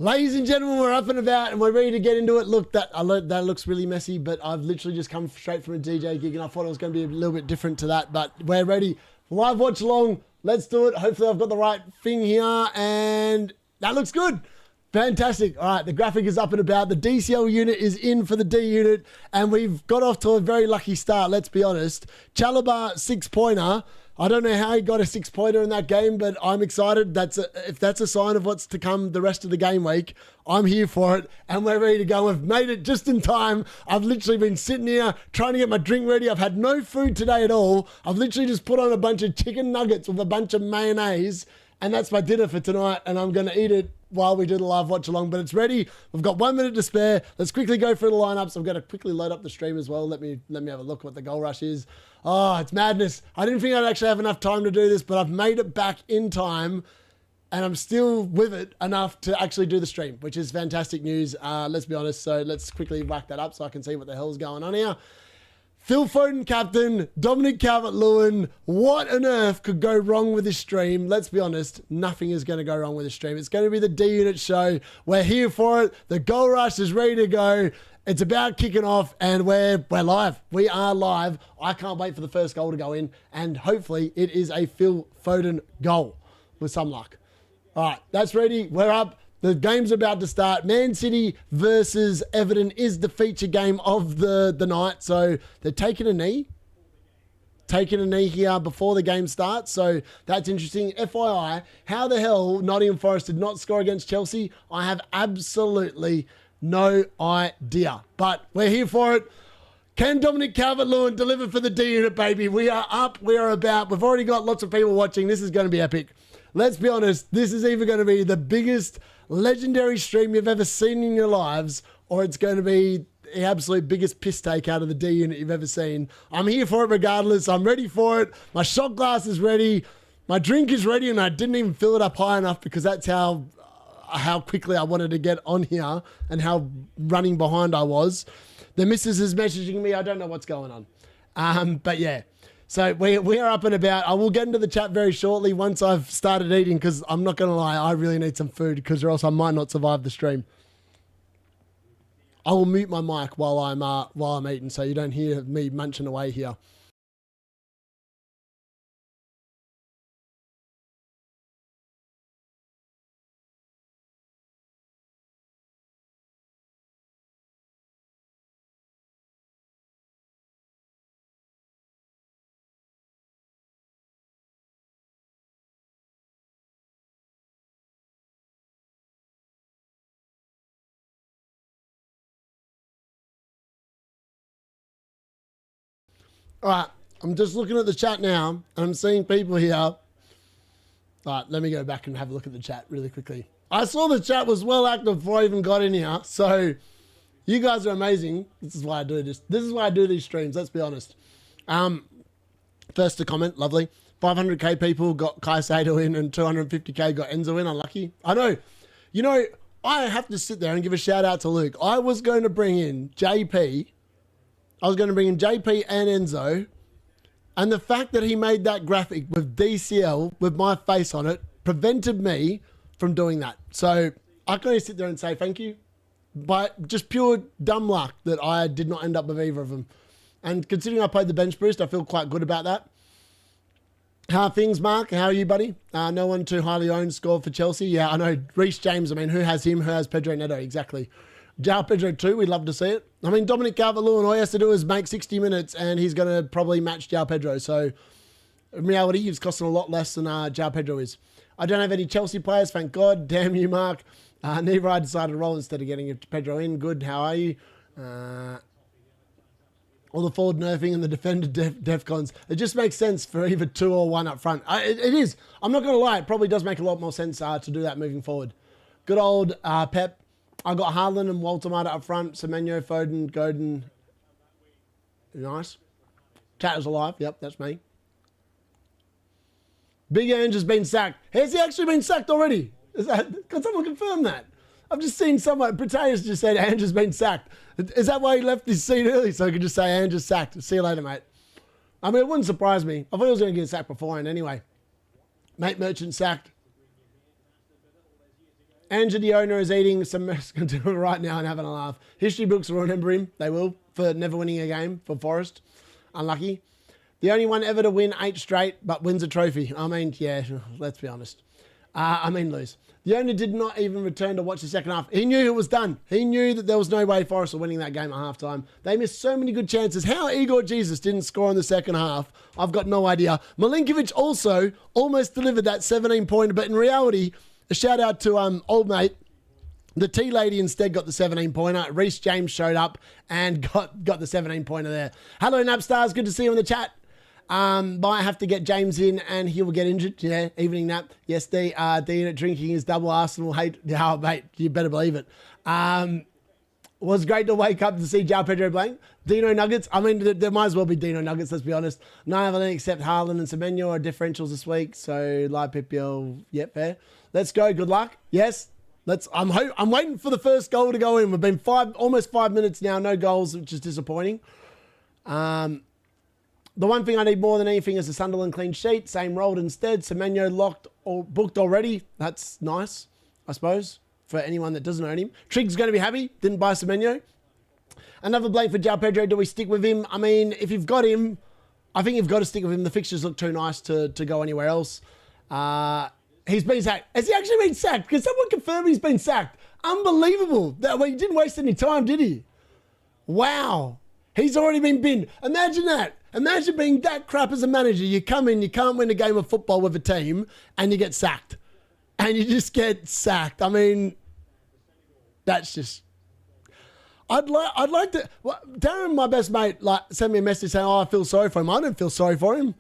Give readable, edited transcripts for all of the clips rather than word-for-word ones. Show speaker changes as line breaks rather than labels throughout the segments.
Ladies and gentlemen, we're up and about and we're ready to get into it. Look, that looks really messy, but I've literally just come straight from a DJ gig and I thought it was going to be a little bit different to that, but we're ready. Live watch along. Let's do it. Hopefully I've got the right thing here and that looks good. Fantastic. All right, the graphic is up and about. The DCL unit is in for the D unit and we've got off to a very lucky start, let's be honest. Chalobah 6-pointer. I don't know how he got a 6-pointer in that game, but I'm excited. If that's a sign of what's to come the rest of the game week, I'm here for it, and we're ready to go. We've made it just in time. I've literally been sitting here trying to get my drink ready. I've had no food today at all. I've literally just put on a bunch of chicken nuggets with a bunch of mayonnaise, and that's my dinner for tonight, and I'm going to eat it while we do the live watch along, but it's ready. We've got 1 minute to spare. Let's quickly go through the lineups. I'm going to quickly load up the stream as well. Let me have a look at what the goal rush is. Oh, it's madness. I didn't think I'd actually have enough time to do this, but I've made it back in time and I'm still with it enough to actually do the stream, which is fantastic news. Let's be honest. So let's quickly whack that up so I can see what the hell's going on here. Phil Foden captain, Dominic Calvert-Lewin. What on earth could go wrong with this stream? Let's be honest, nothing is going to go wrong with this stream. It's going to be the D-Unit show. We're here for it. The goal rush is ready to go. It's about kicking off and we're live. We are live. I can't wait for the first goal to go in and hopefully it is a Phil Foden goal with some luck. All right, that's ready. We're up. The game's about to start. Man City versus Everton is the feature game of the night. So they're taking a knee. Taking a knee here before the game starts. So that's interesting. FYI, how the hell Nottingham Forest did not score against Chelsea? I have absolutely no idea. But we're here for it. Can Dominic Calvert-Lewin deliver for the D-Unit, baby? We are up. We are about. We've already got lots of people watching. This is going to be epic. Let's be honest. This is either going to be the biggest legendary stream you've ever seen in your lives, or it's going to be the absolute biggest piss take out of the D-Unit you've ever seen. I'm here for it regardless. I'm ready for it. My shot glass is ready. My drink is ready, and I didn't even fill it up high enough because that's how quickly I wanted to get on here and how running behind I was. The missus is messaging me. I don't know what's going on. But yeah. So we are up and about. I will get into the chat very shortly once I've started eating because I'm not going to lie, I really need some food because or else I might not survive the stream. I will mute my mic while I'm eating so you don't hear me munching away here. All right, I'm just looking at the chat now, and I'm seeing people here. All right, let me go back and have a look at the chat really quickly. I saw the chat was well active before I even got in here, so you guys are amazing. This is why I do this. This is why I do these streams, let's be honest. First to comment, lovely. 500k people got Caicedo in, and 250k got Enzo in, unlucky. I know. You know, I have to sit there and give a shout out to Luke. I was going to bring in JP. I was going to bring in JP and Enzo, and the fact that he made that graphic with DCL with my face on it prevented me from doing that. So I can only sit there and say thank you, but just pure dumb luck that I did not end up with either of them. And considering I played the bench boost, I feel quite good about that. How are things, Mark? How are you, buddy? No one too highly owned scored for Chelsea. Yeah, I know. Reece James, I mean, who has him? Who has Pedro Neto? Exactly. João Pedro too, we'd love to see it. I mean, Dominic Calvert-Lewin, all he has to do is make 60 minutes and he's going to probably match João Pedro. So, in reality, he's costing a lot less than João Pedro is. I don't have any Chelsea players, thank God. Damn you, Mark. Neither I decided to roll instead of getting Pedro in. Good, how are you? All the forward nerfing and the defender defcons. It just makes sense for either 2 or 1 up front. It is. I'm not going to lie. It probably does make a lot more sense to do that moving forward. Good old Pep. I got Haaland and Walter Mata up front. Semenyo, Foden, Godin. Nice. Chat is alive. Yep, that's me. Big Ange has been sacked. Has he actually been sacked already? Can someone confirm that? I've just seen someone. Proteus just said Ange has been sacked. Is that why he left his seat early? So I could just say Ange is sacked. See you later, mate. I mean, it wouldn't surprise me. I thought he was going to get sacked beforehand anyway. Mate Merchant sacked. Andrew, the owner, is eating some merc right now and having a laugh. History books will remember him. They will, for never winning a game for Forest. Unlucky. The only one ever to win 8 straight, but wins a trophy. I mean, yeah, let's be honest. Lose. The owner did not even return to watch the second half. He knew it was done. He knew that there was no way Forest were winning that game at halftime. They missed so many good chances. How Igor Jesus didn't score in the second half, I've got no idea. Milinkovic also almost delivered that 17-pointer, but in reality, a shout out to old mate. The tea lady instead got the 17-pointer. Reece James showed up and got the 17-pointer there. Hello, Napstars. Good to see you in the chat. Might have to get James in and he will get injured. Yeah, evening nap. Yes, D-Unit drinking his double Arsenal hate. Oh, mate, you better believe it. Was great to wake up to see João Pedro blank. Dino Nuggets. I mean, there might as well be Dino Nuggets, let's be honest. None of them except Haaland and Semenyo are differentials this week. So, live PPL, yep, fair. Let's go. Good luck. Yes. I'm waiting for the first goal to go in. We've been almost 5 minutes now. No goals, which is disappointing. The one thing I need more than anything is a Sunderland clean sheet. Same rolled instead. Semenyo locked or booked already. That's nice, I suppose, for anyone that doesn't own him. Trig's going to be happy. Didn't buy Semenyo. Another blank for João Pedro. Do we stick with him? I mean, if you've got him, I think you've got to stick with him. The fixtures look too nice to go anywhere else. He's been sacked. Has he actually been sacked? Can someone confirm he's been sacked? Unbelievable. He didn't waste any time, did he? Wow. He's already been binned. Imagine that. Imagine being that crap as a manager. You come in, you can't win a game of football with a team, and you get sacked. And you just get sacked. I mean, that's just... I'd like to... Well, Darren, my best mate, sent me a message saying, I feel sorry for him. I don't feel sorry for him.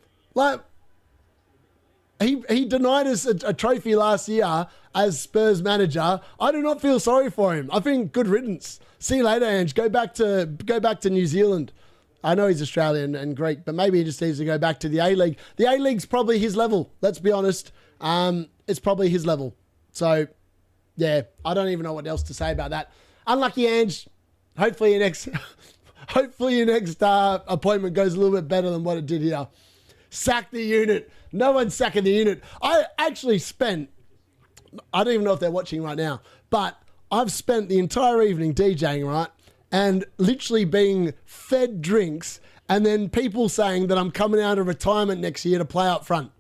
He denied us a trophy last year as Spurs manager. I do not feel sorry for him. I think good riddance. See you later, Ange. Go back to New Zealand. I know he's Australian and Greek, but maybe he just needs to go back to the A-League. The A-League's probably his level. Let's be honest. It's probably his level. So, yeah, I don't even know what else to say about that. Unlucky, Ange. Hopefully your next appointment goes a little bit better than what it did here. Sack the unit. No one's sacking the unit. I actually spent, I don't even know if they're watching right now, but I've spent the entire evening DJing, right? And literally being fed drinks and then people saying that I'm coming out of retirement next year to play up front.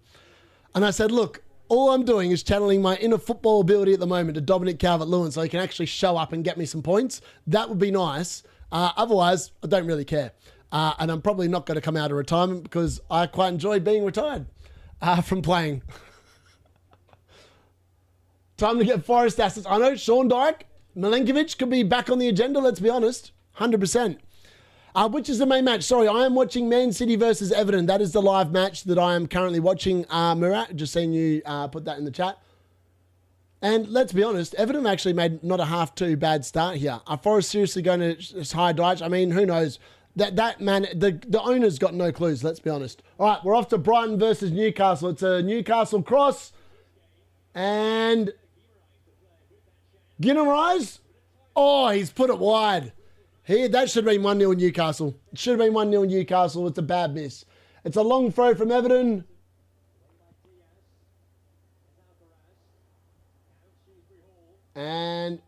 And I said, look, all I'm doing is channeling my inner football ability at the moment to Dominic Calvert-Lewin so he can actually show up and get me some points. That would be nice. Otherwise, I don't really care. And I'm probably not going to come out of retirement because I quite enjoy being retired from playing. Time to get Forest assets. I know Sean Dyke, Milinkovic could be back on the agenda, let's be honest. 100%. Which is the main match? Sorry, I am watching Man City versus Everton. That is the live match that I am currently watching. Murat, just seen you put that in the chat. And let's be honest, Everton actually made not a half too bad start here. Are Forest seriously going to hire Dyche? I mean, who knows? That man, the owner's got no clues, let's be honest. All right, we're off to Brighton versus Newcastle. It's a Newcastle cross. And Guimarães. Oh, he's put it wide. That should have been 1-0 Newcastle. It should have been 1-0 Newcastle. It's a bad miss. It's a long throw from Everton. And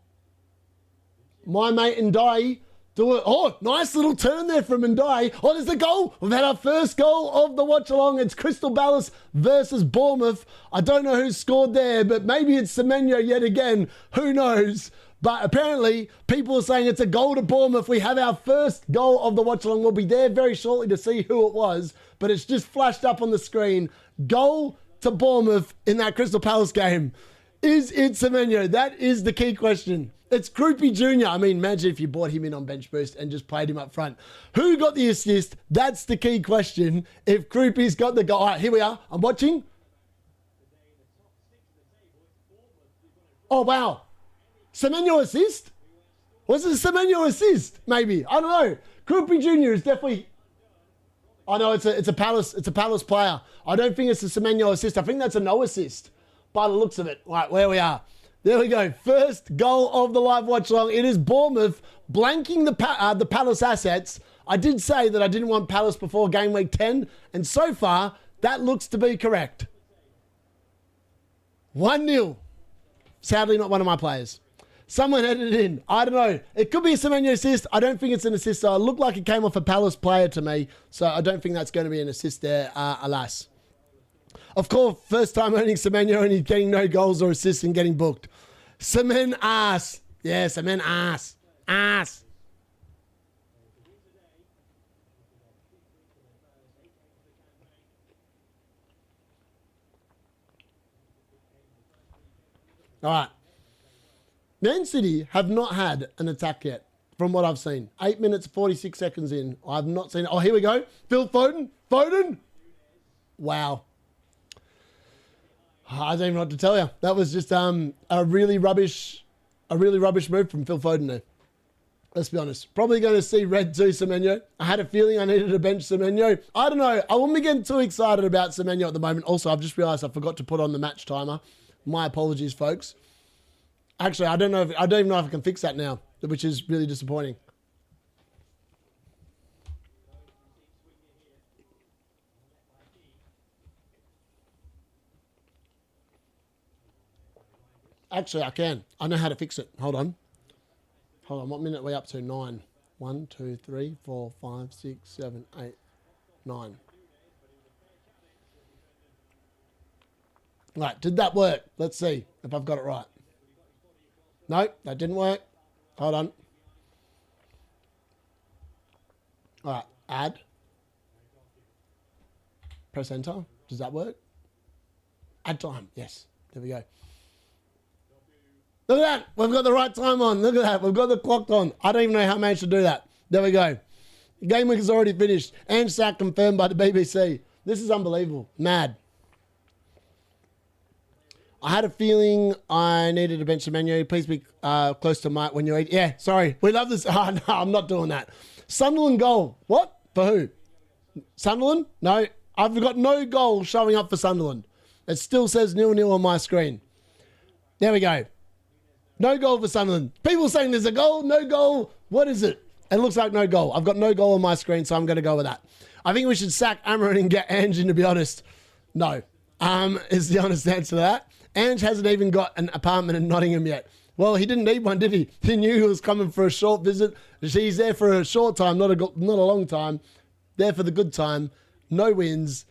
my mate Ndiaye do it. Oh, nice little turn there from Ndiaye. Oh, there's the goal. We've had our first goal of the watch along. It's Crystal Palace versus Bournemouth. I don't know who scored there, but maybe it's Semenyo yet again. Who knows? But apparently, people are saying it's a goal to Bournemouth. We have our first goal of the watch along. We'll be there very shortly to see who it was, but it's just flashed up on the screen. Goal to Bournemouth in that Crystal Palace game. Is it Semenyo? That is the key question. It's Croupy Jr. I mean, imagine if you bought him in on bench boost and just played him up front. Who got the assist? That's the key question. If Croupy's got the goal. All right, here we are. I'm watching. Oh, wow. Semenyo assist? Was it a Semenyo assist? Maybe. I don't know. Croupy Jr. is definitely... I know it's a Palace player. I don't think it's a Semenyo assist. I think that's a no assist by the looks of it. All right, where we are. There we go. First goal of the live watch along. It is Bournemouth blanking the Palace assets. I did say that I didn't want Palace before game week 10, and so far that looks to be correct. 1-0. Sadly, not one of my players. Someone edited in. I don't know. It could be a Semenyo assist. I don't think it's an assist. So it looked like it came off a Palace player to me. So I don't think that's going to be an assist there, alas. Of course, first time owning Semenyo and he's getting no goals or assists and getting booked. Semen ass. Yeah, Semen ass. Ass. All right. Man City have not had an attack yet, from what I've seen. 8 minutes, 46 seconds in. I've not seen it. Oh, here we go. Phil Foden. Foden. Wow. I don't even know what to tell you. That was just a really rubbish move from Phil Foden there. Let's be honest. Probably going to see red too, Semenyo. I had a feeling I needed to bench Semenyo. I don't know. I wouldn't be getting too excited about Semenyo at the moment. Also, I've just realised I forgot to put on the match timer. My apologies, folks. Actually, I don't even know if I can fix that now, which is really disappointing. Actually, I can. I know how to fix it. Hold on. Hold on. What minute are we up to? 9. 1, 2, 3, 4, 5, 6, 7, 8, 9. Right. Did that work? Let's see if I've got it right. No, that didn't work. Hold on. All right. Add. Press enter. Does that work? Add time. Yes. There we go. Look at that. We've got the right time on. Look at that. We've got the clock on. I don't even know how I managed to do that. There we go. Game week is already finished. And sack confirmed by the BBC. This is unbelievable. Mad. I had a feeling I needed a bench of menu. Please be close to Mike when you eat. Yeah, sorry. We love this. Oh, no, I'm not doing that. Sunderland goal. What? For who? Sunderland? No. I've got no goal showing up for Sunderland. It still says 0-0 on my screen. There we go. No goal for Sunderland. People saying there's a goal, no goal. What is it? It looks like no goal. I've got no goal on my screen, so I'm going to go with that. I think we should sack Amarin and get Ange in, to be honest. No. Is the honest answer to that. Ange hasn't even got an apartment in Nottingham yet. Well, he didn't need one, did he? He knew he was coming for a short visit. He's there for a short time, not a long time. There for the good time. No wins.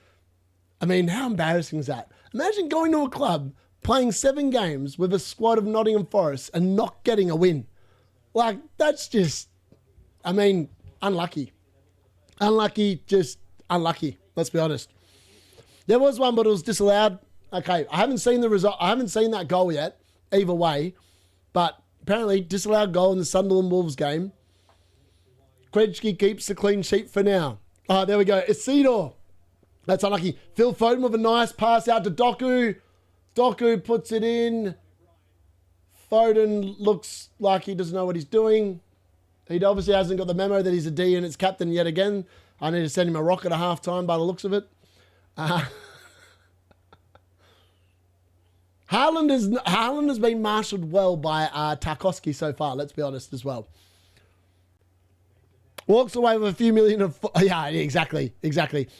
I mean, how embarrassing is that? Imagine going to a club, playing 7 games with a squad of Nottingham Forest and not getting a win. Like, that's just, I mean, unlucky. Unlucky, just unlucky. Let's be honest. There was one, but it was disallowed. Okay, I haven't seen the result. I haven't seen that goal yet, either way. But apparently, disallowed goal in the Sunderland Wolves game. Krejci keeps the clean sheet for now. Oh, there we go. Isidore. That's unlucky. Phil Foden with a nice pass out to Doku. Doku puts it in. Foden looks like he doesn't know what he's doing. He obviously hasn't got the memo that he's a D-Unit's captain yet again. I need to send him a rocket at half-time by the looks of it. Haaland has been marshalled well by Tarkowski so far, let's be honest as well. Walks away with a few million of... Yeah, exactly.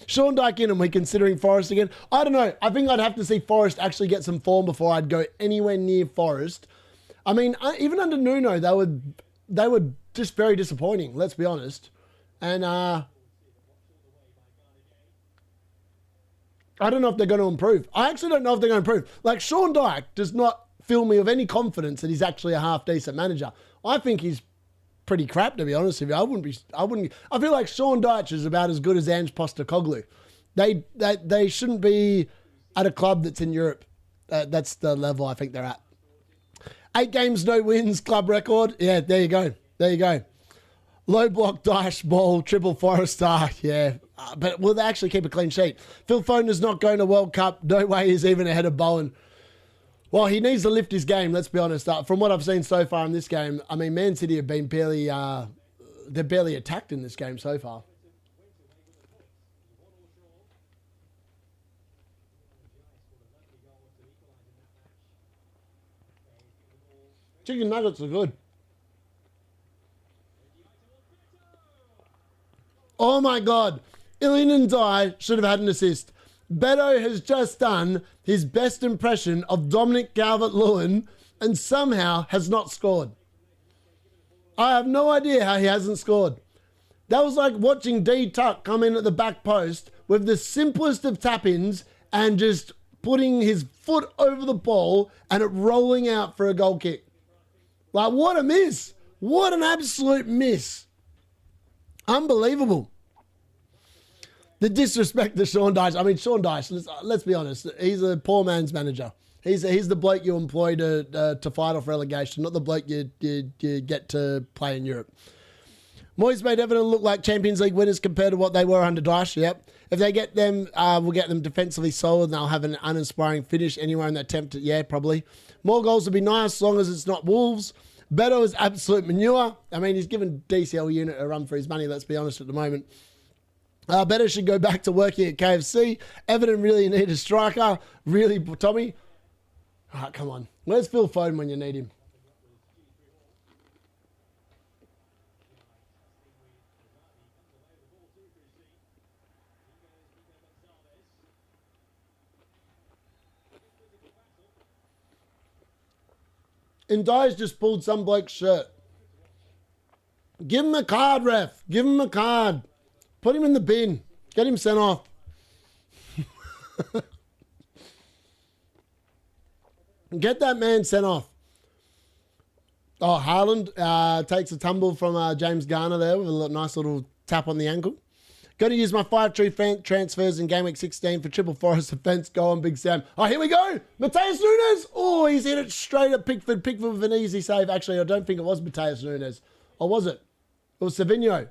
Sean Dyke in, and we're considering Forest again. I don't know. I think I'd have to see Forest actually get some form before I'd go anywhere near Forest. I mean, even under Nuno, they were just very disappointing, let's be honest. And I don't know if they're going to improve. I actually don't know if they're going to improve. Like, Sean Dyke does not fill me with any confidence that he's actually a half-decent manager. I think he's pretty crap, to be honest with you. I feel like Sean Dyche is about as good as Ange Postecoglou. They shouldn't be at a club that's in Europe. That's the level I think they're at. 8 games, no wins, club record. Yeah, there you go. Low block, Dyche, ball, triple Forest star. Yeah, but will they actually keep a clean sheet? Phil Foden is not going to World Cup. No way he's even ahead of Bowen. Well, he needs to lift his game, let's be honest. From what I've seen so far in this game, I mean, Man City have been they're barely attacked in this game so far. Chicken nuggets are good. Oh my God. Ilian Ndiaye should have had an assist. Beto has just done his best impression of Dominic Calvert-Lewin and somehow has not scored. I have no idea how he hasn't scored. That was like watching D Tuck come in at the back post with the simplest of tap-ins and just putting his foot over the ball and it rolling out for a goal kick. Like, what a miss. What an absolute miss. Unbelievable. The disrespect to Sean Dyche. I mean, Sean Dyche, let's be honest, he's a poor man's manager. He's the bloke you employ to fight off relegation, not the bloke you get to play in Europe. Moyes made Everton look like Champions League winners compared to what they were under Dyche. Yep. If they get them, we'll get them defensively solid and they'll have an uninspiring finish anywhere in that attempt. Yeah, probably. More goals would be nice as long as it's not Wolves. Beto is absolute manure. I mean, he's given DCL unit a run for his money, let's be honest at the moment. Beto should go back to working at KFC. Everton really need a striker. Really, Tommy? Oh, come on. Where's Phil Foden when you need him? And Dyer's just pulled some bloke's shirt. Give him a card, ref. Give him a card. Put him in the bin. Get him sent off. Get that man sent off. Oh, Haaland takes a tumble from James Garner there with a nice little tap on the ankle. Going to use my 5 true transfers in Game Week 16 for Triple Forest defence. Go on, Big Sam. Oh, here we go. Mateus Nunes. Oh, he's hit it straight at Pickford. Pickford with an easy save. Actually, I don't think it was Mateus Nunes. Or was it? It was Savinho.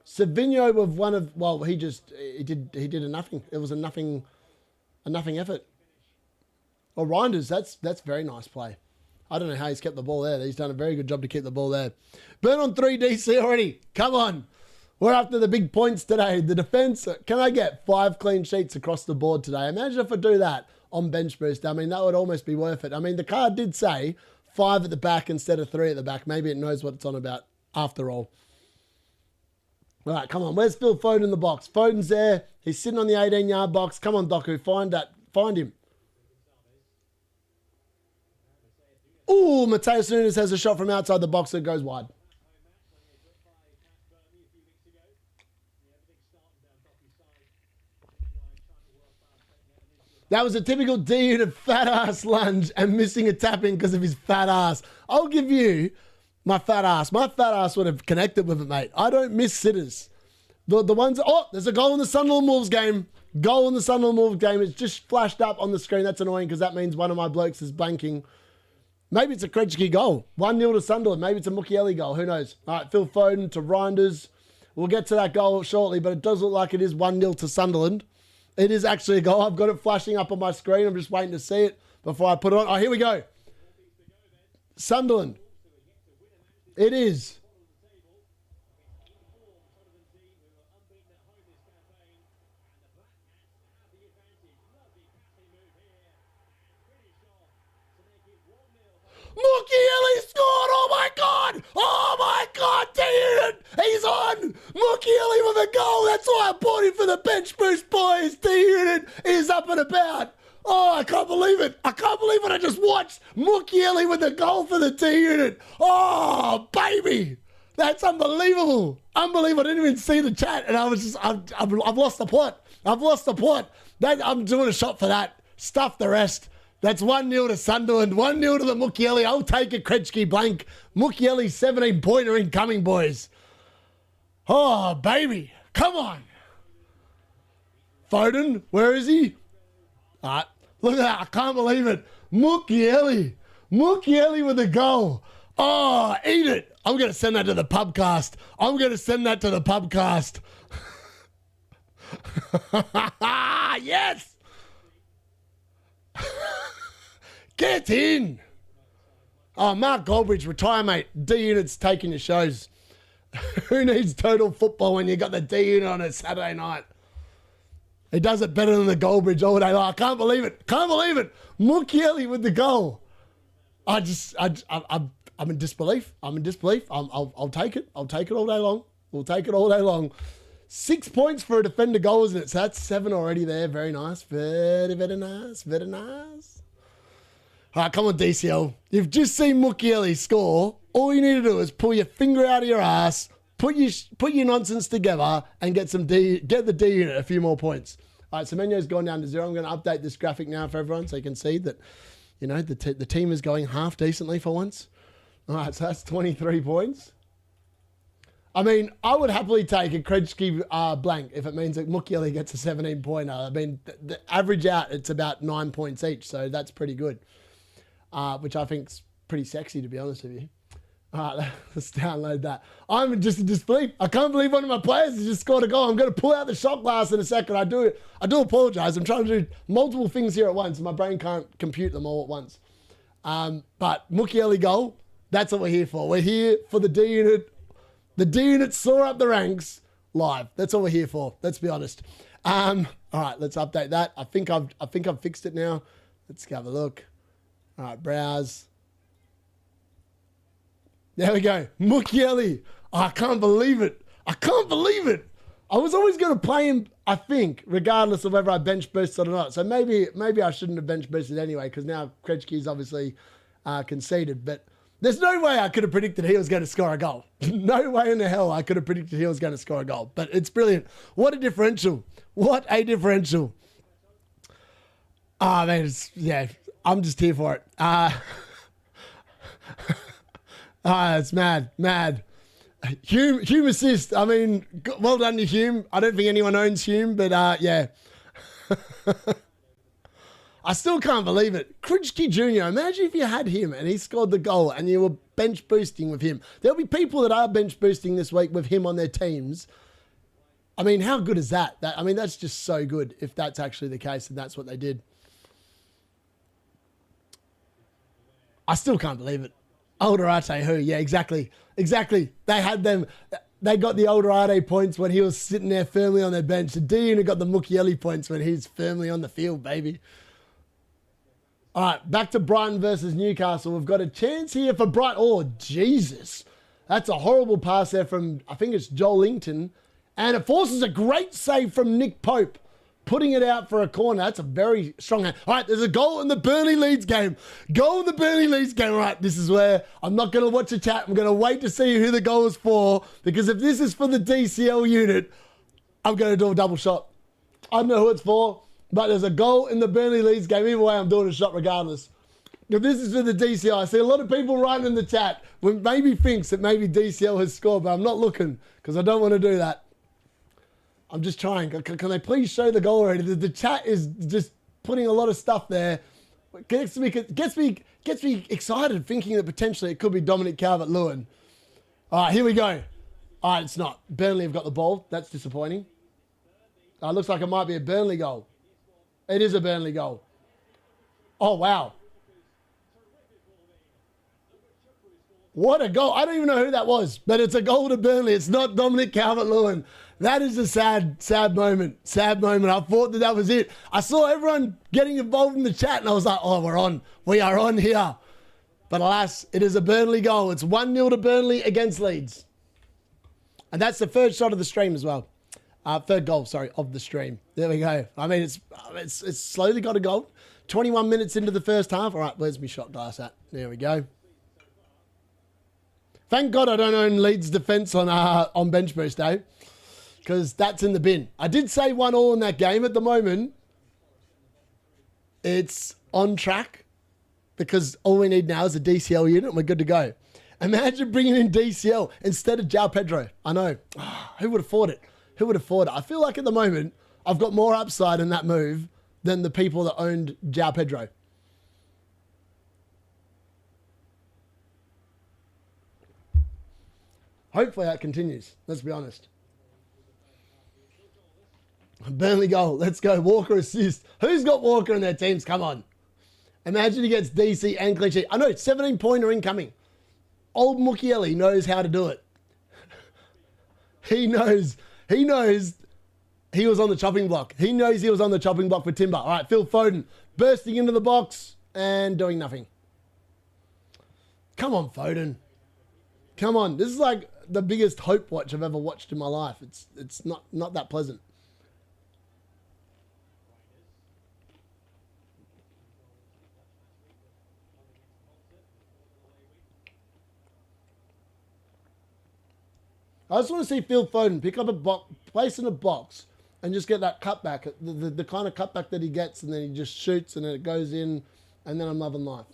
Savinho with one of, well, he did a nothing. It was a nothing effort. Or Reinders. That's very nice play. I don't know how he's kept the ball there. He's done a very good job to keep the ball there. Burn on 3 DC already. Come on. We're after the big points today. The defence, can I get 5 clean sheets across the board today? Imagine if I do that on Bench Boost. I mean, that would almost be worth it. I mean, the card did say 5 at the back instead of 3 at the back. Maybe it knows what it's on about after all. All right, come on. Where's Phil Foden in the box? Foden's there. He's sitting on the 18-yard box. Come on, Doku. Find him. Ooh, Mateus Nunes has a shot from outside the box that goes wide. That was a typical D-Unit fat-ass lunge and missing a tap-in because of his fat ass. I'll give you my fat ass. My fat ass would have connected with it, mate. I don't miss sitters. The ones... Oh, there's a goal in the Sunderland Wolves game. Goal in the Sunderland Wolves game. It's just flashed up on the screen. That's annoying because that means one of my blokes is blanking. Maybe it's a Krejci goal. 1-0 to Sunderland. Maybe it's a Mukiele goal. Who knows? All right, Phil Foden to Reinders. We'll get to that goal shortly, but it does look like it is 1-0 to Sunderland. It is actually a goal. I've got it flashing up on my screen. I'm just waiting to see it before I put it on. Oh, here we go. Sunderland. It is. Mukiele scored! Oh my God! Oh my God! D-Unit! He's on! Mukiele with a goal! That's why I bought him for the Bench Boost, boys! D-Unit is up and about! Oh, I can't believe it! I can't believe what I just watched! Mukiele with a goal for the D-Unit! Oh, baby! That's unbelievable! Unbelievable! I didn't even see the chat and I was just... I've lost the plot! I've lost the plot! I'm doing a shot for that. Stuff the rest. That's 1-0 to Sunderland. 1-0 to the Mukiele. I'll take a Krejci blank. Mukiele 17-pointer incoming, boys. Oh, baby. Come on. Foden, where is he? All right. Look at that. I can't believe it. Mukiele. Mukiele with a goal. Oh, eat it. I'm going to send that to the pubcast. I'm going to send that to the pubcast. Yes. Get in. Oh, Mark Goldbridge, retire, mate. D-Unit's taking your shows. Who needs total football when you got the D-Unit on a Saturday night? He does it better than the Goldbridge all day long. I can't believe it. Can't believe it. Mukiele with the goal. I'm in disbelief. I'm in disbelief. I'll take it. I'll take it all day long. We'll take it all day long. 6 points for a defender goal, isn't it? So that's 7 already there. Very nice. Very, very nice. Very nice. All right, come on, DCL. You've just seen Mukiele score. All you need to do is pull your finger out of your ass, put your nonsense together, and get the D unit a few more points. All right, Semenyo's gone down to 0. I'm going to update this graphic now for everyone so you can see that, you know, the team is going half decently for once. All right, so that's 23 points. I mean, I would happily take a Krejci blank if it means that Mukiele gets a 17-pointer. I mean, the average out, it's about 9 points each, so that's pretty good, which I think's pretty sexy, to be honest with you. All right, let's download that. I'm just in disbelief. I can't believe one of my players has just scored a goal. I'm going to pull out the shot glass in a second. I do apologise. I'm trying to do multiple things here at once, and my brain can't compute them all at once. But Mukiele goal, that's what we're here for. We're here for the D unit. The D unit soar up the ranks live. That's all we're here for. Let's be honest. All right, let's update that. I think I've fixed it now. Let's have a look. All right, browse. There we go. Mukiele. Oh, I can't believe it. I can't believe it. I was always going to play him, I think, regardless of whether I bench boosted or not. So maybe I shouldn't have bench boosted anyway, because now Krejci's obviously conceded. But there's no way I could have predicted he was going to score a goal. No way in the hell I could have predicted he was going to score a goal. But it's brilliant. What a differential. What a differential. Oh, man, yeah, I'm just here for it. It's mad. Hume assist. I mean, well done to Hume. I don't think anyone owns Hume, but yeah. I still can't believe it. Krejci Jr., imagine if you had him and he scored the goal and you were bench boosting with him. There'll be people that are bench boosting this week with him on their teams. I mean, how good is that? I mean, that's just so good if that's actually the case and that's what they did. I still can't believe it. Alderate, who? Yeah, exactly. They had them. They got the Alderate points when he was sitting there firmly on their bench. The D-Unit got the Mukiele points when he's firmly on the field, baby. All right, back to Brighton versus Newcastle. We've got a chance here for Brighton. Oh, Jesus. That's a horrible pass there from, I think it's Joelinton. And it forces a great save from Nick Pope, putting it out for a corner. That's a very strong hand. All right, there's a goal in the Burnley Leeds game. Goal in the Burnley Leeds game. All right, this is where I'm not going to watch the chat. I'm going to wait to see who the goal is for, because if this is for the DCL unit, I'm going to do a double shot. I don't know who it's for, but there's a goal in the Burnley Leeds game. Either way, I'm doing a shot regardless. If this is for the DCL, I see a lot of people writing in the chat when maybe thinks that maybe DCL has scored, but I'm not looking because I don't want to do that. I'm just trying. Can they please show the goal already? The chat is just putting a lot of stuff there. Gets me excited thinking that potentially it could be Dominic Calvert-Lewin. All right, here we go. All right, it's not. Burnley have got the ball. That's disappointing. Looks like it might be a Burnley goal. It is a Burnley goal. Oh, wow. What a goal. I don't even know who that was, but it's a goal to Burnley. It's not Dominic Calvert-Lewin. That is a sad moment. Sad moment. I thought that was it. I saw everyone getting involved in the chat and I was like, oh, we're on. We are on here. But alas, it is a Burnley goal. It's 1-0 to Burnley against Leeds. And that's the third shot of the stream as well. Third goal, sorry, of the stream. There we go. I mean, it's slowly got a goal. 21 minutes into the first half. All right, where's my shot glass at? There we go. Thank God I don't own Leeds defence on bench boost, though, because that's in the bin. I did say 1-1 in that game. At the moment, it's on track because all we need now is a DCL unit and we're good to go. Imagine bringing in DCL instead of João Pedro. I know. Who would have thought it? Who would have thought it? I feel like at the moment, I've got more upside in that move than the people that owned João Pedro. Hopefully that continues. Let's be honest. Burnley goal. Let's go. Walker assist. Who's got Walker in their teams? Come on. Imagine he gets DC and Clichy. I know, 17-pointer incoming. Old Mukiele knows how to do it. He knows he was on the chopping block. He knows he was on the chopping block for Timber. All right, Phil Foden bursting into the box and doing nothing. Come on, Foden. Come on. This is like the biggest hope watch I've ever watched in my life. It's not that pleasant. I just want to see Phil Foden pick up a box, place in a box, and just get that cutback, the kind of cutback that he gets, and then he just shoots, and then it goes in, and then I'm loving life.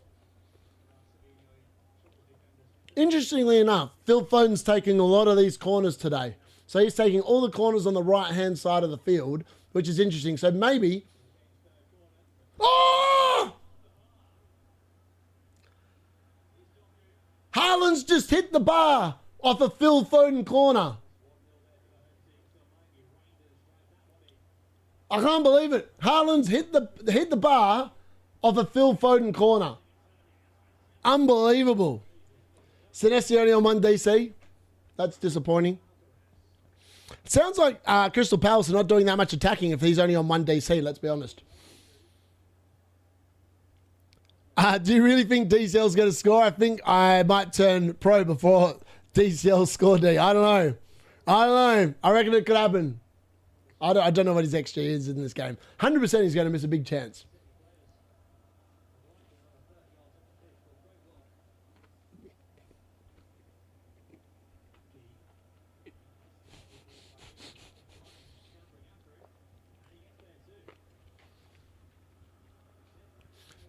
Interestingly enough, Phil Foden's taking a lot of these corners today. So he's taking all the corners on the right-hand side of the field, which is interesting. So maybe... Oh! Haaland's just hit the bar off a Phil Foden corner. I can't believe it. Haaland's hit the bar off a Phil Foden corner. Unbelievable. Senesi only on 1 DC. That's disappointing. It sounds like Crystal Palace are not doing that much attacking if he's only on 1 DC, let's be honest. Do you really think DCL's going to score? I think I might turn pro before DCL score D. I don't know. I reckon it could happen. I don't know what his XG is in this game. 100% he's going to miss a big chance.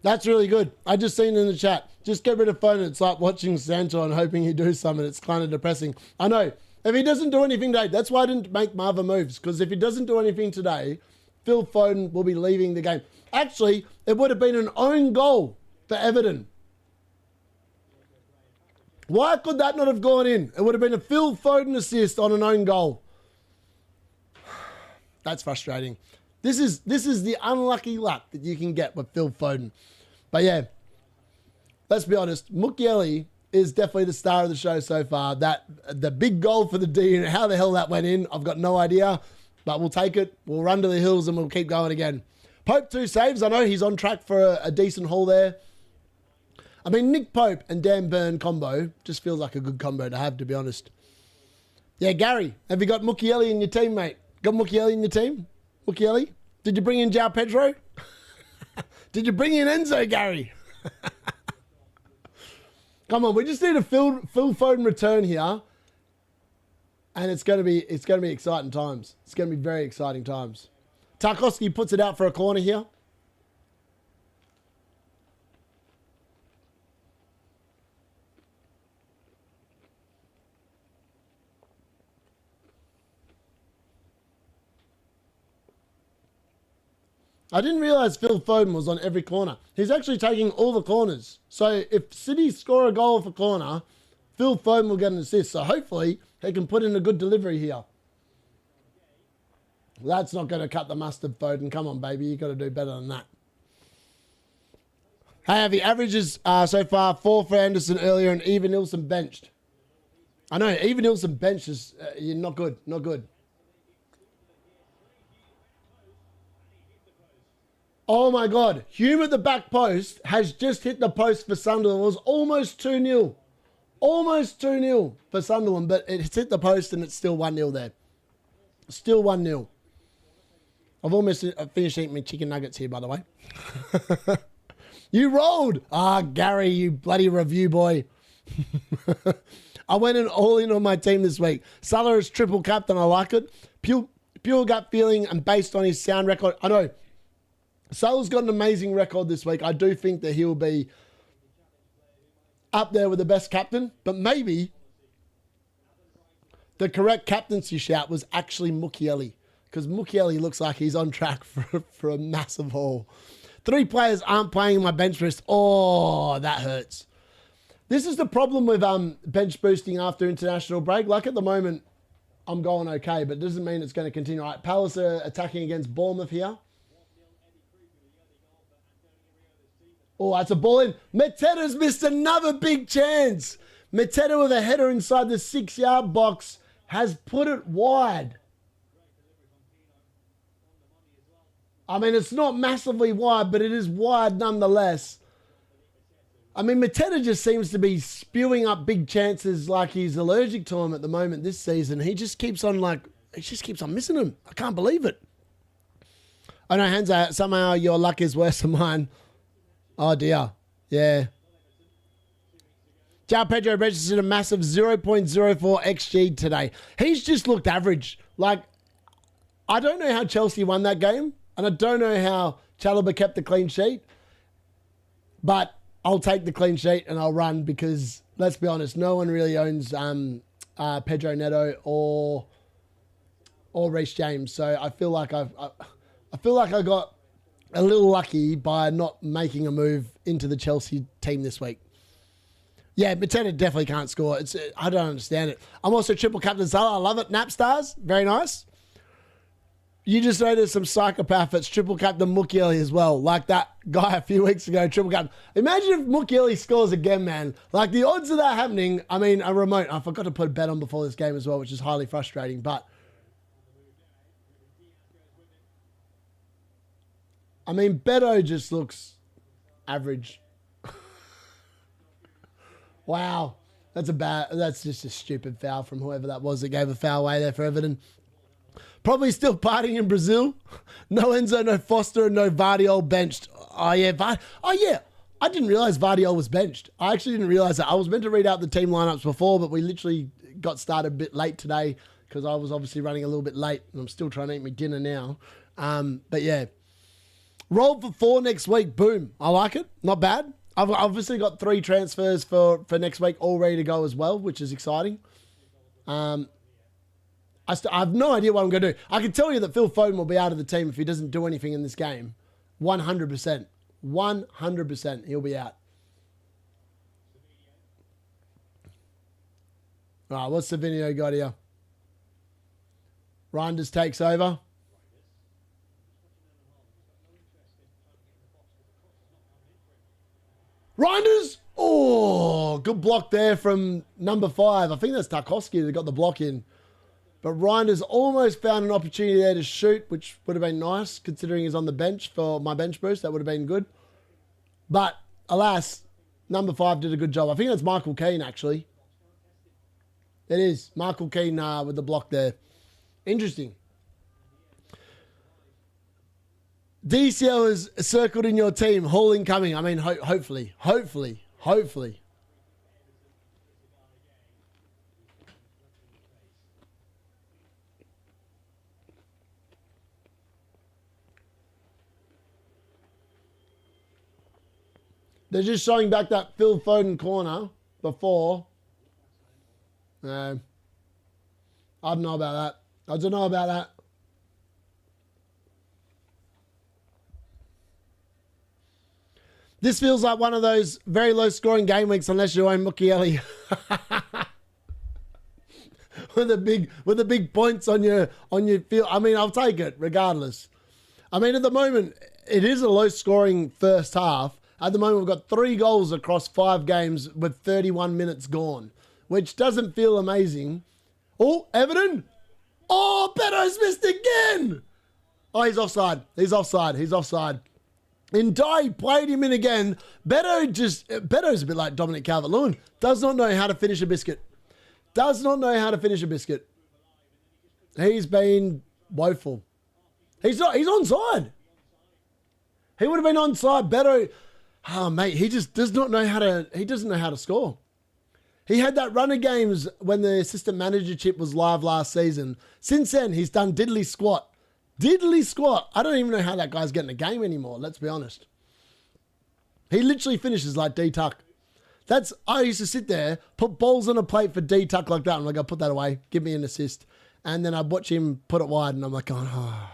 That's really good. I just seen in the chat. Just get rid of Foden. It's like watching Sancho and hoping he do something. It's kind of depressing. I know. If he doesn't do anything today, that's why I didn't make my other moves. Because if he doesn't do anything today, Phil Foden will be leaving the game. Actually, it would have been an own goal for Everton. Why could that not have gone in? It would have been a Phil Foden assist on an own goal. That's frustrating. This is the unlucky luck that you can get with Phil Foden. But yeah, let's be honest. Mukiele is definitely the star of the show so far. The big goal for the D-Unit, how the hell that went in, I've got no idea. But we'll take it. We'll run to the hills and we'll keep going again. Pope 2 saves. I know he's on track for a decent haul there. I mean, Nick Pope and Dan Burn combo just feels like a good combo to have, to be honest. Yeah, Gary, have you got Mukiele in your team, mate? Got Mukiele in your team? Mukiele? Did you bring in João Pedro? Did you bring in Enzo, Gary? Come on, we just need a Phil Foden return here. And it's gonna be exciting times. It's gonna be very exciting times. Tarkowski puts it out for a corner here. I didn't realise Phil Foden was on every corner. He's actually taking all the corners. So if City score a goal for corner, Phil Foden will get an assist. So hopefully he can put in a good delivery here. That's not going to cut the mustard, Foden. Come on, baby. You've got to do better than that. Hey, the averages so far, 4 for Anderson earlier and Even Nilsson benched. I know, Even Nilsson benched is not good. Not good. Oh my God. Hume at the back post has just hit the post for Sunderland. It was almost 2-0. Almost 2-0 for Sunderland, but it's hit the post and it's still 1-0 there. Still 1-0. I've almost finished eating my chicken nuggets here, by the way. You rolled. Ah, Gary, you bloody review boy. I went all in on my team this week. Salah is triple captain. I like it. Pure gut feeling and based on his sound record. I know. Salah's got an amazing record this week. I do think that he'll be up there with the best captain, but maybe the correct captaincy shout was actually Mukiele, because Mukiele looks like he's on track for a massive haul. 3 players aren't playing in my bench boost. Oh, that hurts. This is the problem with bench boosting after international break. Like at the moment, I'm going okay, but it doesn't mean it's going to continue. All right, Palace are attacking against Bournemouth here. Oh, that's a ball in. Mateta's missed another big chance. Mateta with a header inside the 6-yard box has put it wide. I mean, it's not massively wide, but it is wide nonetheless. I mean, Mateta just seems to be spewing up big chances like he's allergic to them at the moment this season. He just keeps on missing them. I can't believe it. I know, Hansa, somehow your luck is worse than mine. Oh, dear. Yeah. João Pedro registered a massive 0.04 XG today. He's just looked average. Like, I don't know how Chelsea won that game, and I don't know how Chalobah kept the clean sheet, but I'll take the clean sheet and I'll run because, let's be honest, no one really owns Pedro Neto or Reece James. So I feel like I got a little lucky by not making a move into the Chelsea team this week. Yeah, Mateta definitely can't score. I don't understand it. I'm also triple captain Salah. I love it. Napstars, very nice. You just know there's some psychopath that's triple captain Mukiele as well. Like that guy a few weeks ago, triple captain. Imagine if Mukiele scores again, man. Like the odds of that happening, I mean, a remote. I forgot to put a bet on before this game as well, which is highly frustrating. But, I mean, Beto just looks average. Wow. That's just a stupid foul from whoever that was that gave a foul away there for Everton. Probably still partying in Brazil. No Enzo, no Foster, and no Vardiol benched. Oh, yeah. I didn't realize Vardiol was benched. I actually didn't realize that. I was meant to read out the team lineups before, but we literally got started a bit late today because I was obviously running a little bit late, and I'm still trying to eat my dinner now. But, yeah. Roll for 4 next week. Boom. I like it. Not bad. I've obviously got 3 transfers for next week all ready to go as well, which is exciting. I have no idea what I'm going to do. I can tell you that Phil Foden will be out of the team if he doesn't do anything in this game. 100%. 100% he'll be out. All right, what's the video got here? Reinders takes over. Reinders! Oh, good block there from number 5. I think that's Tarkowski that got the block in. But Reinders almost found an opportunity there to shoot, which would have been nice, considering he's on the bench for my bench boost. That would have been good. But, alas, number 5 did a good job. I think that's Michael Keane, actually. It is. Michael Keane with the block there. Interesting. DCL is circled in your team. Hall incoming. I mean, hopefully. They're just showing back that Phil Foden corner before. I don't know about that. This feels like one of those very low scoring game weeks unless you own Mukiele. with the big points on your field. I mean, I'll take it regardless. I mean, at the moment, it is a low scoring first half. At the moment, we've got 3 goals across 5 games with 31 minutes gone, which doesn't feel amazing. Oh, Everton. Oh, Beto's missed again. Oh, he's offside. Ndai played him in again. Beto's a bit like Dominic Calvert-Lewin. Does not know how to finish a biscuit. He's been woeful. He's onside. He would have been onside. Beto, oh mate, he just doesn't know how to score. He had that run of games when the assistant manager chip was live last season. Since then, he's done diddly squat. I don't even know how that guy's getting a game anymore, let's be honest. He literally finishes like D-Tuck. I used to sit there, put balls on a plate for D-Tuck like that. I'm like, I'll put that away. Give me an assist. And then I'd watch him put it wide and I'm like, oh.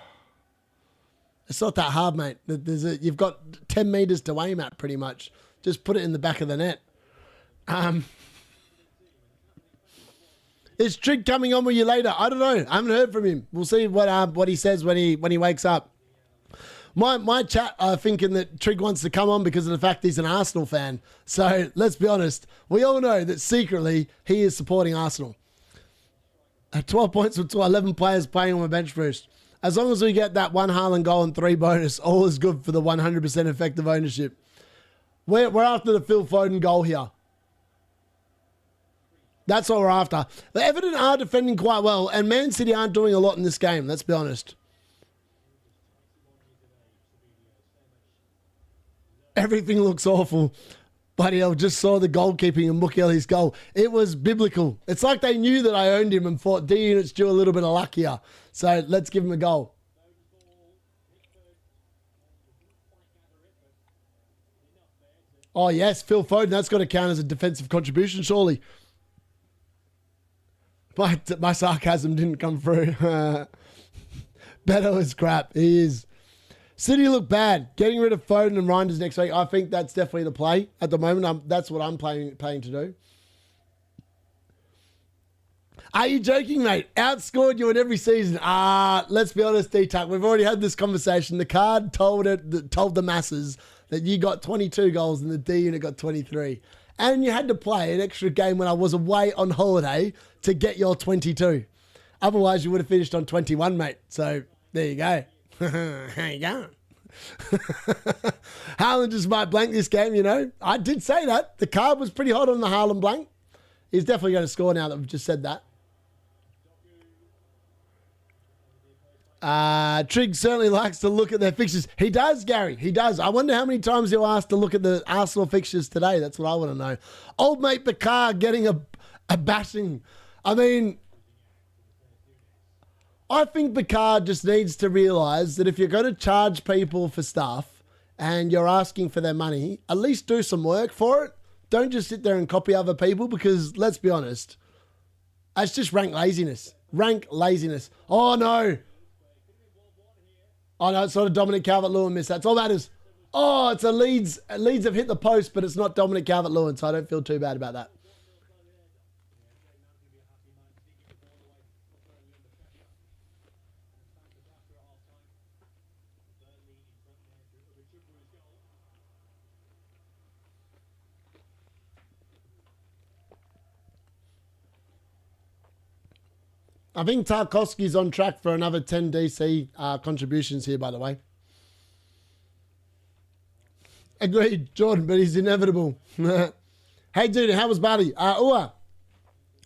It's not that hard, mate. You've got 10 metres to aim at pretty much. Just put it in the back of the net. Is Trig coming on with you later? I don't know. I haven't heard from him. We'll see what he says when he wakes up. My chat are thinking that Trig wants to come on because of the fact he's an Arsenal fan. So let's be honest. We all know that secretly he is supporting Arsenal. At 12 points with 11 players playing on my bench boost. As long as we get that 1 Haaland goal and 3 bonus, all is good for the 100% effective ownership. We're after the Phil Foden goal here. That's what we're after. The Everton are defending quite well, and Man City aren't doing a lot in this game, let's be honest. Everything looks awful. Buddy, I just saw the goalkeeping and Mukiele's goal. It was biblical. It's like they knew that I owned him and thought D-Unit's due a little bit of luck here. So let's give him a goal. Oh, yes, Phil Foden. That's got to count as a defensive contribution, surely. My sarcasm didn't come through. Beto is crap. He is. City look bad. Getting rid of Foden and Reinders next week, I think that's definitely the play at the moment. That's what I'm planning to do. Are you joking, mate? Outscored you in every season. Let's be honest, D-Tuck. We've already had this conversation. The card told the masses that you got 22 goals and the D-Unit got 23. And you had to play an extra game when I was away on holiday to get your 22. Otherwise, you would have finished on 21, mate. So, there you go. How you going? Haaland just might blank this game, you know. I did say that. The card was pretty hot on the Haaland blank. He's definitely going to score now that we've just said that. Trigg certainly likes to look at their fixtures. He does, Gary. He does. I wonder how many times he'll ask to look at the Arsenal fixtures today. That's what I want to know. Old mate Bakar getting a bashing. I mean, I think Bakar just needs to realise that if you're going to charge people for stuff and you're asking for their money, at least do some work for it. Don't just sit there and copy other people because, let's be honest, that's just rank laziness. Rank laziness. Oh, no. Oh, no, it's not a Dominic Calvert-Lewin miss. That's all that is. Oh, it's a Leeds. Leeds have hit the post, but it's not Dominic Calvert-Lewin, so I don't feel too bad about that. I think Tarkovsky's on track for another 10 DC contributions here, by the way. Agreed, Jordan, but he's inevitable. Hey, dude, how was Bali?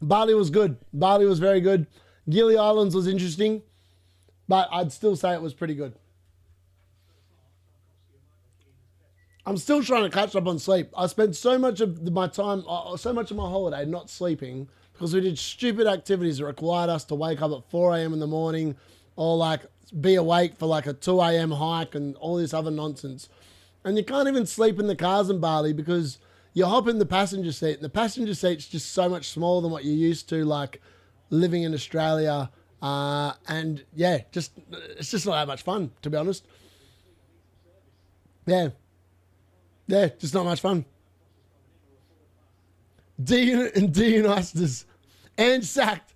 Bali was good. Bali was very good. Gili Islands was interesting, but I'd still say it was pretty good. I'm still trying to catch up on sleep. I spent so much of my time, so much of my holiday not sleeping, because we did stupid activities that required us to wake up at 4 a.m. in the morning or like be awake for like a 2 a.m. hike and all this other nonsense. And you can't even sleep in the cars in Bali because you hop in the passenger seat and the passenger seat's just so much smaller than what you're used to, like living in Australia. And yeah, it's just not that much fun, to be honest. Yeah, just not much fun. D-Unit and D-Uniters. And sacked.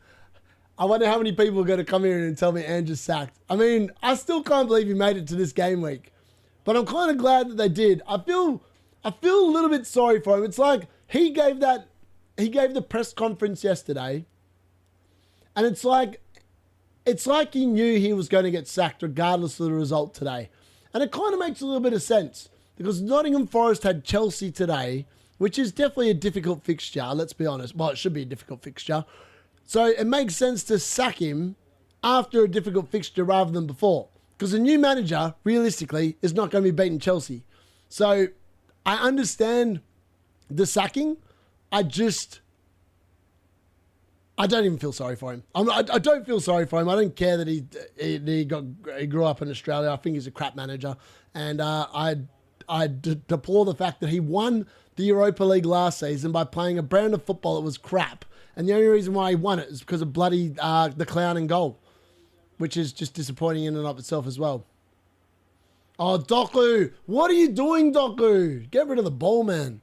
I wonder how many people are going to come here and tell me and just sacked. I mean, I still can't believe he made it to this game week. But I'm kind of glad that they did. I feel a little bit sorry for him. It's like he gave the press conference yesterday. And it's like he knew he was going to get sacked regardless of the result today. And it kind of makes a little bit of sense. Because Nottingham Forest had Chelsea today, which is definitely a difficult fixture, let's be honest. Well, it should be a difficult fixture. So it makes sense to sack him after a difficult fixture rather than before. Because a new manager, realistically, is not going to be beating Chelsea. So I understand the sacking. I don't even feel sorry for him. I don't feel sorry for him. I don't care that he grew up in Australia. I think he's a crap manager. And I deplore the fact that he won the Europa League last season by playing a brand of football that was crap. And the only reason why he won it is because of bloody the clown in goal, which is just disappointing in and of itself as well. Oh, Doku. What are you doing, Doku? Get rid of the ball, man.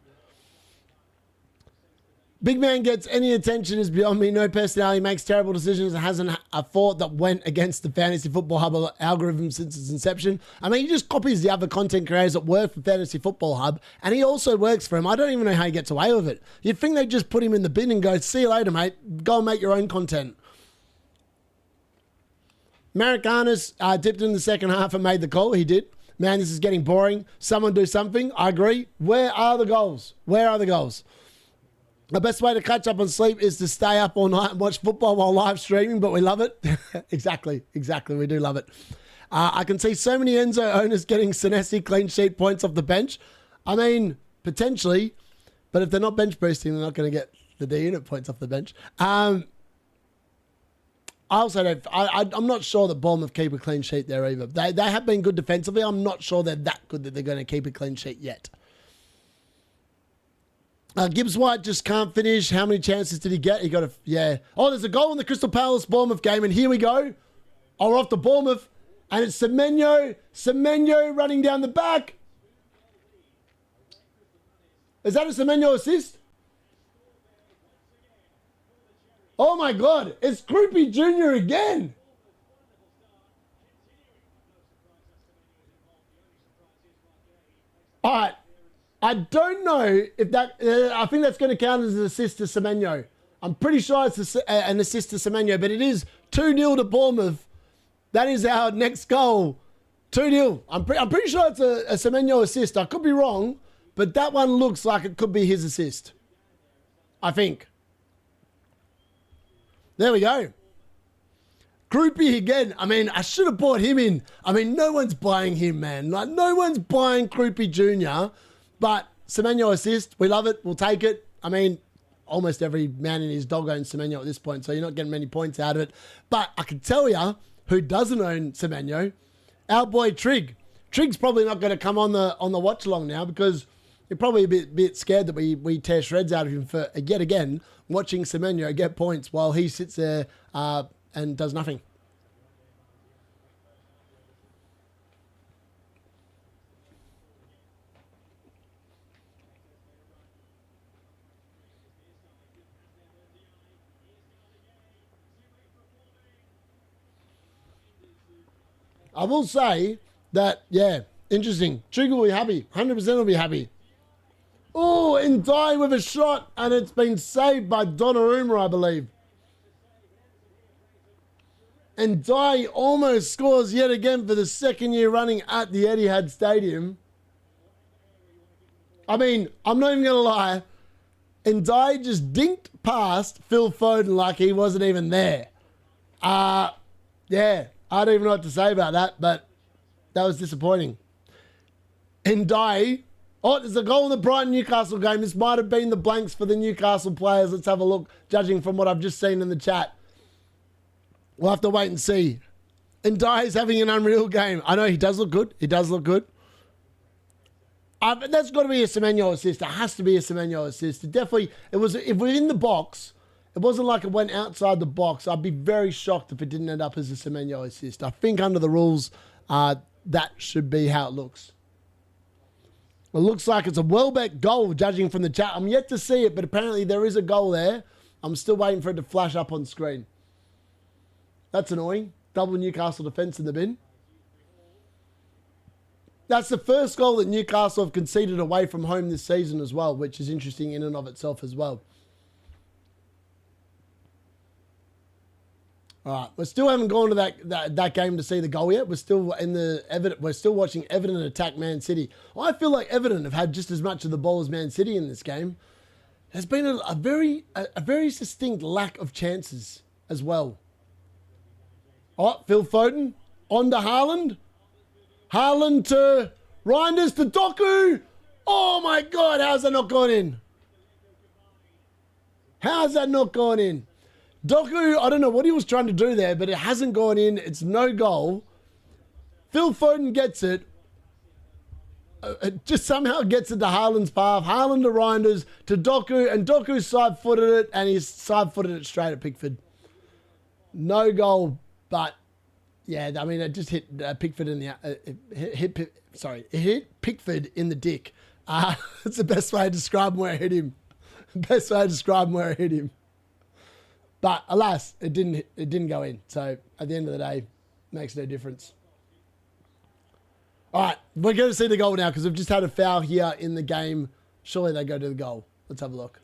Big man gets any attention is beyond me. No personality, makes terrible decisions, and hasn't a thought that went against the Fantasy Football Hub algorithm since its inception. I mean, he just copies the other content creators that work for Fantasy Football Hub, and he also works for him. I don't even know how he gets away with it. You'd think they'd just put him in the bin and go, see you later, mate. Go and make your own content. Maricanas dipped in the second half and made the call. He did. Man, this is getting boring. Someone do something. I agree. Where are the goals? Where are the goals? The best way to catch up on sleep is to stay up all night and watch football while live streaming, but we love it. Exactly. We do love it. I can see so many Enzo owners getting Senesi clean sheet points off the bench. I mean, potentially, But if they're not bench boosting, they're not going to get the D-Unit points off the bench. I also don't... I'm not sure that Bournemouth keep a clean sheet there either. They have been good defensively. I'm not sure they're that good that they're going to keep a clean sheet yet. Gibbs White just can't finish. How many chances did he get? He got a... Yeah. Oh, there's a goal in the Crystal Palace Bournemouth game, and here we go. Oh, we're off to Bournemouth. And it's Semenyo. Semenyo running down the back. Is that a Semenyo assist? Oh my God. It's Croupy Jr. again. All right. I don't know if that... I think that's going to count as an assist to Semenyo. I'm pretty sure it's an assist to Semenyo, but it is 2-0 to Bournemouth. That is our next goal. 2-0. I'm pretty sure it's a Semenyo assist. I could be wrong, but that one looks like it could be his assist. I think. There we go. Croupy again. I mean, I should have bought him in. I mean, no one's buying him, man. Like, no one's buying Croupy Jr., but Semenyo assist. We love it. We'll take it. I mean, almost every man in his dog owns Semenyo at this point, so you're not getting many points out of it. But I can tell you who doesn't own Semenyo, our boy Trig. Trig's probably not going to come on the watch along now because you're probably a bit scared that we tear shreds out of him for yet again watching Semenyo get points while he sits there and does nothing. I will say that, yeah, interesting. Trigger will be happy. 100% will be happy. Oh, Ndai with a shot, and it's been saved by Donnarumma, I believe. Ndai almost scores yet again for the second year running at the Etihad Stadium. I mean, I'm not even going to lie. Ndai just dinked past Phil Foden like he wasn't even there. Yeah. I don't even know what to say about that, but that was disappointing. Ndai. Oh, there's a goal in the Brighton-Newcastle game. This might have been the blanks for the Newcastle players. Let's have a look, judging from what I've just seen in the chat. We'll have to wait and see. Ndai is having an unreal game. I know he does look good. He does look good. But that's got to be a Semenyo assist. It has to be a Semenyo assist. It definitely, it was, if we're in the box, it wasn't like it went outside the box. I'd be very shocked if it didn't end up as a Semenyo assist. I think under the rules, that should be how it looks. It looks like it's a Welbeck goal, judging from the chat. I'm yet to see it, but apparently there is a goal there. I'm still waiting for it to flash up on screen. That's annoying. Double Newcastle defence in the bin. That's the first goal that Newcastle have conceded away from home this season as well, which is interesting in and of itself as well. All right, we still haven't gone to that game to see the goal yet. We're still in the Everton. We're still watching Everton attack Man City. I feel like Everton have had just as much of the ball as Man City in this game. There's been a very distinct lack of chances as well. Oh, Phil Foden on to Haaland. Haaland to Reinders to Doku. Oh my God, how's that not gone in? How's that not gone in? Doku, I don't know what he was trying to do there, but it hasn't gone in. It's no goal. Phil Foden gets it. It just somehow gets it to Haaland's path. Haaland to Reinders to Doku, and Doku side-footed it, and he's side-footed it straight at Pickford. No goal, but yeah, I mean, it just hit Pickford in the... it hit Pickford in the dick. That's the best way to describe where it hit him. Best way to describe where it hit him. But alas, it didn't go in. So at the end of the day, makes no difference. All right, we're going to see the goal now because we've just had a foul here in the game. Surely they go to the goal. Let's have a look.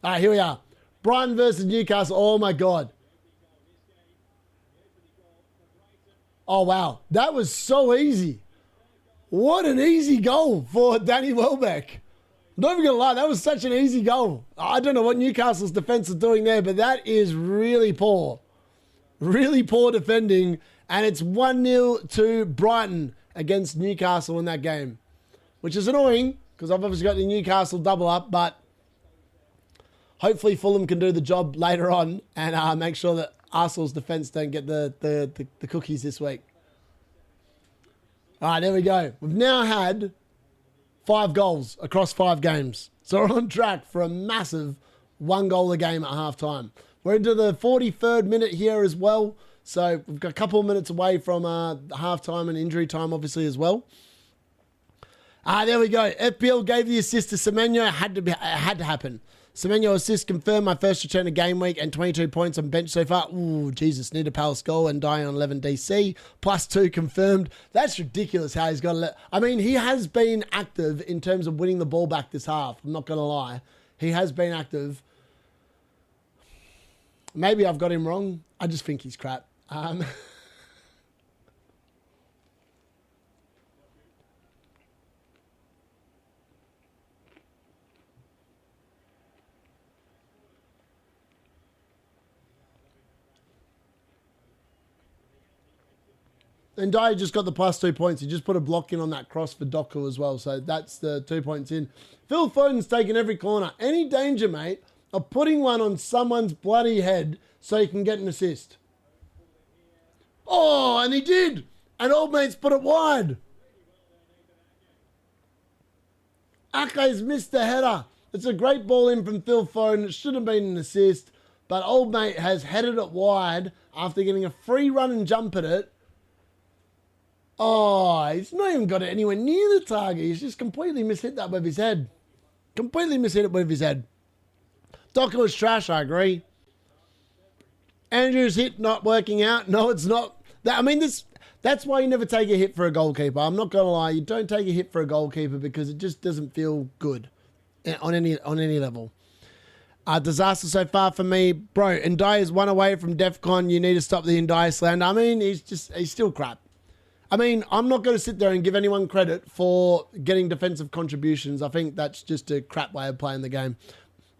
All right, here we are. Brighton versus Newcastle. Oh my God. Oh wow, that was so easy. What an easy goal for Danny Welbeck. I'm not even going to lie, that was such an easy goal. I don't know what Newcastle's defence is doing there, but that is really poor. Really poor defending. And it's 1-0 to Brighton against Newcastle in that game, which is annoying because I've obviously got the Newcastle double up, but hopefully Fulham can do the job later on and make sure that Arsenal's defence don't get the cookies this week. All right, there we go. We've now had 5 goals across 5 games. So we're on track for a massive 1 goal a game at half-time. We're into the 43rd minute here as well. So we've got a couple of minutes away from half-time and injury time, obviously, as well. There we go. FPL gave the assist to Semenyo. It had to happen. Semenyo assist confirmed, my first return to game week and 22 points on bench so far. Ooh, Jesus, need a Palace goal and die on 11 DC. +2 confirmed. That's ridiculous how he's got to I mean, he has been active in terms of winning the ball back this half. I'm not going to lie. He has been active. Maybe I've got him wrong. I just think he's crap. And Dyer just got the +2 points. He just put a block in on that cross for Doku as well. So that's the 2 points in. Phil Foden's taken every corner. Any danger, mate, of putting one on someone's bloody head so you can get an assist? Oh, and he did. And old mate's put it wide. Ake's missed the header. It's a great ball in from Phil Foden. It should have been an assist. But old mate has headed it wide after getting a free run and jump at it. Oh, he's not even got it anywhere near the target. He's just completely mishit that with his head. Completely mishit it with his head. Docker was trash, I agree. Andrew's hit not working out. No, it's not. That's why you never take a hit for a goalkeeper. I'm not going to lie. You don't take a hit for a goalkeeper because it just doesn't feel good on any level. Disaster so far for me. Bro, Ndiaye is 1 away from DEF CON. You need to stop the Ndiaye slander. I mean, he's still crap. I mean, I'm not going to sit there and give anyone credit for getting defensive contributions. I think that's just a crap way of playing the game.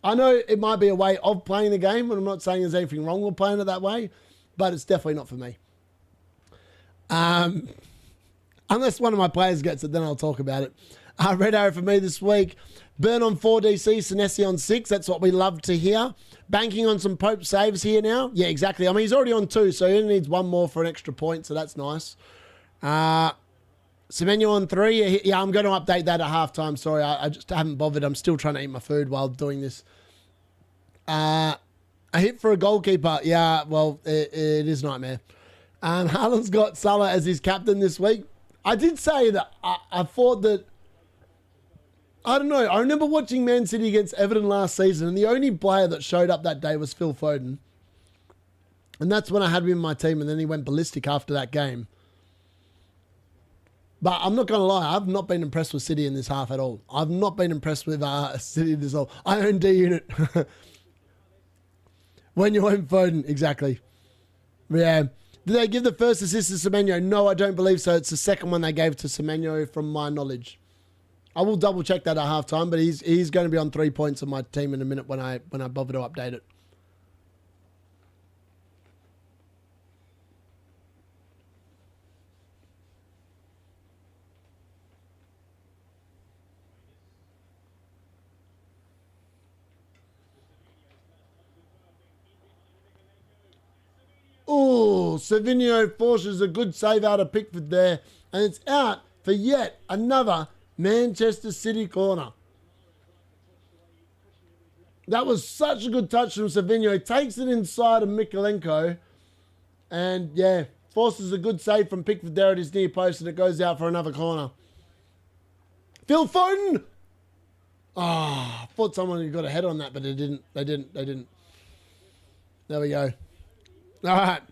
I know it might be a way of playing the game, and I'm not saying there's anything wrong with playing it that way, but it's definitely not for me. Unless one of my players gets it, then I'll talk about it. Red arrow for me this week. Burn on 4 DC, Senesi on 6. That's what we love to hear. Banking on some Pope saves here now. Yeah, exactly. I mean, he's already on 2, so he only needs 1 more for an extra point, so that's nice. Semenyo on 3. Yeah, I'm going to update that at halftime. Sorry, I just haven't bothered. I'm still trying to eat my food while doing this. A hit for a goalkeeper. Yeah, well, it is nightmare. Haaland's got Salah as his captain this week. I did say that I thought that, I don't know. I remember watching Man City against Everton last season, and the only player that showed up that day was Phil Foden. And that's when I had him in my team, and then he went ballistic after that game. But I'm not going to lie, I've not been impressed with City in this half at all. I've not been impressed with City this all. I own D-Unit. When you own Foden, exactly. Yeah. Did they give the first assist to Semenyo? No, I don't believe so. It's the second one they gave to Semenyo from my knowledge. I will double check that at halftime, but he's going to be on 3 points on my team in a minute when I bother to update it. Oh, Savinio forces a good save out of Pickford there, and it's out for yet another Manchester City corner. That was such a good touch from Savinio. Takes it inside of Mikolenko, and yeah, forces a good save from Pickford there at his near post, and it goes out for another corner. Phil Foden! Ah, I thought someone had got a head on that, but they didn't. They didn't. There we go. All right.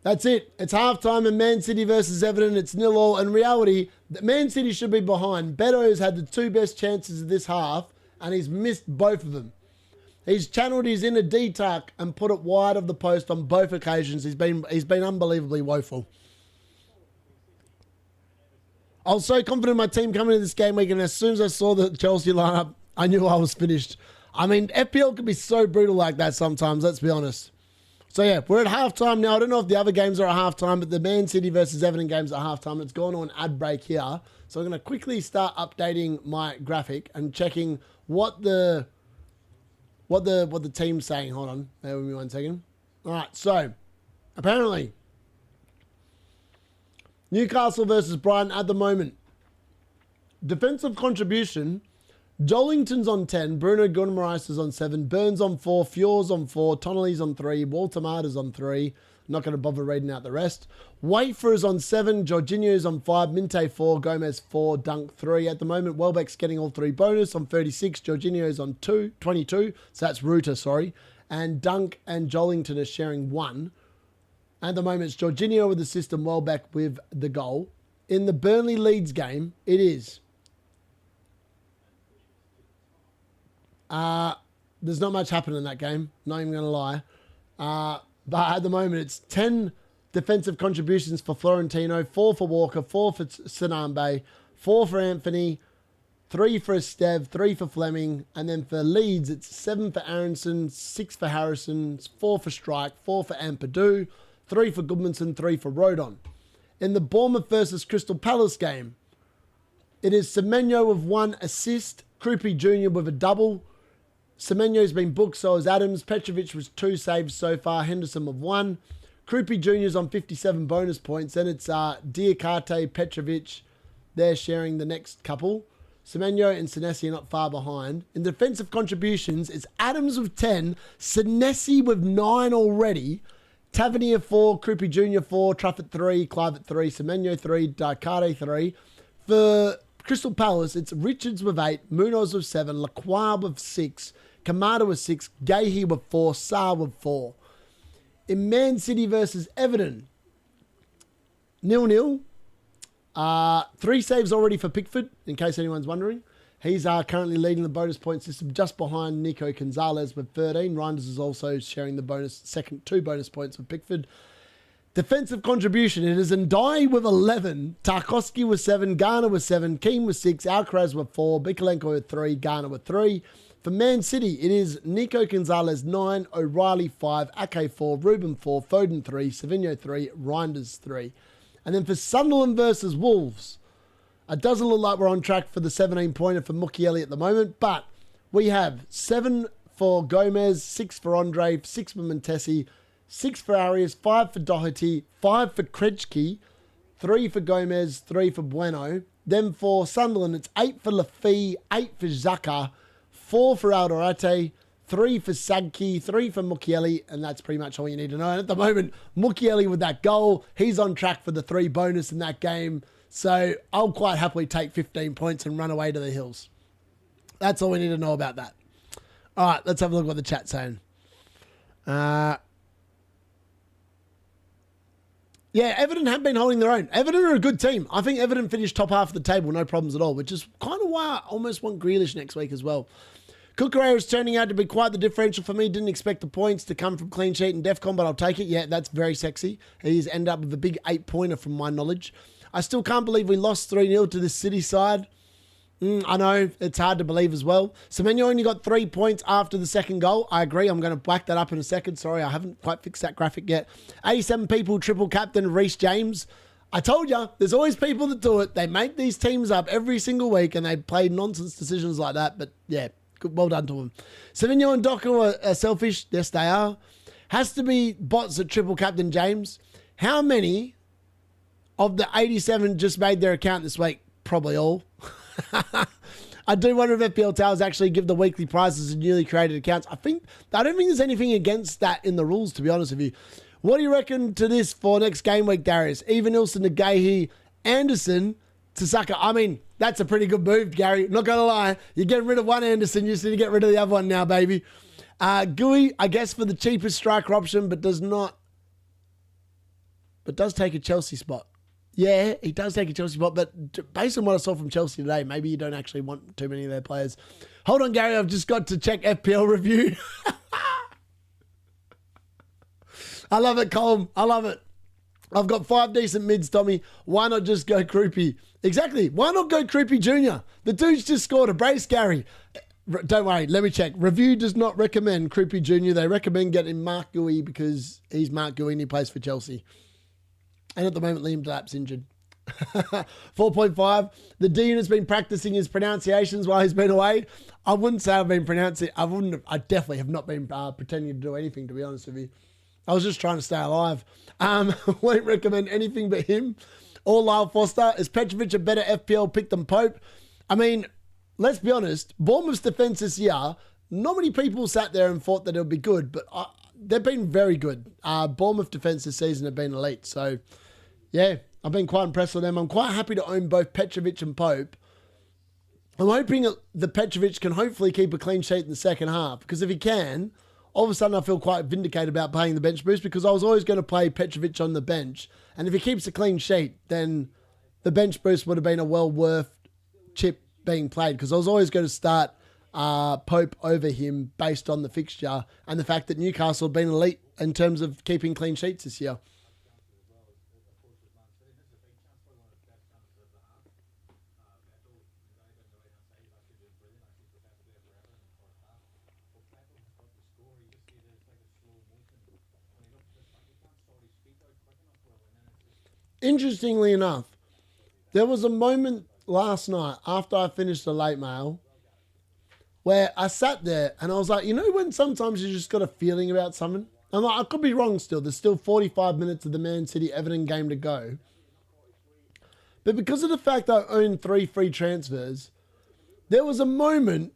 That's it. It's halftime in Man City versus Everton. It's 0-0. In reality, Man City should be behind. Beto's had the 2 best chances of this half, and he's missed both of them. He's channeled his inner D-tuck and put it wide of the post on both occasions. He's been unbelievably woeful. I was so confident in my team coming into this game week, and as soon as I saw the Chelsea lineup, I knew I was finished. I mean, FPL can be so brutal like that sometimes, let's be honest. So yeah, we're at halftime now. I don't know if the other games are at halftime, but the Man City versus Everton games are at halftime. It's gone on ad break here. So I'm going to quickly start updating my graphic and checking what the team's saying. Hold on, bear with me 1 second. All right, so apparently Newcastle versus Brighton at the moment. Defensive contribution, Jollington's on 10, Bruno Guimaraes is on 7, Burns on 4, Fjord's on 4, Tonelli's on 3, Walter Marta's on 3. Not going to bother reading out the rest. Wafer is on 7, Jorginho's on 5, Minte 4, Gomez 4, Dunk 3. At the moment, Welbeck's getting all 3 bonus on 36, Jorginho's on 22, so that's Ruta, sorry. And Dunk and Jollington are sharing 1. At the moment, it's Jorginho with the assist and Welbeck with the goal. In the Burnley Leeds game, it is... there's not much happening in that game. Not even going to lie. But at the moment, it's 10 defensive contributions for Florentino, 4 for Walker, 4 for Sinambe, 4 for Anthony, 3 for Esteve, 3 for Fleming. And then for Leeds, it's 7 for Aronson, 6 for Harrison, 4 for Strike, 4 for Ampadu, 3 for Goodmanson, 3 for Rodon. In the Bournemouth versus Crystal Palace game, it is Semenyo with 1 assist, Krupi Jr. with a double. Semenyo's been booked, so is Adams. Petrovic was 2 saves so far. Henderson with 1. Krupi Jr.'s on 57 bonus points. Then it's Diakate, Petrovic. They're sharing the next couple. Semenyo and Senesi are not far behind. In defensive contributions, it's Adams with 10. Senesi with 9 already. Tavernier 4, Krupi Jr. 4, Truffett 3, Clive at 3, Semenyo 3, Diakate 3. For Crystal Palace, it's Richards with 8, Munoz with 7, Lacroix with 6, Kamada with 6, Gahey with 4, Sarr with 4. In Man City versus Everton, 0-0. 3 saves already for Pickford, in case anyone's wondering. He's currently leading the bonus point system just behind Nico Gonzalez with 13. Reinders is also sharing the second 2 bonus points with Pickford. Defensive contribution, it is Ndai with 11, Tarkowski with 7, Garner with 7, Keane with 6, Alcaraz with 4, Bikalenko with 3, Garner with 3. For Man City, it is Nico Gonzalez 9, O'Reilly 5, Ake 4, Ruben 4, Foden 3, Savinho 3, Reinders 3. And then for Sunderland versus Wolves, it doesn't look like we're on track for the 17-pointer for Mukiele at the moment, but we have 7 for Gomez, 6 for Andre, 6 for Montesi, 6 for Arias, 5 for Doherty, 5 for Krejci, 3 for Gomez, 3 for Bueno. Then for Sunderland, it's 8 for Lafay, 8 for Xhaka, 4 for Alderete, 3 for Sadki, 3 for Mukiele, and that's pretty much all you need to know. And at the moment, Mukiele with that goal, he's on track for the 3 bonus in that game. So I'll quite happily take 15 points and run away to the hills. That's all we need to know about that. All right, let's have a look at what the chat's saying. Yeah, Everton have been holding their own. Everton are a good team. I think Everton finished top half of the table, no problems at all, which is kind of why I almost want Grealish next week as well. Cucurella is turning out to be quite the differential for me. Didn't expect the points to come from clean sheet and DEFCON, but I'll take it. Yeah, that's very sexy. He's ended up with a big 8-pointer from my knowledge. I still can't believe we lost 3-0 to this City side. I know, it's hard to believe as well. Semenyo only got 3 points after the second goal. I agree, I'm going to whack that up in a second. Sorry, I haven't quite fixed that graphic yet. 87 people, triple captain, Reece James. I told you, there's always people that do it. They make these teams up every single week and they play nonsense decisions like that. But yeah, good, well done to them. Semenyo and Doku are selfish. Yes, they are. Has to be bots at triple captain James. How many of the 87 just made their account this week? Probably all. I do wonder if FPL Towers actually give the weekly prizes in newly created accounts. I don't think there's anything against that in the rules, to be honest with you. What do you reckon to this for next game week, Darius? Even Nilsson, Gahey, Anderson, Saka. I mean, that's a pretty good move, Gary. Not going to lie. You're getting rid of one Anderson. You just need to get rid of the other one now, baby. Gui, I guess for the cheapest striker option, but does take a Chelsea spot. Yeah, he does take a Chelsea spot, but based on what I saw from Chelsea today, maybe you don't actually want too many of their players. Hold on, Gary, I've just got to check FPL review. I love it, Colm. I love it. I've got 5 decent mids, Tommy. Why not just go Krupi? Exactly. Why not go Krupi Jr.? The dude's just scored a brace, Gary. Don't worry, let me check. Review does not recommend Krupi Jr. They recommend getting Mark Gui because he's Mark Gui and he plays for Chelsea. And at the moment, Liam Delap's injured. 4.5. The D-Unit's been practicing his pronunciations while he's been away. I wouldn't say I've been pronouncing. I definitely have not been pretending to do anything, to be honest with you. I was just trying to stay alive. Won't recommend anything but him. Or Lyle Foster. Is Petrovic a better FPL pick than Pope? I mean, let's be honest. Bournemouth's defence this year, not many people sat there and thought that it would be good, but they've been very good. Bournemouth defence this season have been elite. So, yeah, I've been quite impressed with them. I'm quite happy to own both Petrovic and Pope. I'm hoping that Petrovic can hopefully keep a clean sheet in the second half, because if he can, all of a sudden I feel quite vindicated about playing the bench boost, because I was always going to play Petrovic on the bench, and if he keeps a clean sheet, then the bench boost would have been a well worth chip being played, because I was always going to start Pope over him based on the fixture and the fact that Newcastle have been elite in terms of keeping clean sheets this year. Interestingly enough, there was a moment last night after I finished the late mail where I sat there and I was like, you know when sometimes you just got a feeling about something? I'm like, I could be wrong still. There's still 45 minutes of the Man City Everton game to go. But because of the fact I owned 3 free transfers, there was a moment,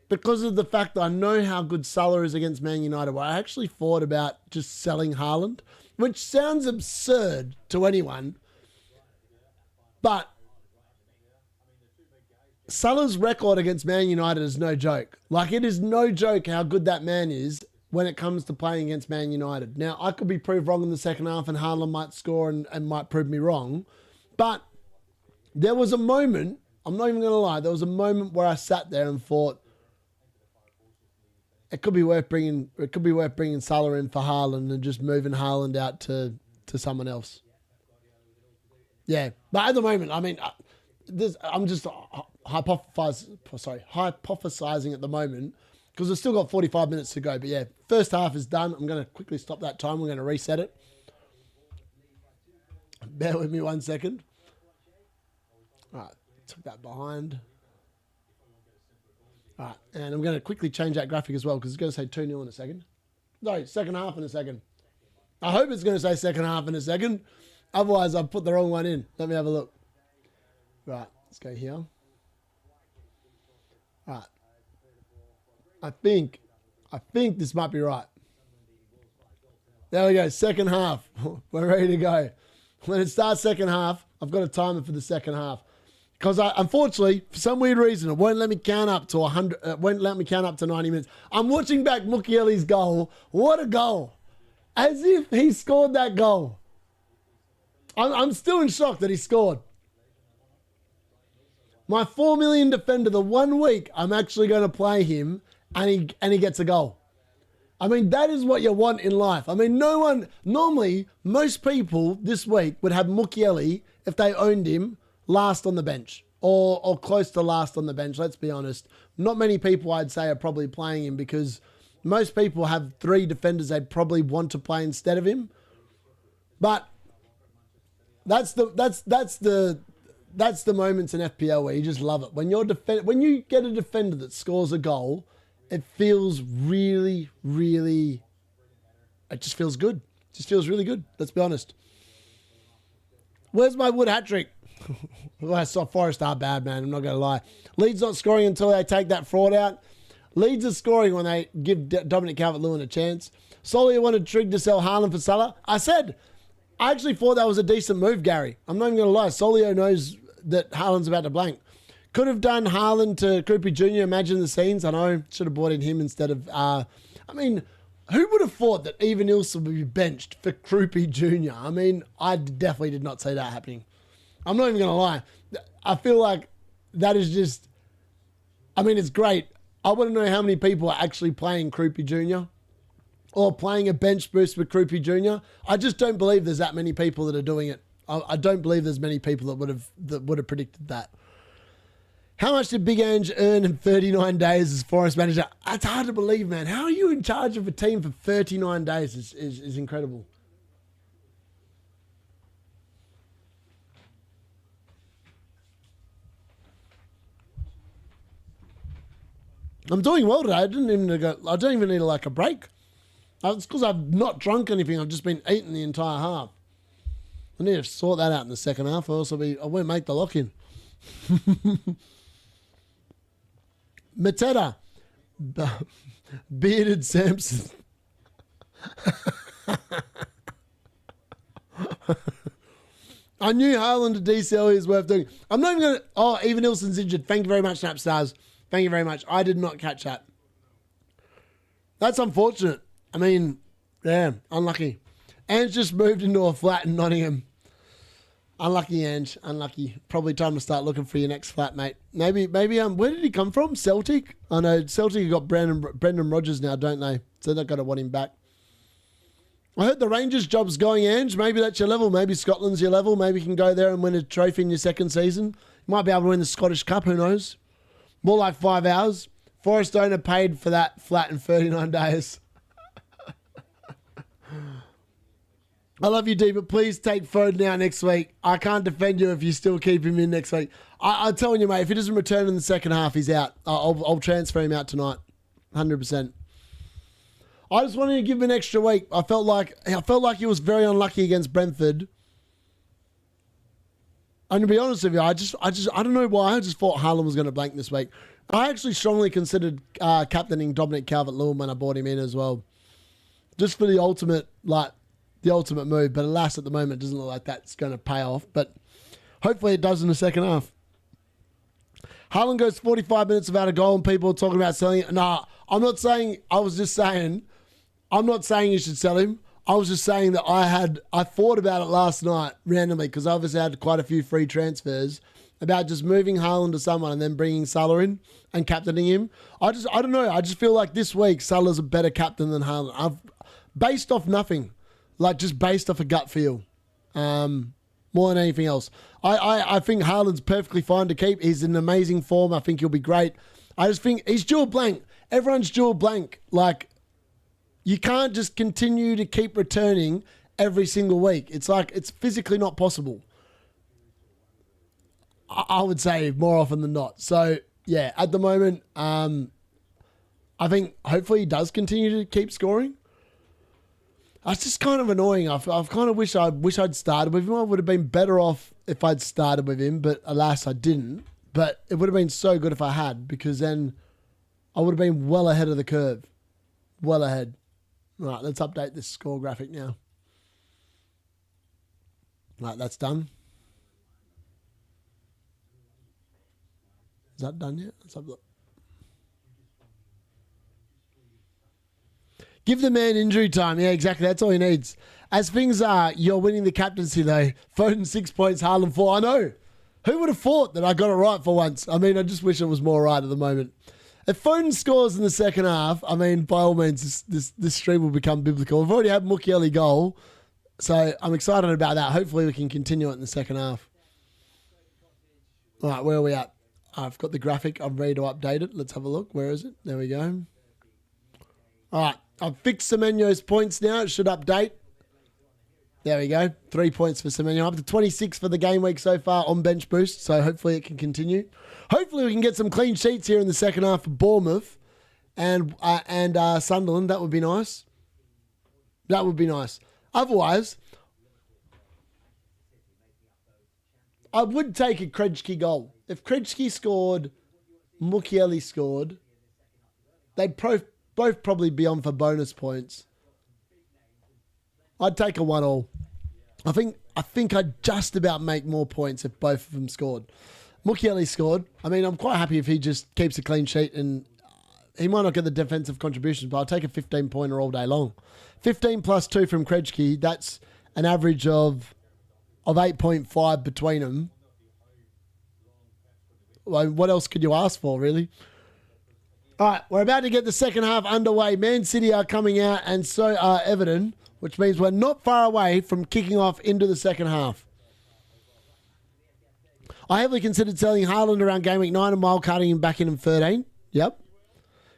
because of the fact that I know how good Salah is against Man United, where I actually thought about just selling Haaland, which sounds absurd to anyone. But Salah's record against Man United is no joke. Like, it is no joke how good that man is when it comes to playing against Man United. Now, I could be proved wrong in the second half and Haaland might score and might prove me wrong. But there was a moment, I'm not even going to lie, there was a moment where I sat there and thought, it could be worth bringing Salah in for Haaland and just moving Haaland out to someone else. Yeah, but at the moment, I mean, I'm just hypothesizing at the moment, because we've still got 45 minutes to go. But yeah, first half is done. I'm going to quickly stop that time. We're going to reset it. Bear with me 1 second. All right, took that behind. All right, and I'm going to quickly change that graphic as well, because it's going to say 2-0 in a second. Sorry, second half in a second. I hope it's going to say second half in a second. Otherwise, I've put the wrong one in. Let me have a look. Right, let's go here. All right. I think this might be right. There we go, second half. We're ready to go. When it starts second half, I've got a timer for the second half. Because unfortunately, for some weird reason, it won't let me count up to 100. It won't let me count up to 90 minutes. I'm watching back Mukiele's goal. What a goal! As if he scored that goal. I'm still in shock that he scored. My 4 million defender, the 1 week I'm actually going to play him, and he gets a goal. I mean, that is what you want in life. I mean, normally, most people this week would have Mukiele, if they owned him, last on the bench, or close to last on the bench, let's be honest. Not many people, I'd say, are probably playing him, because most people have 3 defenders they'd probably want to play instead of him. But that's the moments in FPL where you just love it. When you get a defender that scores a goal, it feels really, really, it just feels good. It just feels really good. Let's be honest. Where's my Wood hat trick? I saw Forest are bad, man. I'm not going to lie. Leeds not scoring until they take that fraud out. Leeds are scoring when they give Dominic Calvert-Lewin a chance. Solly wanted Trigg to sell Haaland for Salah. I actually thought that was a decent move, Gary. I'm not even going to lie. Solio knows that Haaland's about to blank. Could have done Haaland to Krupi Jr. Imagine the scenes. I know. Should have brought in him instead of... I mean, who would have thought that Even Ilson would be benched for Krupi Jr.? I mean, I definitely did not see that happening. I'm not even going to lie. I feel like that is just... I mean, it's great. I want to know how many people are actually playing Krupi Jr. or playing a bench boost with Krupi Jr. I just don't believe there's that many people that are doing it. I don't believe there's many people that would have predicted that. How much did Big Ange earn in 39 days as Forest manager? It's hard to believe, man. How are you in charge of a team for 39 days is incredible. I'm doing well today. I don't even need like a break. It's because I've not drunk anything. I've just been eating the entire half. I need to sort that out in the second half, or else I won't make the lock-in. Mateta. Bearded Samson. I knew Haaland to DCL is worth doing. I'm not even going to... Oh, even Nilsson's injured. Thank you very much, Snapstars. Thank you very much. I did not catch that. That's unfortunate. I mean, yeah, unlucky. Ange just moved into a flat in Nottingham. Unlucky, Ange. Unlucky. Probably time to start looking for your next flat, mate. Maybe. Where did he come from? Celtic? I know Celtic have got Brendan Rodgers now, don't they? So they're going to want him back. I heard the Rangers job's going, Ange. Maybe that's your level. Maybe Scotland's your level. Maybe you can go there and win a trophy in your second season. You might be able to win the Scottish Cup. Who knows? More like 5 hours. Forest owner paid for that flat in 39 days. I love you, D, but please take Foden now next week. I can't defend you if you still keep him in next week. I'm telling you, mate, if he doesn't return in the second half, he's out. I'll transfer him out tonight. 100%. I just wanted to give him an extra week. I felt like he was very unlucky against Brentford. And to be honest with you, I don't know why. I just thought Haaland was going to blank this week. I actually strongly considered captaining Dominic Calvert-Lewin when I brought him in as well, just for the ultimate move. But alas, at the moment, it doesn't look like that's going to pay off. But hopefully, it does in the second half. Haaland goes 45 minutes without a goal, and people are talking about selling it. Nah, I'm not saying. I was just saying. I'm not saying you should sell him. I was just saying that I thought about it last night randomly because I obviously had quite a few free transfers about just moving Haaland to someone and then bringing Salah in and captaining him. I don't know. I just feel like this week Salah's a better captain than Haaland. Based off nothing, like just based off a gut feel, more than anything else. I think Haaland's perfectly fine to keep. He's in amazing form. I think he'll be great. I just think he's dual blank. Everyone's dual blank. Like, you can't just continue to keep returning every single week. It's like, it's physically not possible. I would say more often than not. So, yeah, at the moment, I think hopefully he does continue to keep scoring. It's just kind of annoying. I've kind of wish I'd started with him. I would have been better off if I'd started with him, but alas, I didn't. But it would have been so good if I had, because then I would have been well ahead of the curve. Well ahead. Right, let's update this score graphic now. Right, that's done. Is that done yet? Let's have a look. Give the man injury time. Yeah, exactly. That's all he needs. As things are, you're winning the captaincy though. Foden 6 points, Haaland 4. I know. Who would have thought that I got it right for once? I mean, I just wish it was more right at the moment. If Foden scores in the second half, I mean, by all means, this stream will become biblical. We've already had Mukiele goal, so I'm excited about that. Hopefully, we can continue it in the second half. All right, where are we at? I've got the graphic. I'm ready to update it. Let's have a look. Where is it? There we go. All right, I've fixed Semenyo's points now. It should update. There we go. 3 points for Semenyo. Up to 26 for the game week so far on bench boost, so hopefully it can continue. Hopefully we can get some clean sheets here in the second half for Bournemouth and Sunderland. That would be nice. That would be nice. Otherwise, I would take a Krejci goal. If Krejci scored, Mukiele scored, they'd both probably be on for bonus points. I'd take a 1-1. I think I'd just about make more points if both of them scored. Mukiele scored. I mean, I'm quite happy if he just keeps a clean sheet, and he might not get the defensive contributions, but I'll take a 15-pointer all day long. 15 plus 2 from Krejci, that's an average of 8.5 between them. Well, what else could you ask for, really? All right, we're about to get the second half underway. Man City are coming out, and so are Everton, which means we're not far away from kicking off into the second half. I heavily considered selling Haaland around game week 9 and wildcarding him back in 13. Yep.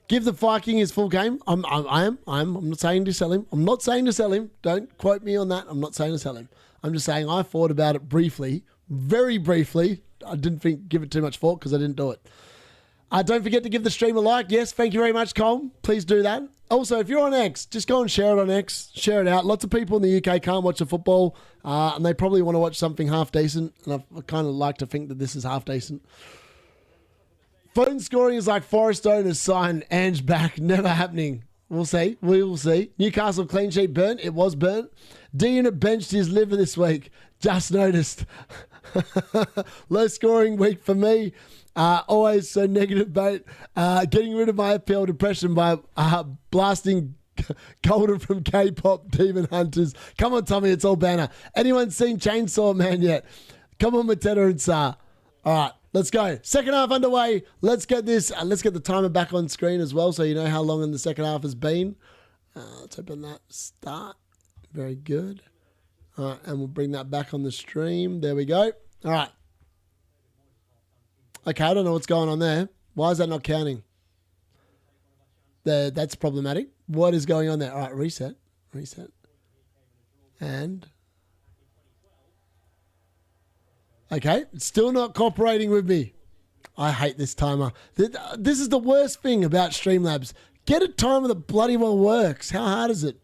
Give the Viking his full game. I'm not saying to sell him. I'm not saying to sell him. Don't quote me on that. I'm not saying to sell him. I'm just saying I thought about it briefly, very briefly. I didn't give it too much thought because I didn't do it. Don't forget to give the stream a like. Yes, thank you very much, Cole. Please do that. Also, if you're on X, just go and share it on X. Share it out. Lots of people in the UK can't watch the football, and they probably want to watch something half decent, and I kind of like to think that this is half decent. Phone scoring is like Forest owners sign Ange back. Never happening. We'll see. We will see. Newcastle clean sheet burnt. It was burnt. D-Unit benched his liver this week. Just noticed. Low scoring week for me. Always so negative, mate. Getting rid of my FPL depression by blasting Golden from K-pop Demon Hunters. Come on, Tommy, it's all banner. Anyone seen Chainsaw Man yet? Come on, Mateta and Sa. All right, let's go. Second half underway. Let's get this. Let's get the timer back on screen as well, so you know how long in the second half has been. Let's open that. Start. Very good. All right, and we'll bring that back on the stream. There we go. All right. Okay, I don't know what's going on there. Why is that not counting? That's problematic. What is going on there? All right, reset. Reset. And... okay, it's still not cooperating with me. I hate this timer. This is the worst thing about Streamlabs. Get a timer that bloody well works. How hard is it?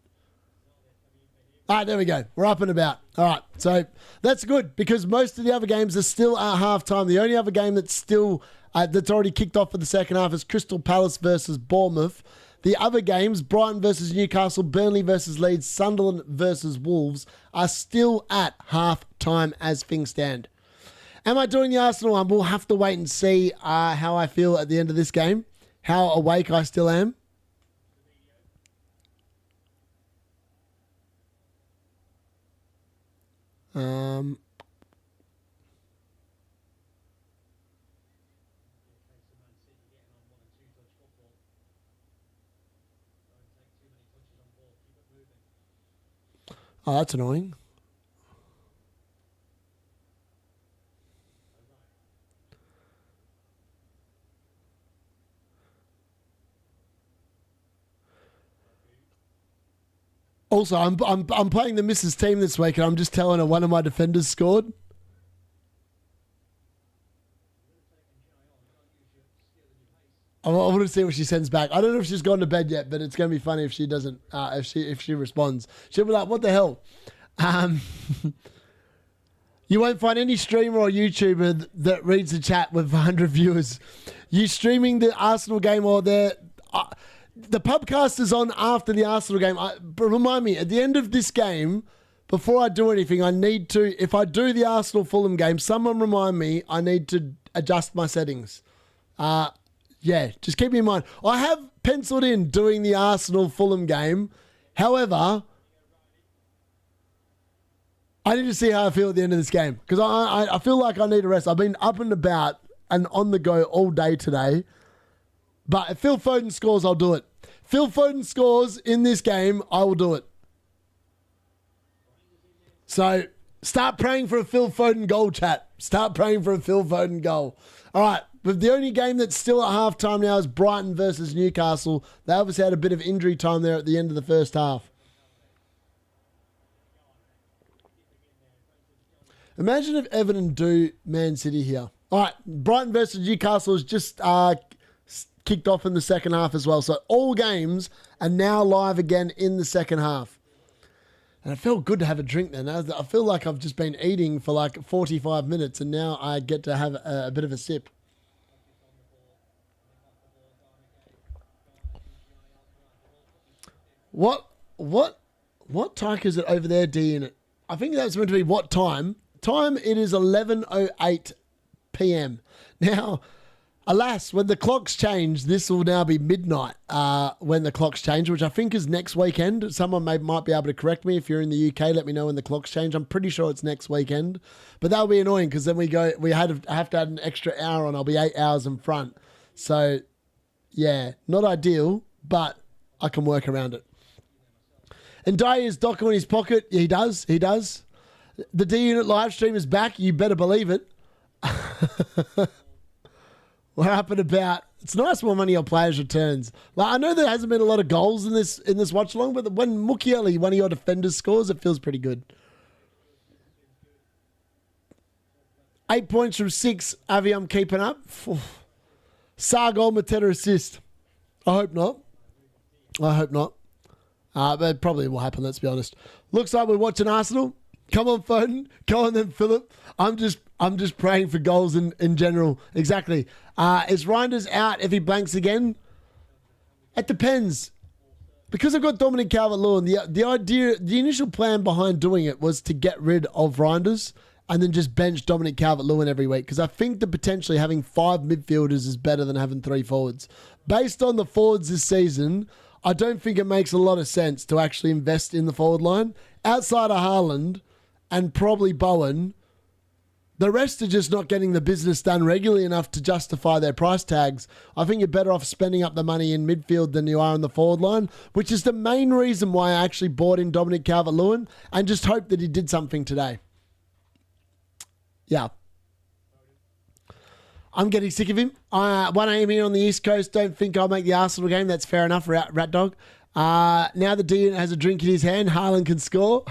All right, there we go. We're up and about. All right, so that's good because most of the other games are still at halftime. The only other game that's still that's already kicked off for the second half is Crystal Palace versus Bournemouth. The other games, Brighton versus Newcastle, Burnley versus Leeds, Sunderland versus Wolves, are still at halftime as things stand. Am I doing the Arsenal one? We'll have to wait and see how I feel at the end of this game, how awake I still am. Oh, that's annoying. Also, I'm playing the Mrs. team this week, and I'm just telling her one of my defenders scored. I want to see what she sends back. I don't know if she's gone to bed yet, but it's going to be funny if she doesn't. If she responds, she'll be like, "What the hell?" You won't find any streamer or YouTuber that reads the chat with 100 viewers. You streaming the Arsenal game or the pubcast is on after the Arsenal game. Remind me, at the end of this game, before I do anything, I need to, if I do the Arsenal Fulham game, someone remind me I need to adjust my settings. Yeah, just keep me in mind. I have penciled in doing the Arsenal Fulham game. However, I need to see how I feel at the end of this game because I feel like I need a rest. I've been up and about and on the go all day today. But if Phil Foden scores, I'll do it. Phil Foden scores in this game, I will do it. So start praying for a Phil Foden goal, chat. Start praying for a Phil Foden goal. All right. But the only game that's still at halftime now is Brighton versus Newcastle. They obviously had a bit of injury time there at the end of the first half. Imagine if Everton do Man City here. All right. Brighton versus Newcastle is just kicked off in the second half as well. So all games are now live again in the second half. And it felt good to have a drink then. I feel like I've just been eating for like 45 minutes and now I get to have a bit of a sip. What time is it over there, D-Unit? I think that's meant to be what time. It is 11:08 p.m. Now, alas, when the clocks change, this will now be midnight when the clocks change, which I think is next weekend. Someone might be able to correct me. If you're in the UK, let me know when the clocks change. I'm pretty sure it's next weekend. But that'll be annoying because then we have to add an extra hour on. I'll be 8 hours in front. So, yeah, not ideal, but I can work around it. And Dyer is Docker in his pocket. Yeah, he does. The D-Unit live stream is back. You better believe it. We're up and about. It's nice when one of your players returns. Like, I know there hasn't been a lot of goals in this watch along, but when Mukiele, one of your defenders, scores, it feels pretty good. 8 points from 6. Avi, I'm keeping up. Saar goal, Mateta assist. I hope not. I hope not. But it probably will happen, let's be honest. Looks like we're watching Arsenal. Come on, Foden. Go on then, Philip. I'm just praying for goals in general. Exactly. Is Reinders out if he blanks again? It depends. Because I've got Dominic Calvert-Lewin, the initial plan behind doing it was to get rid of Reinders and then just bench Dominic Calvert-Lewin every week. Because I think that potentially having 5 midfielders is better than having 3 forwards. Based on the forwards this season, I don't think it makes a lot of sense to actually invest in the forward line. Outside of Haaland and probably Bowen, the rest are just not getting the business done regularly enough to justify their price tags. I think you're better off spending up the money in midfield than you are in the forward line, which is the main reason why I actually bought in Dominic Calvert-Lewin and just hope that he did something today. Yeah. I'm getting sick of him. 1 a.m. here on the East Coast. Don't think I'll make the Arsenal game. That's fair enough, Rat Dog. Now the D-Unit has a drink in his hand. Haaland can score.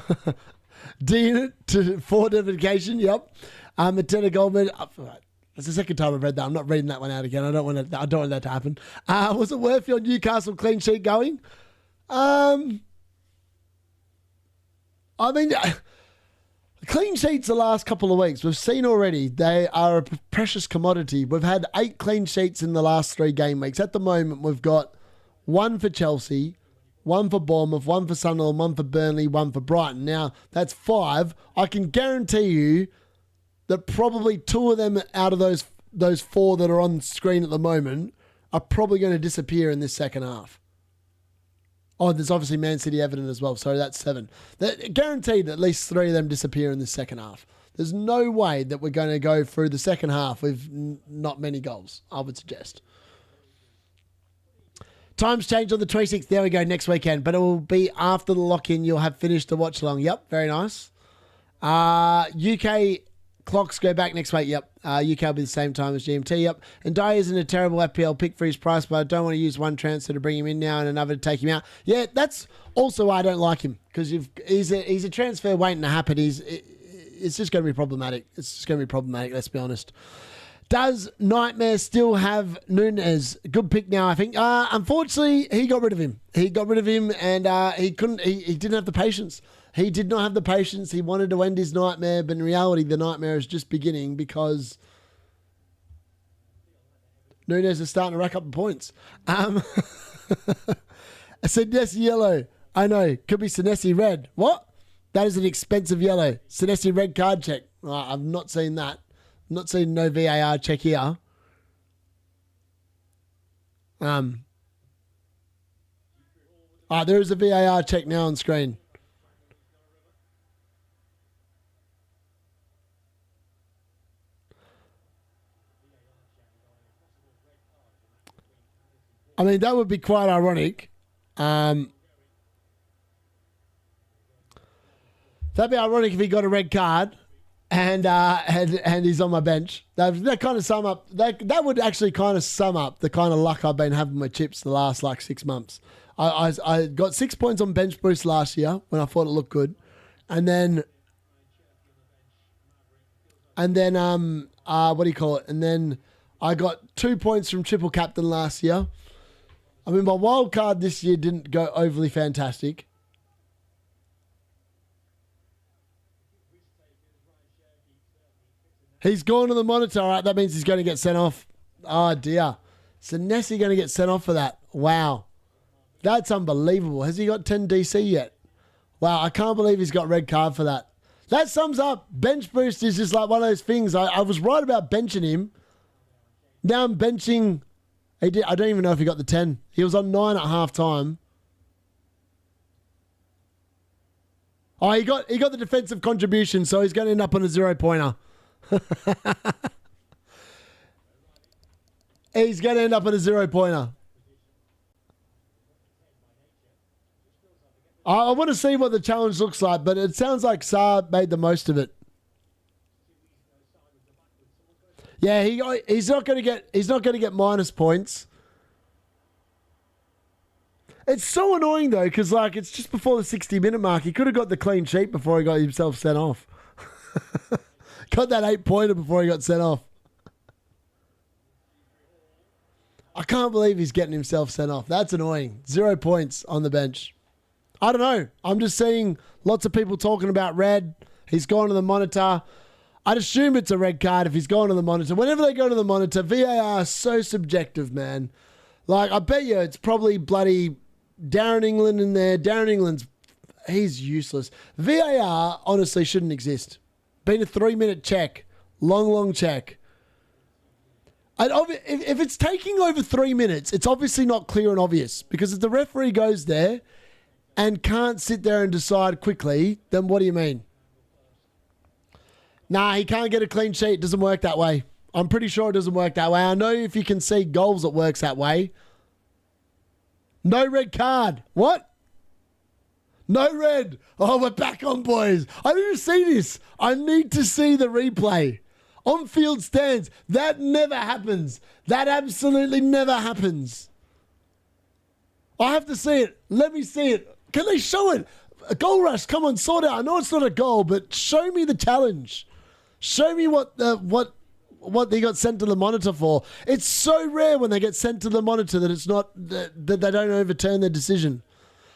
D-Unit to forward notification. Yep. Mateta Goldman. That's the second time I've read that. I'm not reading that one out again. I don't want that to happen. Was it worth your Newcastle clean sheet going? I mean, clean sheets the last couple of weeks. We've seen already they are a precious commodity. We've had 8 clean sheets in the last 3 game weeks. At the moment, we've got 1 for Chelsea, 1 for Bournemouth, 1 for Sunderland, 1 for Burnley, 1 for Brighton. Now, that's 5. I can guarantee you that probably 2 of them out of those 4 that are on screen at the moment are probably going to disappear in this second half. Oh, there's obviously Man City, Everton as well. So that's 7. Guaranteed at least 3 of them disappear in the second half. There's no way that we're going to go through the second half with not many goals, I would suggest. Times change on the 26th. There we go, next weekend. But it will be after the lock-in. You'll have finished the watch-along. Yep, very nice. UK clocks go back next week. Yep. UK will be the same time as GMT. Yep. And Dyer isn't a terrible FPL pick for his price, but I don't want to use one transfer to bring him in now and another to take him out. Yeah, that's also why I don't like him, because he's a transfer waiting to happen. It's just going to be problematic. It's just going to be problematic, let's be honest. Does Nightmare still have Nunez? Good pick now, I think. Unfortunately, he got rid of him. And he didn't have the patience. He did not have the patience. He wanted to end his nightmare, but in reality, the nightmare is just beginning because Nunez is starting to rack up the points. Senesi yellow. I know. Could be Senesi red. What? That is an expensive yellow. Senesi red card check. I've not seen that. I'm not seeing no VAR check here. There is a VAR check now on screen. I mean, that would be quite ironic. That'd be ironic if he got a red card and he's on my bench. That kind of sum up. That would actually kind of sum up the kind of luck I've been having with chips the last 6 months. I got 6 points on bench boost last year when I thought it looked good, and then what do you call it? And then I got 2 points from triple captain last year. I mean, my wild card this year didn't go overly fantastic. He's gone to the monitor. All right, that means he's going to get sent off. Oh, dear. Senesi going to get sent off for that. Wow. That's unbelievable. Has he got 10 DC yet? Wow, I can't believe he's got red card for that. That sums up. Bench boost is just like one of those things. I was right about benching him. Now I'm benching... I don't even know if he got the 10. He was on 9 at half time. Oh, he got the defensive contribution, so he's going to end up on a 0-pointer. He's going to end up on a 0-pointer. I want to see what the challenge looks like, but it sounds like Saar made the most of it. Yeah, he's not going to get minus points. It's so annoying though, because it's just before the 60-minute mark. He could have got the clean sheet before he got himself sent off. Got that 8-pointer before he got sent off. I can't believe he's getting himself sent off. That's annoying. 0 points on the bench. I don't know. I'm just seeing lots of people talking about red. He's gone to the monitor. I'd assume it's a red card if he's gone to the monitor. Whenever they go to the monitor, VAR is so subjective, man. Like, I bet you it's probably bloody Darren England in there. Darren England's, he's useless. VAR honestly shouldn't exist. Been a 3-minute check. Long check. If it's taking over 3 minutes, it's obviously not clear and obvious. Because if the referee goes there and can't sit there and decide quickly, then what do you mean? Nah, he can't get a clean sheet. It doesn't work that way. I'm pretty sure it doesn't work that way. I know if you can see goals, it works that way. No red card. What? No red. Oh, we're back on, boys. I need to see this. I need to see the replay. On-field stands. That never happens. That absolutely never happens. I have to see it. Let me see it. Can they show it? A goal rush. Come on, sort it out. I know it's not a goal, but show me the challenge. Show me what they got sent to the monitor for. It's so rare when they get sent to the monitor that it's not that they don't overturn their decision.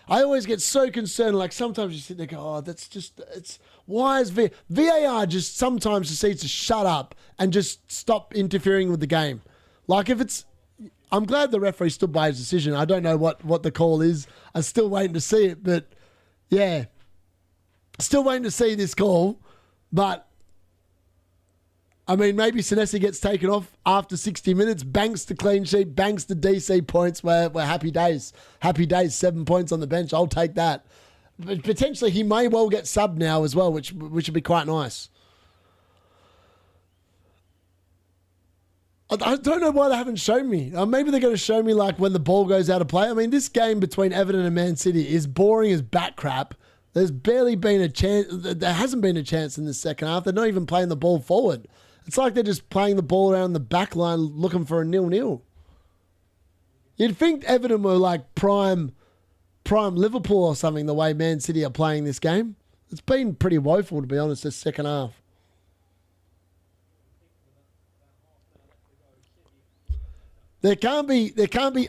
I always get so concerned. Like sometimes you sit there, and go, "Oh, that's just it's." Why is VAR just sometimes just needs to shut up and just stop interfering with the game? Like if it's, I'm glad the referee stood by his decision. I don't know what the call is. I'm still waiting to see it, but yeah, still waiting to see this call. But I mean, maybe Senesi gets taken off after 60 minutes, banks the clean sheet, banks the DC points. We're happy days. Happy days, 7 points on the bench. I'll take that. But potentially he may well get subbed now as well, which would be quite nice. I don't know why they haven't shown me. Maybe they're going to show me like when the ball goes out of play. I mean, this game between Everton and Man City is boring as bat crap. There's barely been a chance. There hasn't been a chance in the second half. They're not even playing the ball forward. It's like they're just playing the ball around the back line looking for a 0-0. You'd think Everton were like prime Liverpool or something, the way Man City are playing this game. It's been pretty woeful, to be honest, this second half. There can't be,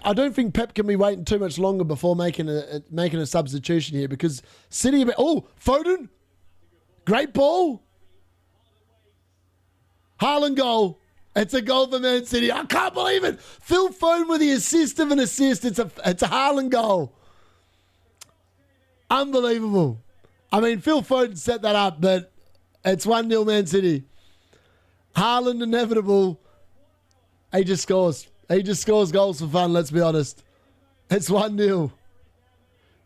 I don't think Pep can be waiting too much longer before making a substitution here because City, oh, Foden, great ball. Haaland goal. It's a goal for Man City. I can't believe it. Phil Foden with the assist of an assist. It's a Haaland goal. Unbelievable. I mean, Phil Foden set that up, but it's 1-0 Man City. Haaland inevitable. He just scores. He just scores goals for fun, let's be honest. It's 1-0.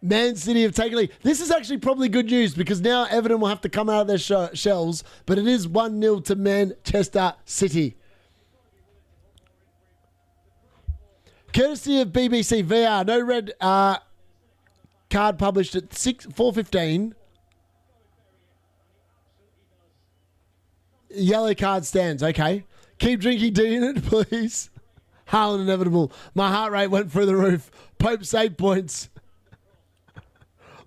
Man City have taken lead. This is actually probably good news because now Everton will have to come out of their shells, but it is 1-0 to Manchester City. Courtesy of BBC VR, no red card published at 4:15. Yellow card stands. Okay. Keep drinking D-Unit, please. Haaland inevitable. My heart rate went through the roof. Pope's 8 points.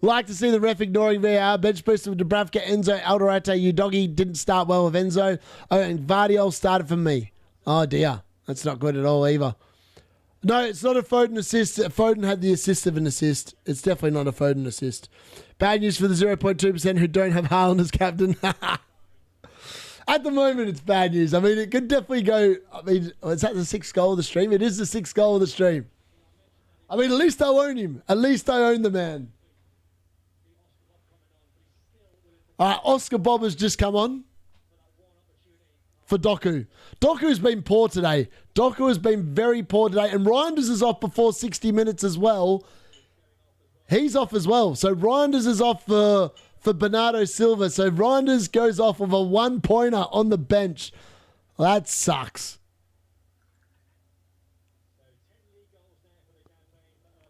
Like to see the ref ignoring VAR. Bench boost of Dubravka, Enzo, Alderete, Udogi didn't start well with Enzo. Oh, and Vardiol started for me. Oh, dear. That's not good at all either. No, it's not a Foden assist. Foden had the assist of an assist. It's definitely not a Foden assist. Bad news for the 0.2% who don't have Haaland as captain. At the moment, it's bad news. I mean, it could definitely go... I mean, is that the 6th goal of the stream? It is the 6th goal of the stream. I mean, at least I own him. At least I own the man. All right, Oscar Bob has just come on for Doku. Doku's been poor today. Doku has been very poor today. And Reinders is off before 60 minutes as well. He's off as well. So Reinders is off for Bernardo Silva. So Reinders goes off with a 1-pointer on the bench. That sucks.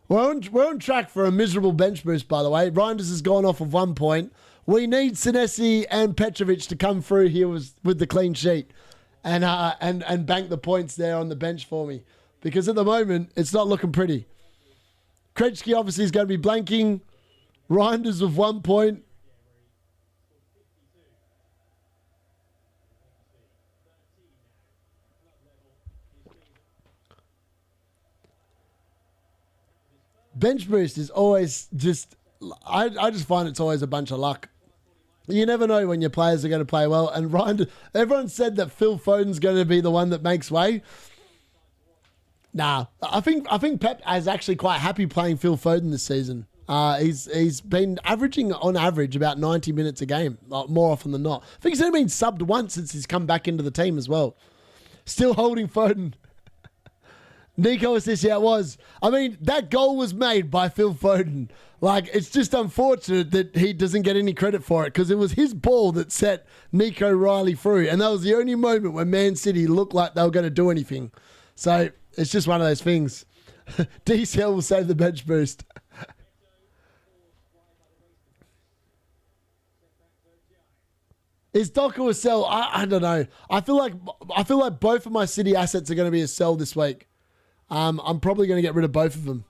We're on track for a miserable bench boost, by the way. Reinders has gone off of 1 point. We need Senesi and Petrovic to come through here with the clean sheet and bank the points there on the bench for me. Because at the moment, it's not looking pretty. Krejci obviously is going to be blanking. Reinders with 1 point. bench boost is always just... I just find it's always a bunch of luck. You never know when your players are going to play well. And Ryan, everyone said that Phil Foden's going to be the one that makes way. Nah, I think Pep is actually quite happy playing Phil Foden this season. He's been averaging on average about 90 minutes a game, more often than not. I think he's only been subbed once since he's come back into the team as well. Still holding Foden. Nico assist, yeah, it was. I mean, that goal was made by Phil Foden. Like, it's just unfortunate that he doesn't get any credit for it because it was his ball that set Nico Riley through. And that was the only moment when Man City looked like they were going to do anything. So, it's just one of those things. DCL will save the bench boost. Is Docker a sell? I don't know. I feel like both of my City assets are going to be a sell this week. I'm probably going to get rid of both of them.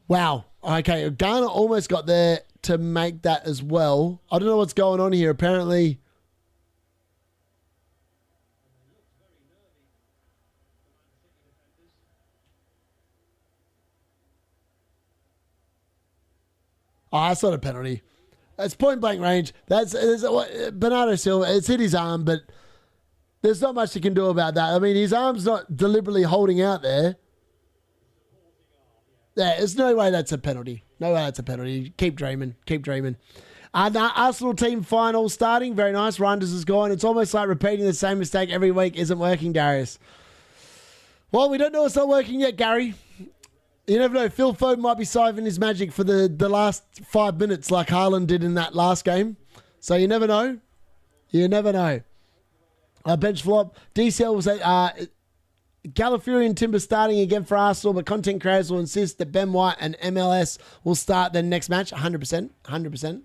Wow. Okay, Ghana almost got there to make that as well. I don't know what's going on here. Apparently... Oh, that's not a penalty. It's point blank range. Bernardo Silva. It's hit his arm, but there's not much you can do about that. I mean, his arm's not deliberately holding out there. Yeah, there's no way that's a penalty. No way that's a penalty. Keep dreaming. Keep dreaming. Arsenal team final starting. Very nice. Rinders is gone. It's almost like repeating the same mistake every week isn't working, Darius. Well, we don't know it's not working yet, Gary. You never know. Phil Foden might be siphoning his magic for the last 5 minutes like Haaland did in that last game. So you never know. You never know. Bench flop. DCL will say Gallifuri and Timber starting again for Arsenal, but content creators will insist that Ben White and MLS will start their next match. 100%. 100%.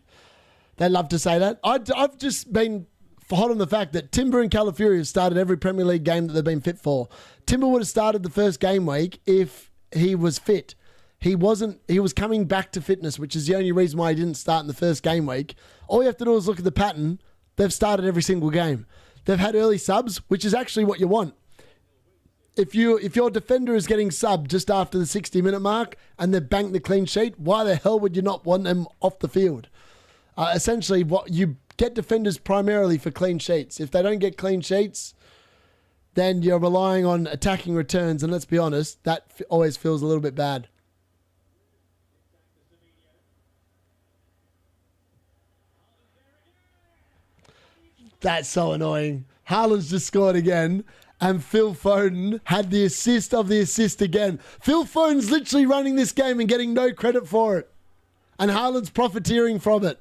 They love to say that. I've just been hot on the fact that Timber and Gallifuri have started every Premier League game that they've been fit for. Timber would have started the first game week if he was fit. He wasn't. He was coming back to fitness, which is the only reason why he didn't start in the first game week. All you have to do is look at the pattern. They've started every single game. They've had early subs, which is actually what you want. If your defender is getting subbed just after the 60-minute mark and they've banked the clean sheet, why the hell would you not want them off the field? Essentially, what you get defenders primarily for clean sheets. If they don't get clean sheets, then you're relying on attacking returns, and let's be honest, that always feels a little bit bad. That's so annoying. Haaland's just scored again, and Phil Foden had the assist of the assist again. Phil Foden's literally running this game and getting no credit for it, and Haaland's profiteering from it.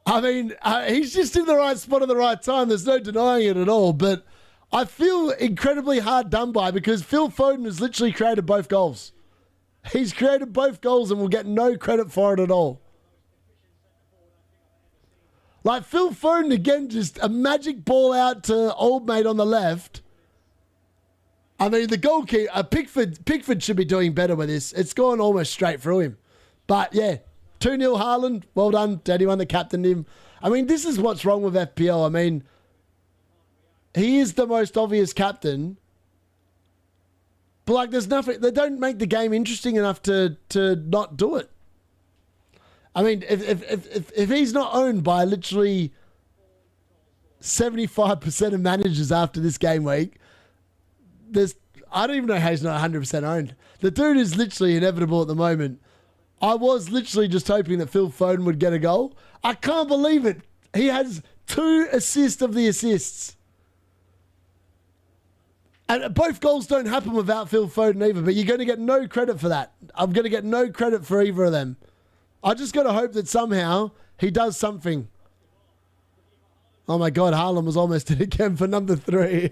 I mean, he's just in the right spot at the right time. There's no denying it at all. But I feel incredibly hard done by because Phil Foden has literally created both goals. He's created both goals and will get no credit for it at all. Like Phil Foden again, just a magic ball out to old mate on the left. I mean, the goalkeeper, Pickford should be doing better with this. It's gone almost straight through him. But yeah. 2-0 Haaland. Well done to anyone that captained him. I mean, this is what's wrong with FPL. I mean, he is the most obvious captain. But, like, there's nothing... They don't make the game interesting enough to not do it. I mean, if he's not owned by literally 75% of managers after this game week, I don't even know how he's not 100% owned. The dude is literally inevitable at the moment. I was literally just hoping that Phil Foden would get a goal. I can't believe it. He has 2 assists of the assists. And both goals don't happen without Phil Foden either, but you're going to get no credit for that. I'm going to get no credit for either of them. I just got to hope that somehow he does something. Oh my God, Haaland was almost in again for number 3.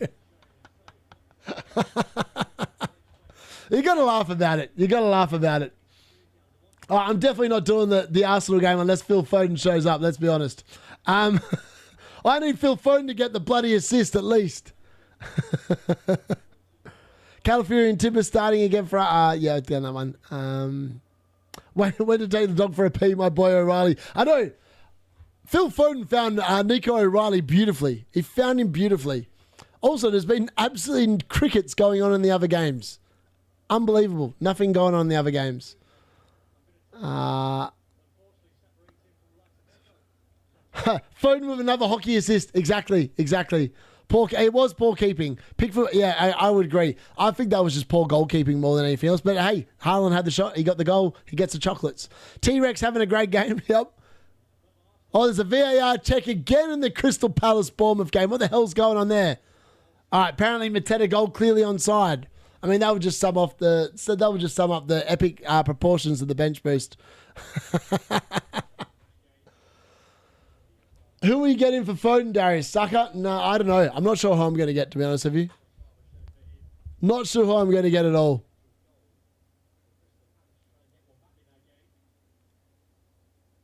You got to laugh about it. You got to laugh about it. Oh, I'm definitely not doing the Arsenal game unless Phil Foden shows up, let's be honest. I need Phil Foden to get the bloody assist at least. Califuri and Timber starting again for... yeah, I've done that one. When to take the dog for a pee, my boy O'Reilly. I know. Phil Foden found Nico O'Reilly beautifully. He found him beautifully. Also, there's been absolutely crickets going on in the other games. Unbelievable. Nothing going on in the other games. Foden with another hockey assist. Exactly. It was poor keeping. Pickford, yeah, I would agree. I think that was just poor goalkeeping more than anything else. But hey, Haaland had the shot. He got the goal. He gets the chocolates. T-Rex having a great game. Yep. Oh, there's a VAR check again in the Crystal Palace Bournemouth game. What the hell's going on there? All right, apparently Mateta goal clearly onside. I mean, that would just sum up the epic proportions of the bench boost. Who are you getting for Foden, Darius? Saka? No, I don't know. I'm not sure who I'm going to get, to be honest with you. Not sure who I'm going to get at all.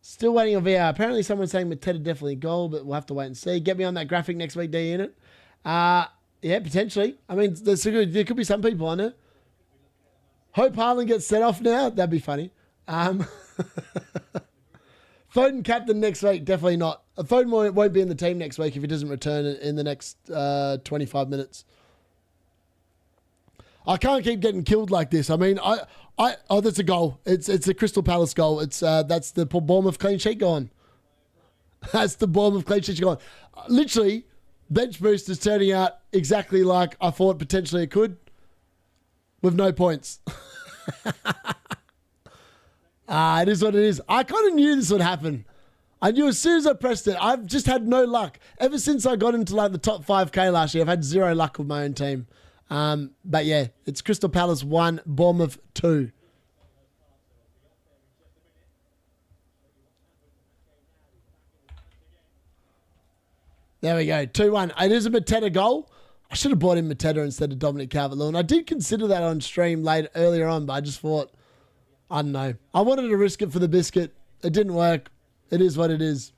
Still waiting on VR. Apparently someone's saying Mateta definitely goal, but we'll have to wait and see. Get me on that graphic next week, D-Unit. Yeah, potentially. I mean, there could be some people on it. Hope Haaland gets set off now. That'd be funny. Foden captain next week, definitely not. Foden won't be in the team next week if he doesn't return in the next 25 minutes. I can't keep getting killed like this. I mean, oh, that's a goal. It's a Crystal Palace goal. That's the Bournemouth clean sheet gone. That's the Bournemouth clean sheet gone. Literally, bench boost is turning out exactly like I thought potentially it could, with no points. It is what it is. I kind of knew this would happen. I knew as soon as I pressed it. I've just had no luck. Ever since I got into like the top 5K last year, I've had zero luck with my own team. But yeah, it's Crystal Palace 1, Bournemouth 2. There we go, 2-1. It is a Mateta goal. I should have bought in Mateta instead of Dominic Calvert-Lewin. I did consider that on stream earlier on, but I just thought, I don't know. I wanted to risk it for the biscuit. It didn't work. It is what it is.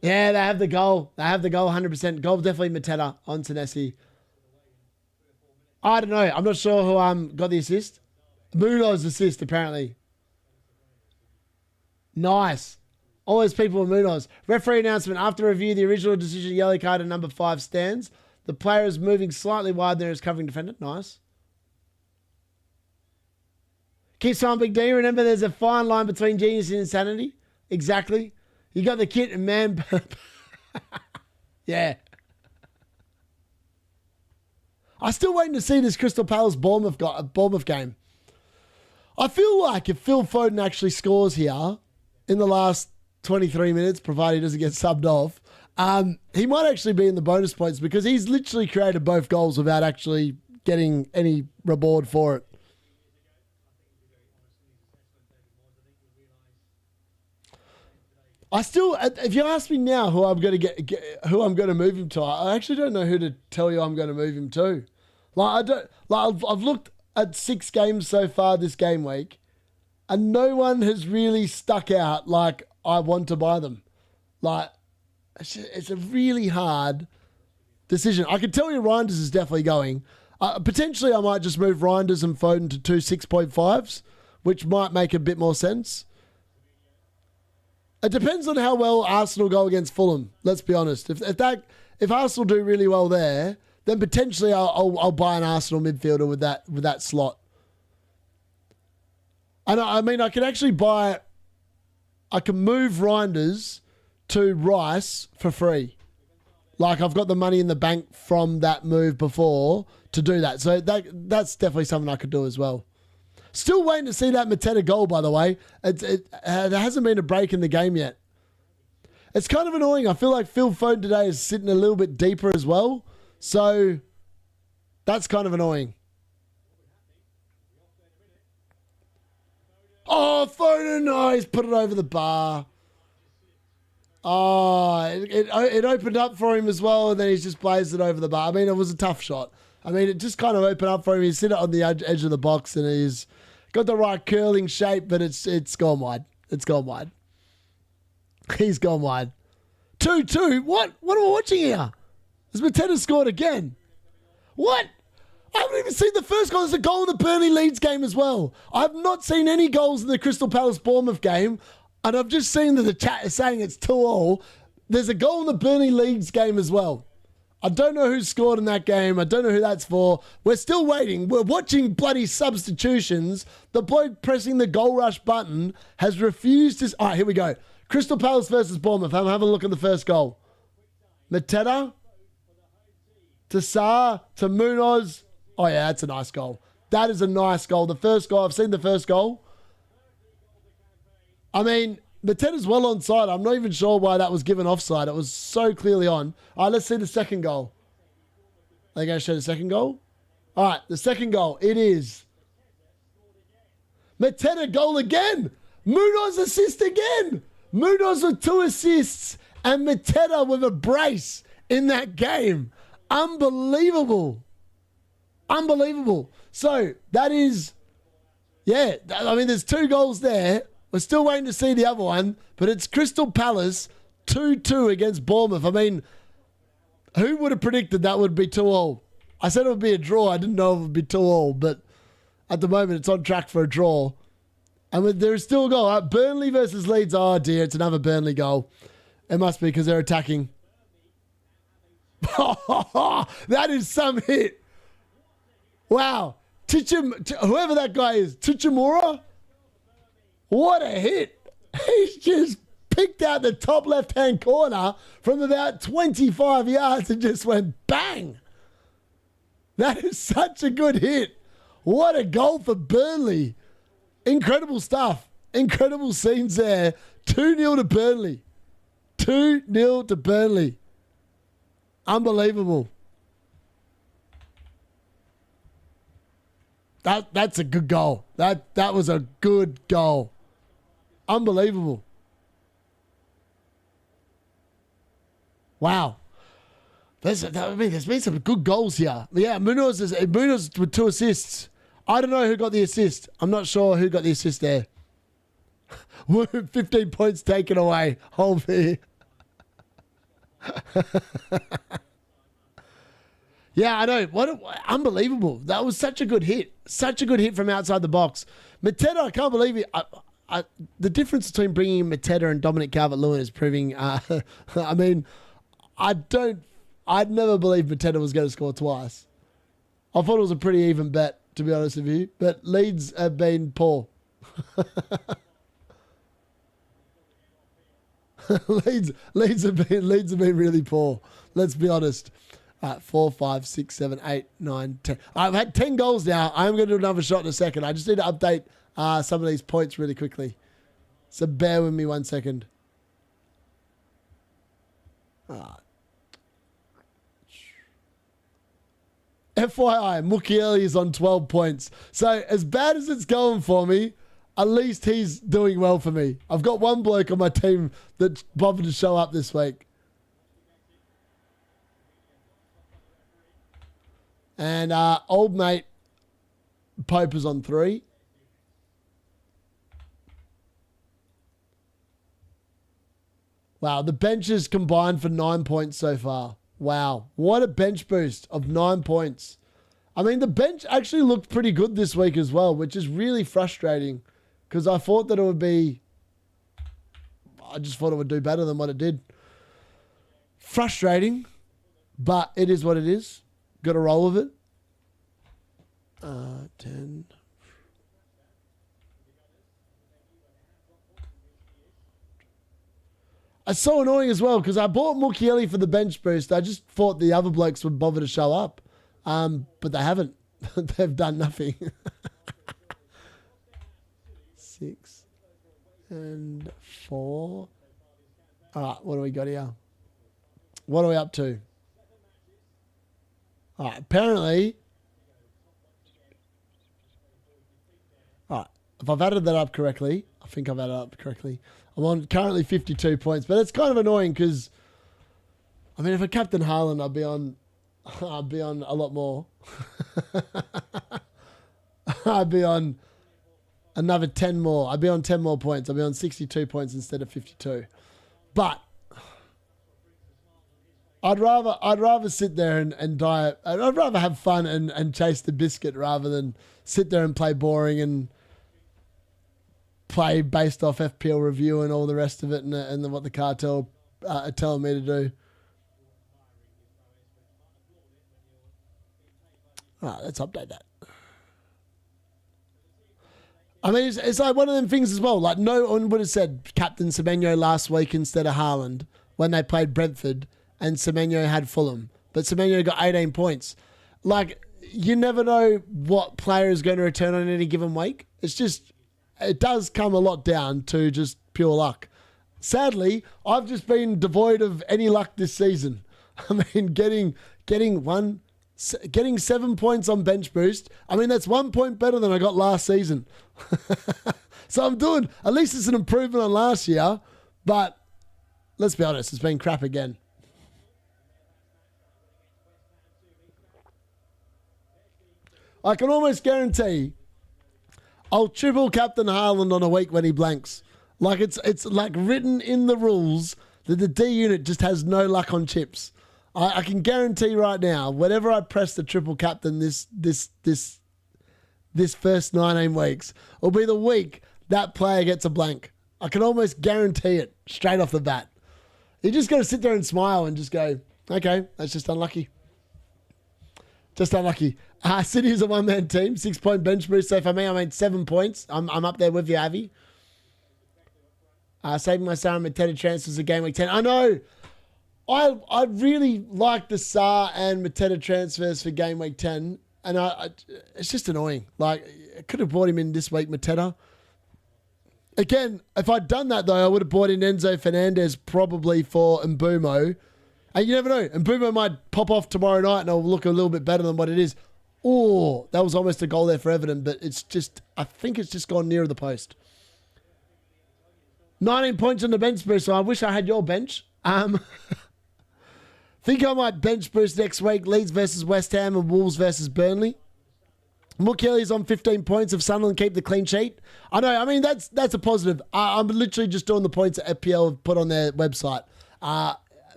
Yeah, they have the goal. They have the goal 100%. Goal definitely Mateta on Senesi. I don't know. I'm not sure who got the assist. Muno's assist, apparently. Nice. Always people with Munoz. Referee announcement. After review, the original decision yellow card at number 5 stands. The player is moving slightly wide there as covering defender. Nice. Keep on Big D. Remember, there's a fine line between genius and insanity. Exactly. You got the kit and man. Yeah. I'm still waiting to see this Crystal Palace Bournemouth game. I feel like if Phil Foden actually scores here in the last 23 minutes, provided he doesn't get subbed off, he might actually be in the bonus points because he's literally created both goals without actually getting any reward for it. If you ask me now who I'm going to who I'm going to move him to, I actually don't know who to tell you I'm going to move him to. I've looked at 6 games so far this game week, and no one has really stuck out like I want to buy them. Like, it's a really hard decision. I can tell you Reinders is definitely going. Potentially I might just move Reinders and Foden to 2 6.5s, which might make a bit more sense. It depends on how well Arsenal go against Fulham. Let's be honest. If Arsenal do really well there, then potentially I'll buy an Arsenal midfielder with that slot. And I mean, I can move Reinders to Rice for free. Like, I've got the money in the bank from that move before to do that. So that's definitely something I could do as well. Still waiting to see that Mateta goal, by the way. There hasn't been a break in the game yet. It's kind of annoying. I feel like Phil Foden today is sitting a little bit deeper as well. So that's kind of annoying. Oh, Foden, no, he's put it over the bar. Oh, it opened up for him as well, and then he's just blazed it over the bar. I mean, it was a tough shot. I mean, it just kind of opened up for him. He's sitting on the edge of the box, and he's got the right curling shape, but it's gone wide. It's gone wide. He's gone wide. 2-2. What am I watching here? Has Mateta scored again? What? I haven't even seen the first goal. There's a goal in the Burnley Leeds game as well. I've not seen any goals in the Crystal Palace Bournemouth game. And I've just seen that the chat is saying it's 2-2. There's a goal in the Burnley Leeds game as well. I don't know who scored in that game. I don't know who that's for. We're still waiting. We're watching bloody substitutions. The bloke pressing the goal rush button has refused to... All right, here we go. Crystal Palace versus Bournemouth. I'm having a look at the first goal. Mateta to Sarr to Munoz. Oh, yeah, that's a nice goal. That is a nice goal. The first goal, I've seen the first goal. I mean, Mateta's well onside. I'm not even sure why that was given offside. It was so clearly on. All right, let's see the second goal. Are they going to show the second goal? All right, the second goal. It is Mateta goal again. Munoz assist again. Munoz with 2 assists and Mateta with a brace in that game. Unbelievable. Unbelievable. So that is, yeah, I mean, there's 2 goals there. We're still waiting to see the other one, but it's Crystal Palace 2-2 against Bournemouth. I mean, who would have predicted that would be 2-2? I said it would be a draw. I didn't know it would be 2-2, but at the moment it's on track for a draw. And there's still a goal. Burnley versus Leeds. Oh dear, it's another Burnley goal. It must be because they're attacking. That is some hit. Wow. Whoever that guy is, Tuchimura? What a hit. He's just picked out the top left-hand corner from about 25 yards and just went bang. That is such a good hit. What a goal for Burnley. Incredible stuff. Incredible scenes there. 2-0 to Burnley. 2-0 to Burnley. Unbelievable. That's a good goal. That was a good goal. Unbelievable. Wow. There's been some good goals here. Yeah, Munoz with 2 assists. I don't know who got the assist. I'm not sure who got the assist there. 15 points taken away. Hold me. Yeah, I know. Unbelievable. That was such a good hit. Such a good hit from outside the box. Mateta, I can't believe it. The difference between bringing in Mateta and Dominic Calvert-Lewin is proving... I mean, I'd never believed Mateta was going to score twice. I thought it was a pretty even bet, to be honest with you. But Leeds have been poor. Leeds have been really poor. Let's be honest. 4, 5, 6, 7, 8, 9, 10. I've had 10 goals now. I'm going to do another shot in a second. I just need to update some of these points really quickly. So bear with me 1 second. FYI, Mukiele is on 12 points. So as bad as it's going for me, at least he's doing well for me. I've got one bloke on my team that's bothered to show up this week. And old mate Pope is on 3. Wow, the benches combined for 9 points so far. Wow, what a bench boost of 9 points. I mean, the bench actually looked pretty good this week as well, which is really frustrating because I thought that it would be... I just thought it would do better than what it did. Frustrating, but it is what it is. Got a roll of it. 10. It's so annoying as well because I bought Mukiele for the bench boost. I just thought the other blokes would bother to show up. But they haven't. They've done nothing. 6 and 4. All right, what do we got here? What are we up to? All right, apparently... All right, if I've added that up correctly, I think I've added it up correctly. I'm on currently 52 points, but it's kind of annoying because, I mean, if I captain Haaland, I'd be on a lot more. I'd be on another 10 more. I'd be on 10 more points. I'd be on 62 points instead of 52. But I'd rather sit there and die. I'd rather have fun and chase the biscuit rather than sit there and play boring and play based off FPL review and all the rest of it and what the cartel are telling me to do. All right, let's update that. I mean, it's like one of them things as well. Like, no one would have said Captain Semenyo last week instead of Haaland when they played Brentford and Semenyo had Fulham. But Semenyo got 18 points. Like, you never know what player is going to return on any given week. It's just, it does come a lot down to just pure luck. Sadly, I've just been devoid of any luck this season. I mean, getting 7 points on bench boost. I mean, that's 1 point better than I got last season. So I'm doing, at least it's an improvement on last year, but let's be honest, it's been crap again. I can almost guarantee I'll triple captain Haaland on a week when he blanks. Like it's like written in the rules that the D-Unit just has no luck on chips. I can guarantee right now, whenever I press the triple captain this first 19 weeks, will be the week that player gets a blank. I can almost guarantee it straight off the bat. You just got to sit there and smile and just go, okay, that's just unlucky. Just unlucky. City is a one-man team, 6 point bench boost. So for me, I made 7 points. I'm up there with you, Avi. Saving my Sarah Mateta transfers of game week 10. I know. I really like the Sarr and Mateta transfers for game week 10. And it's just annoying. Like, I could have brought him in this week, Mateta. Again, if I'd done that, though, I would have brought in Enzo Fernandez probably for Mbumo. And you never know. Mbumo might pop off tomorrow night and it'll look a little bit better than what it is. Oh, that was almost a goal there for Everton, but it's just, I think it's just gone nearer the post. 19 points on the bench boost, so I wish I had your bench. Think I might bench boost next week. Leeds versus West Ham and Wolves versus Burnley. Kelly's on 15 points if Sunderland keep the clean sheet. I know, I mean, that's a positive. I'm literally just doing the points that FPL have put on their website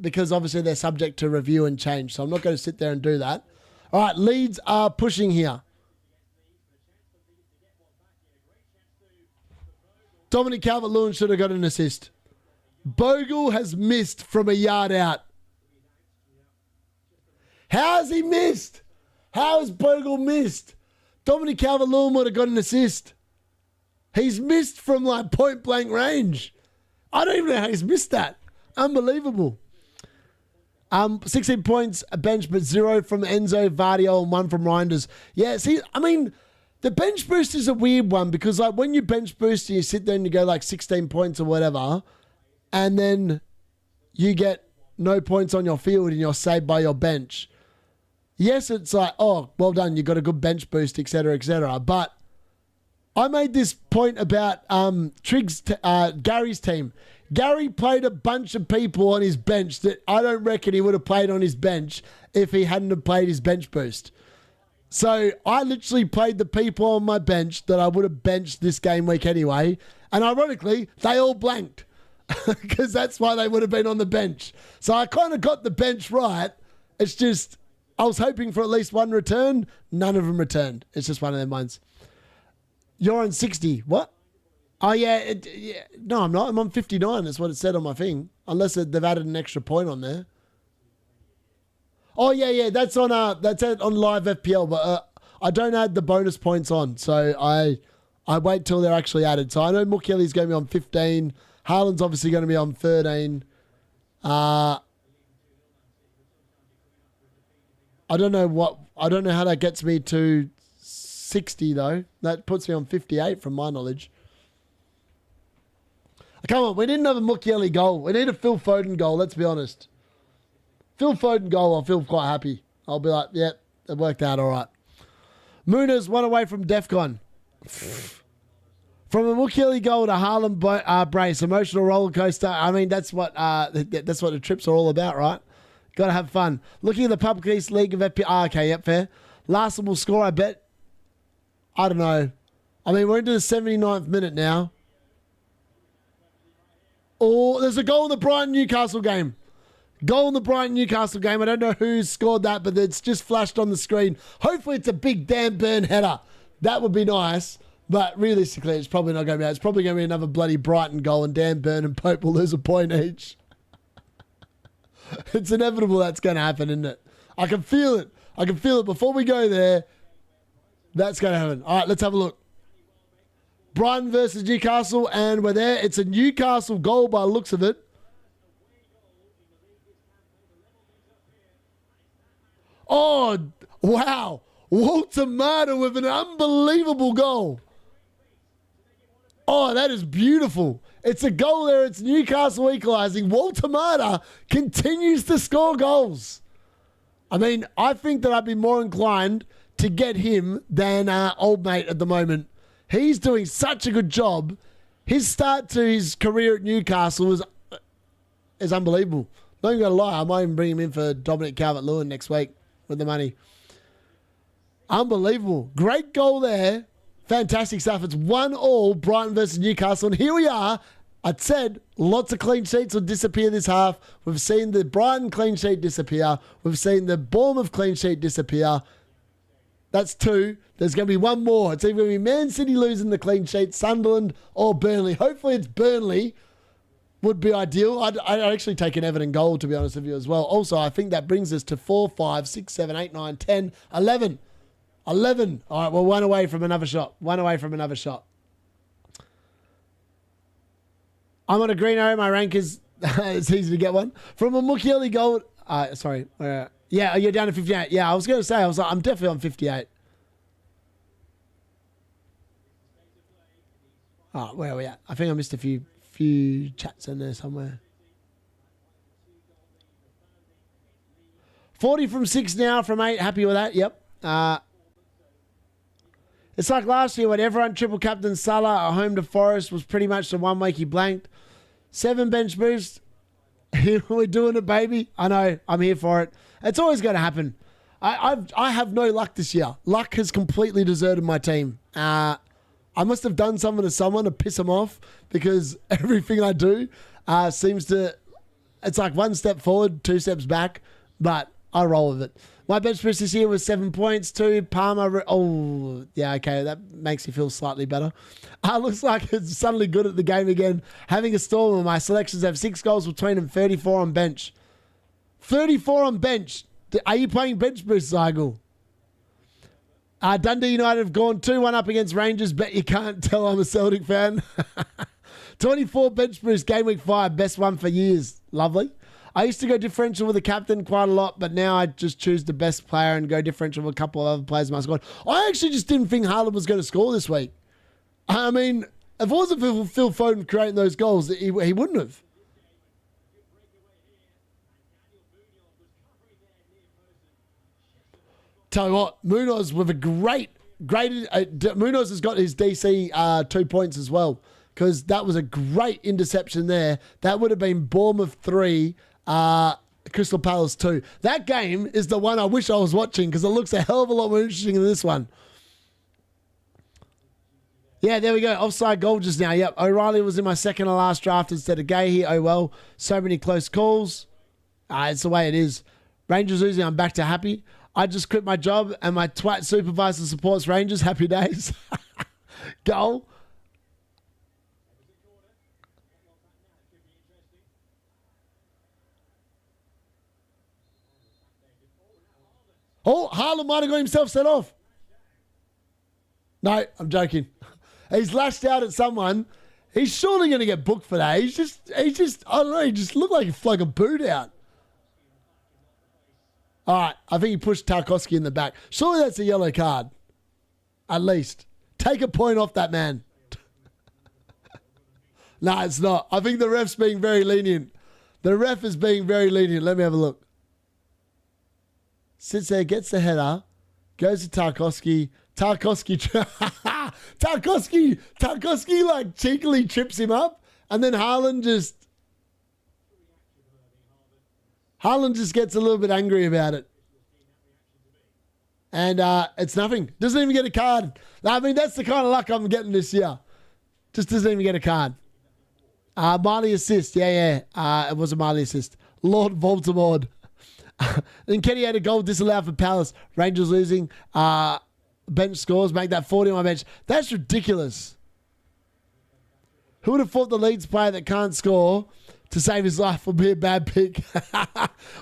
because obviously they're subject to review and change, so I'm not going to sit there and do that. All right, Leeds are pushing here. Dominic Calvert-Lewin should have got an assist. Bogle has missed from a yard out. How has he missed? How has Bogle missed? Dominic Calvert-Lewin would have got an assist. He's missed from like point blank range. I don't even know how he's missed that. Unbelievable. 16 points a bench, but 0 from Enzo, Vardio, and 1 from Reinders. Yeah, see, I mean, the bench boost is a weird one because like when you bench boost and you sit there and you go like 16 points or whatever, and then you get no points on your field and you're saved by your bench. Yes, it's like, oh, well done, you got a good bench boost, etc., etc. But I made this point about Gary's team. Gary played a bunch of people on his bench that I don't reckon he would have played on his bench if he hadn't have played his bench boost. So I literally played the people on my bench that I would have benched this game week anyway. And ironically, they all blanked because that's why they would have been on the bench. So I kind of got the bench right. It's just, I was hoping for at least one return. None of them returned. It's just one of them ones. You're on 60. What? Oh, yeah. No, I'm not. I'm on 59. That's what it said on my thing. Unless they've added an extra point on there. Oh, yeah. That's on live FPL, but I don't add the bonus points on. So I wait till they're actually added. So I know Mukeli's going to be on 15. Haaland's obviously going to be on 13. I don't know how that gets me to 60 though. That puts me on 58 from my knowledge. Come on, we didn't have a Mukiele goal. We need a Phil Foden goal, let's be honest. Phil Foden goal, I'll feel quite happy. I'll be like, yeah, it worked out all right. Muna's 1 away from DEFCON. From a Mukiele goal to Haaland brace, emotional roller coaster. I mean, that's what the trips are all about, right? Got to have fun. Looking at the Public East League of FPL. Okay, yep, fair. Larson will score, I bet. I don't know. I mean, we're into the 79th minute now. Oh, there's a goal in the Brighton-Newcastle game. Goal in the Brighton-Newcastle game. I don't know who's scored that, but it's just flashed on the screen. Hopefully it's a big Dan Burn header. That would be nice. But realistically, it's probably not going to be that. It's probably going to be another bloody Brighton goal, and Dan Burn and Pope will lose a point each. It's inevitable that's going to happen, isn't it? I can feel it. I can feel it. Before we go there, that's going to happen. All right, let's have a look. Brighton versus Newcastle, and we're there. It's a Newcastle goal by the looks of it. Oh, wow. Walter Martin with an unbelievable goal. Oh, that is beautiful. It's a goal there. It's Newcastle equalising. Walter Martin continues to score goals. I mean, I think that I'd be more inclined to get him than old mate at the moment. He's doing such a good job. His start to his career at Newcastle is unbelievable. Not even going to lie, I might even bring him in for Dominic Calvert-Lewin next week with the money. Unbelievable. Great goal there. Fantastic stuff. It's 1-1, Brighton versus Newcastle. And here we are. I'd said lots of clean sheets will disappear this half. We've seen the Brighton clean sheet disappear. We've seen the Bournemouth clean sheet disappear. That's 2. There's going to be 1 more. It's either going to be Man City losing the clean sheet, Sunderland, or Burnley. Hopefully it's Burnley. Would be ideal. I'd actually take an Everton goal, to be honest with you, as well. Also, I think that brings us to 4, 5, 6, 7, 8, 9, 10, 11. 11. All right, well, 1 away from another shot. 1 away from another shot. I'm on a green arrow. My rank is... it's easy to get one. From a Mukiele goal... sorry. Yeah, you're down to 58. Yeah, I was going to say, I'm definitely on 58. Oh, where are we at? I think I missed a few chats in there somewhere. 40 from 6 now, from 8. Happy with that. Yep. It's like last year when everyone triple captain Salah at home to Forest was pretty much the 1 week he blanked. 7 bench boost. We're doing it, baby. I know. I'm here for it. It's always going to happen. I have no luck this year. Luck has completely deserted my team. I must have done something to someone to piss them off, because everything I do seems to... It's like 1 step forward, 2 steps back, but I roll with it. My bench boost this year was 7 points, 2. Palmer... Oh, yeah, okay. That makes you feel slightly better. Looks like it's suddenly good at the game again. Having a storm, and my selections have 6 goals between them, 34 on bench. 34 on bench. Are you playing bench boost, Zygel? Dundee United have gone 2-1 up against Rangers. Bet you can't tell I'm a Celtic fan. 24 bench boost, game week 5. Best one for years. Lovely. I used to go differential with the captain quite a lot, but now I just choose the best player and go differential with a couple of other players in my squad. I actually just didn't think Haaland was going to score this week. I mean, if it wasn't for Phil Foden creating those goals, he wouldn't have. Tell you what, Munoz with a great... Munoz has got his DC 2 points as well, because that was a great interception there. That would have been Bournemouth 3, Crystal Palace 2. That game is the one I wish I was watching, because it looks a hell of a lot more interesting than this one. Yeah, there we go. Offside goal just now. Yep, O'Reilly was in my second to last draft instead of Gahey. Oh, well. So many close calls. It's the way it is. Rangers losing, I'm back to happy. I just quit my job and my twat supervisor supports Rangers. Happy days. Goal. Oh, Haaland might have got himself set off. No, I'm joking. He's lashed out at someone. He's surely going to get booked for that. He's just, I don't know, he just looked like he flung a boot out. All right, I think he pushed Tarkowski in the back. Surely that's a yellow card. At least. Take a point off that man. No, it's not. I think the ref's being very lenient. The ref is being very lenient. Let me have a look. Sits there, gets the header, goes to Tarkowski. Tarkowski like cheekily trips him up, and then Haaland just gets a little bit angry about it. And it's nothing. Doesn't even get a card. I mean, that's the kind of luck I'm getting this year. Just doesn't even get a card. Marley assist. Yeah. It was a Marley assist. Lord Voldemort. Then Kenny had a goal disallowed for Palace. Rangers losing. bench scores, make that 40 on my bench. That's ridiculous. Who would have thought the Leeds player that can't score to save his life would be a bad pick?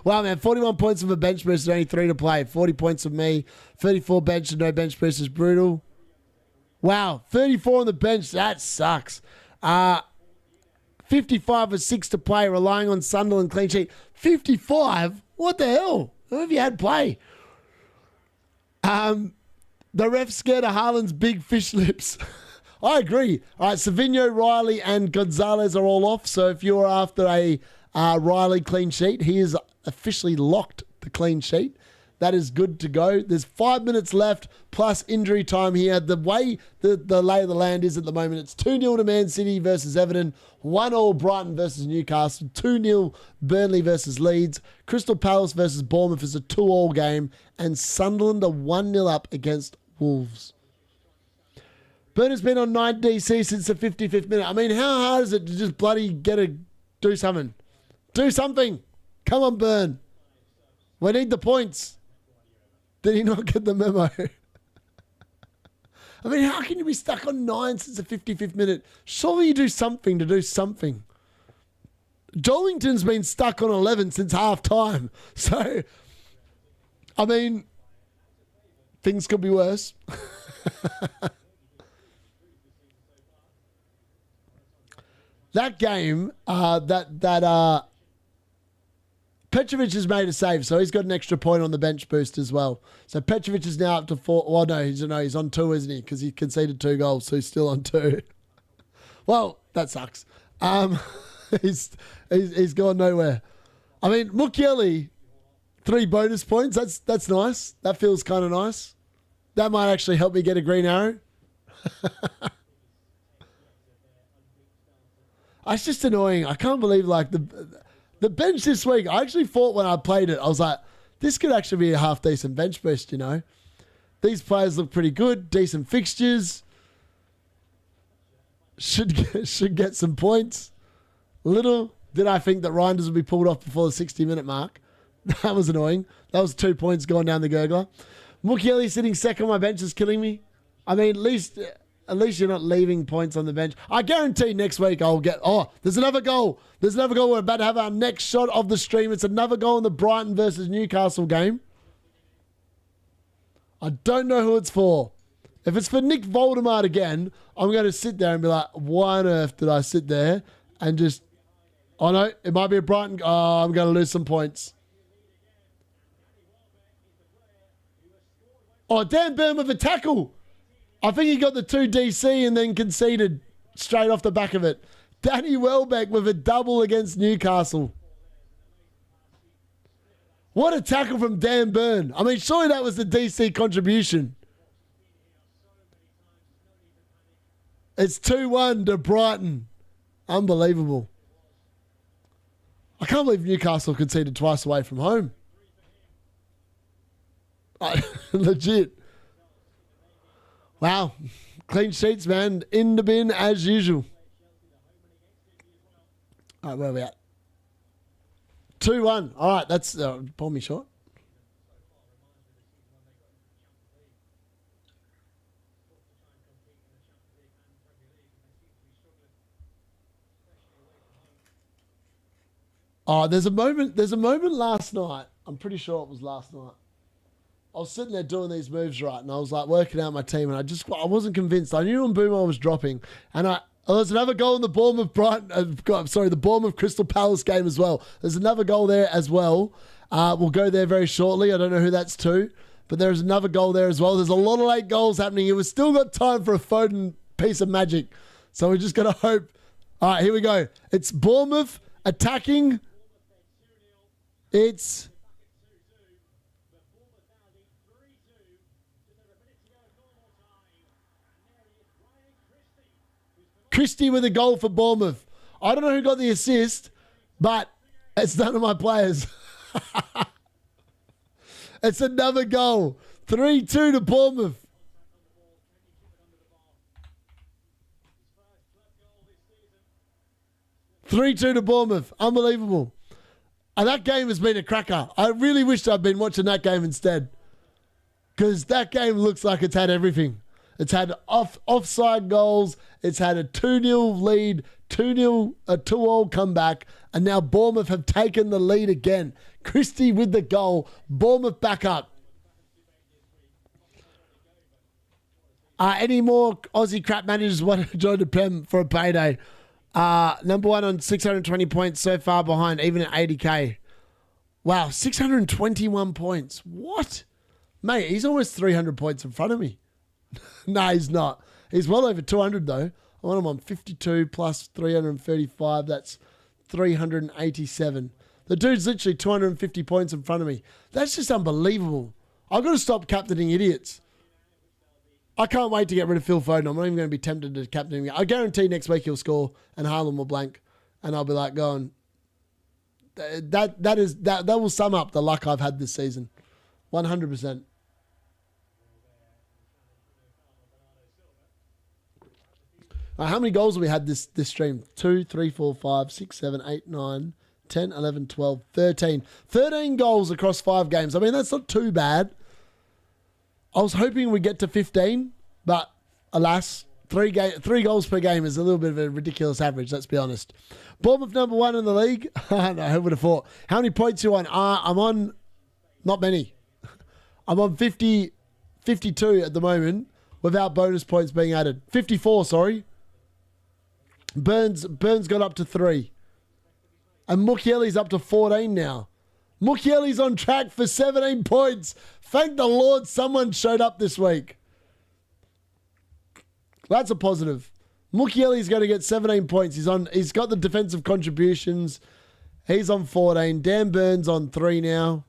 Wow, man, 41 points from a bench boost, only 3 to play. 40 points from me. 34 bench and no bench boost is brutal. Wow, 34 on the bench. That sucks. 55 with 6 to play, relying on Sunderland clean sheet. 55? What the hell? Who have you had play? The ref scared of Haaland's big fish lips. I agree. All right, Savinho, Riley, and Gonzalez are all off. So if you're after a Riley clean sheet, he is officially locked the clean sheet. That is good to go. There's 5 minutes left plus injury time here. The way the lay of the land is at the moment, it's 2-0 to Man City versus Everton, 1-1 Brighton versus Newcastle, 2-0 Burnley versus Leeds, Crystal Palace versus Bournemouth is a 2-2 game, and Sunderland are 1-0 up against Wolves. Burn has been on 9 DC since the 55th minute. I mean, how hard is it to just bloody do something? Do something. Come on, Burn. We need the points. Did he not get the memo? I mean, how can you be stuck on 9 since the 55th minute? Surely you do something to do something. Jollington's been stuck on 11 since half time. So, I mean, things could be worse. That game, Petrovic has made a save, so he's got an extra point on the bench boost as well. So Petrovic is now up to 4. Well, no, he's on 2, isn't he? Because he conceded 2 goals, so he's still on 2. Well, that sucks. He's gone nowhere. I mean, Mukiele, 3 bonus points. That's nice. That feels kind of nice. That might actually help me get a green arrow. It's just annoying. I can't believe like the bench this week. I actually thought when I played it, I was like, this could actually be a half decent bench boost, you know. These players look pretty good, decent fixtures. Should get some points. Little did I think that Reinders would be pulled off before the 60-minute mark. That was annoying. That was 2 points going down the gurgler. Mukiele sitting second on my bench is killing me. I mean, at least you're not leaving points on the bench. I guarantee next week I'll get... Oh, there's another goal. There's another goal. We're about to have our next shot of the stream. It's another goal in the Brighton versus Newcastle game. I don't know who it's for. If it's for Nick Voldemort again, I'm going to sit there and be like, why on earth did I sit there and just... Oh, no, it might be a Brighton... Oh, I'm going to lose some points. Oh, Dan Burn with a tackle. I think he got the 2 DC and then conceded straight off the back of it. Danny Welbeck with a double against Newcastle. What a tackle from Dan Burn. I mean, surely that was the DC contribution. It's 2-1 to Brighton. Unbelievable. I can't believe Newcastle conceded twice away from home. Legit. Wow. Clean sheets, man. In the bin as usual. All right, where are we at? 2-1. All right, that's... pull me short. Oh, there's a moment last night. I'm pretty sure it was last night. I was sitting there doing these moves right, and I was like working out my team, and I wasn't convinced. I knew Mbeumo was dropping, and there's another goal in the Bournemouth the Bournemouth Crystal Palace game as well. There's another goal there as well. We'll go there very shortly. I don't know who that's to, but there's another goal there as well. There's a lot of late goals happening here. We've still got time for a Foden piece of magic, so we're just gonna hope. All right, here we go. It's Bournemouth attacking. It's Christie with a goal for Bournemouth. I don't know who got the assist, but it's none of my players. It's another goal. 3-2 to Bournemouth. (3-2 to Bournemouth. Unbelievable. And that game has been a cracker. I really wish I'd been watching that game instead. Because that game looks like it's had everything. It's had offside goals. It's had a 2-0 lead, 2-0, a 2-all comeback. And now Bournemouth have taken the lead again. Christie with the goal. Bournemouth back up. Any more Aussie crap managers want to join the Prem for a payday? Number one on 620 points, so far behind, even at 80k. Wow, 621 points. What? Mate, he's almost 300 points in front of me. No, he's not. He's well over 200 though. I want him on 52 plus 335. That's 387. The dude's literally 250 points in front of me. That's just unbelievable. I've got to stop captaining idiots. I can't wait to get rid of Phil Foden. I'm not even going to be tempted to captain him. I guarantee next week he'll score and Haaland will blank. And I'll be like going, that will sum up the luck I've had this season. 100%. How many goals have we had this stream? 2, 3, 4, 5, 6, 7, 8, 9, 10, 11, 12, 13. 13 goals across 5 games. I mean, that's not too bad. I was hoping we'd get to 15, but alas, 3 goals per game is a little bit of a ridiculous average, let's be honest. Bournemouth number 1 in the league. No, who would have thought? How many points are you on? I'm on not many. I'm on 52 at the moment without bonus points being added. 54, sorry. Burns got up to 3. And Mukiele's up to 14 now. Mukiele's on track for 17 points. Thank the Lord someone showed up this week. That's a positive. Mukiele's going to get 17 points. He's got the defensive contributions. He's on 14. Dan Burns on 3 now.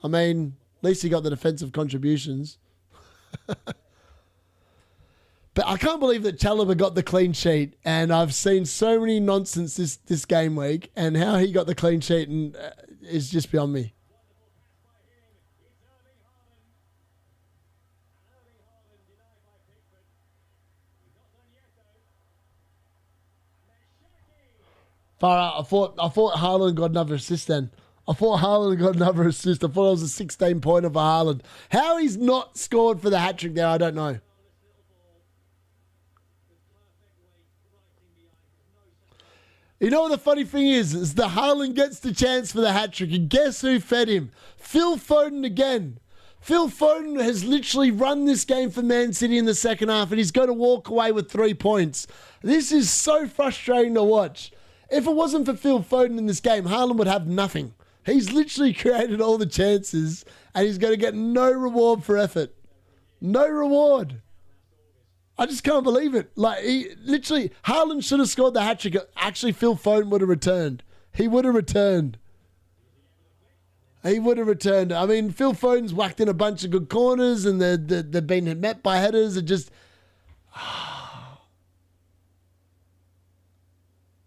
I mean, at least he got the defensive contributions. But I can't believe that Chalobah got the clean sheet, and I've seen so many nonsense this game week, and how he got the clean sheet and is just beyond me. Far out. I thought Haaland got another assist then. I thought Haaland got another assist. I thought it was a 16-pointer for Haaland. How he's not scored for the hat-trick there, I don't know. You know what the funny thing is the Haaland gets the chance for the hat-trick, and guess who fed him? Phil Foden again. Phil Foden has literally run this game for Man City in the second half, and he's going to walk away with 3 points. This is so frustrating to watch. If it wasn't for Phil Foden in this game, Haaland would have nothing. He's literally created all the chances, and he's going to get no reward for effort. No reward. I just can't believe it. Like, Haaland should have scored the hat-trick. Actually, Phil Foden would have returned. He would have returned. He would have returned. I mean, Phil Foden's whacked in a bunch of good corners, and they've been met by headers. And just...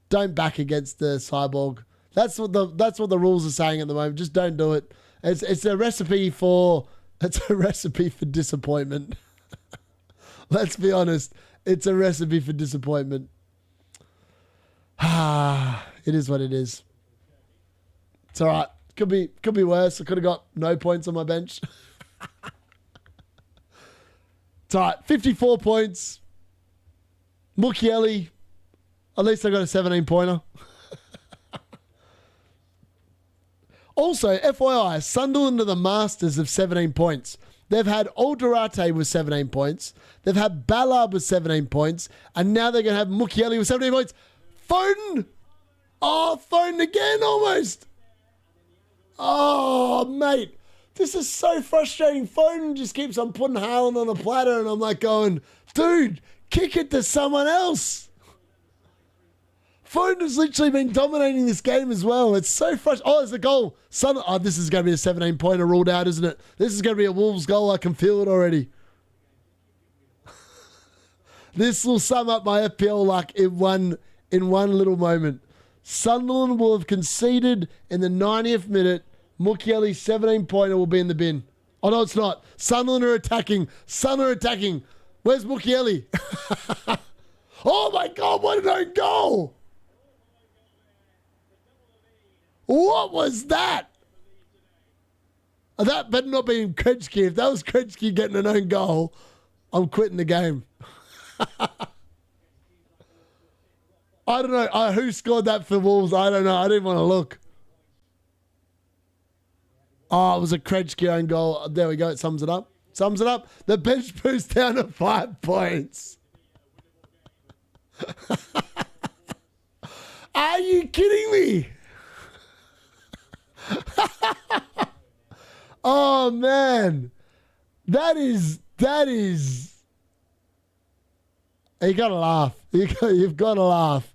Don't back against the Cyborg. That's what the rules are saying at the moment. Just don't do it. It's a recipe for disappointment. Let's be honest. It's a recipe for disappointment. It is what it is. It's all right. Could be worse. I could have got no points on my bench. It's all right. 54 points. Mukiele. At least I got a 17-pointer. Also, FYI, Sunderland are the masters of 17 points. They've had Alderate with 17 points. They've had Ballard with 17 points. And now they're going to have Mukiele with 17 points. Foden! Oh, Foden again almost. Oh, mate. This is so frustrating. Foden just keeps on putting Haaland on a platter. And I'm like going, dude, kick it to someone else. Foden has literally been dominating this game as well. It's so frustrating. Oh, there's a goal. This is going to be a 17-pointer ruled out, isn't it? This is going to be a Wolves goal. I can feel it already. This will sum up my FPL luck in one little moment. Sunderland will have conceded in the 90th minute. Mukiele's 17-pointer will be in the bin. Oh, no, it's not. Sunderland are attacking. Where's Mukiele? Oh, my God, what an own goal. What was that? That better not be Krejci. If that was Krejci getting an own goal, I'm quitting the game. I don't know. Who scored that for Wolves? I don't know. I didn't want to look. Oh, it was a Krejci own goal. There we go. It sums it up. Sums it up. The bench boost down to 5 points. Are you kidding me? Oh, man. That is... You got to laugh. You've got to laugh.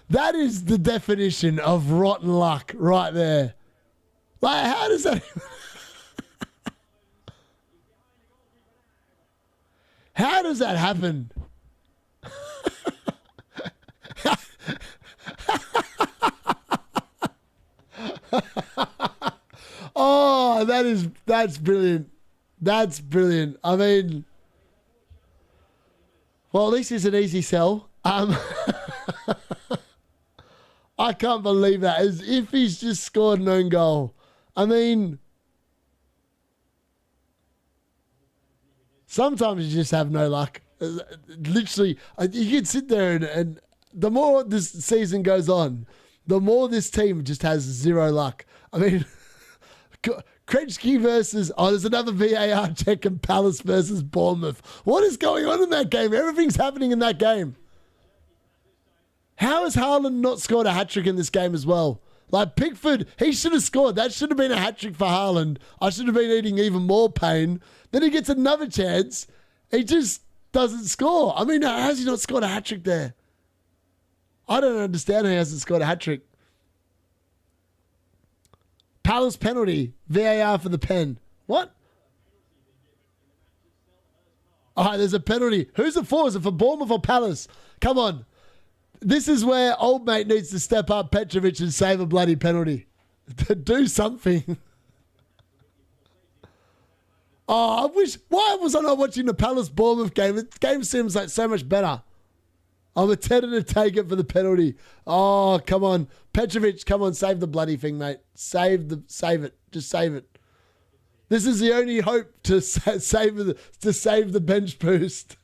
That is the definition of rotten luck right there. Like, how does that... How does that happen? Oh, that's brilliant. That's brilliant. I mean, well, at least it's an easy sell. I can't believe that. As if he's just scored an own goal. I mean, sometimes you just have no luck. Literally, you can sit there and the more this season goes on, the more this team just has zero luck. I mean, Krejci versus... Oh, there's another VAR check in Palace versus Bournemouth. What is going on in that game? Everything's happening in that game. How has Haaland not scored a hat-trick in this game as well? Like, Pickford, he should have scored. That should have been a hat-trick for Haaland. I should have been eating even more pain. Then he gets another chance. He just doesn't score. I mean, how has he not scored a hat-trick there? I don't understand how he hasn't scored a hat-trick. Palace penalty. VAR for the pen. What? Oh, there's a penalty. Who's it for? Is it for Bournemouth or Palace? Come on. This is where old mate needs to step up, Petrovic, and save a bloody penalty. Do something. Oh, I wish... Why was I not watching the Palace-Bournemouth game? The game seems like so much better. I'm tempted to take it for the penalty. Oh, come on. Petrovic, come on, save the bloody thing, mate. Save it. Just save it. This is the only hope to save the bench boost.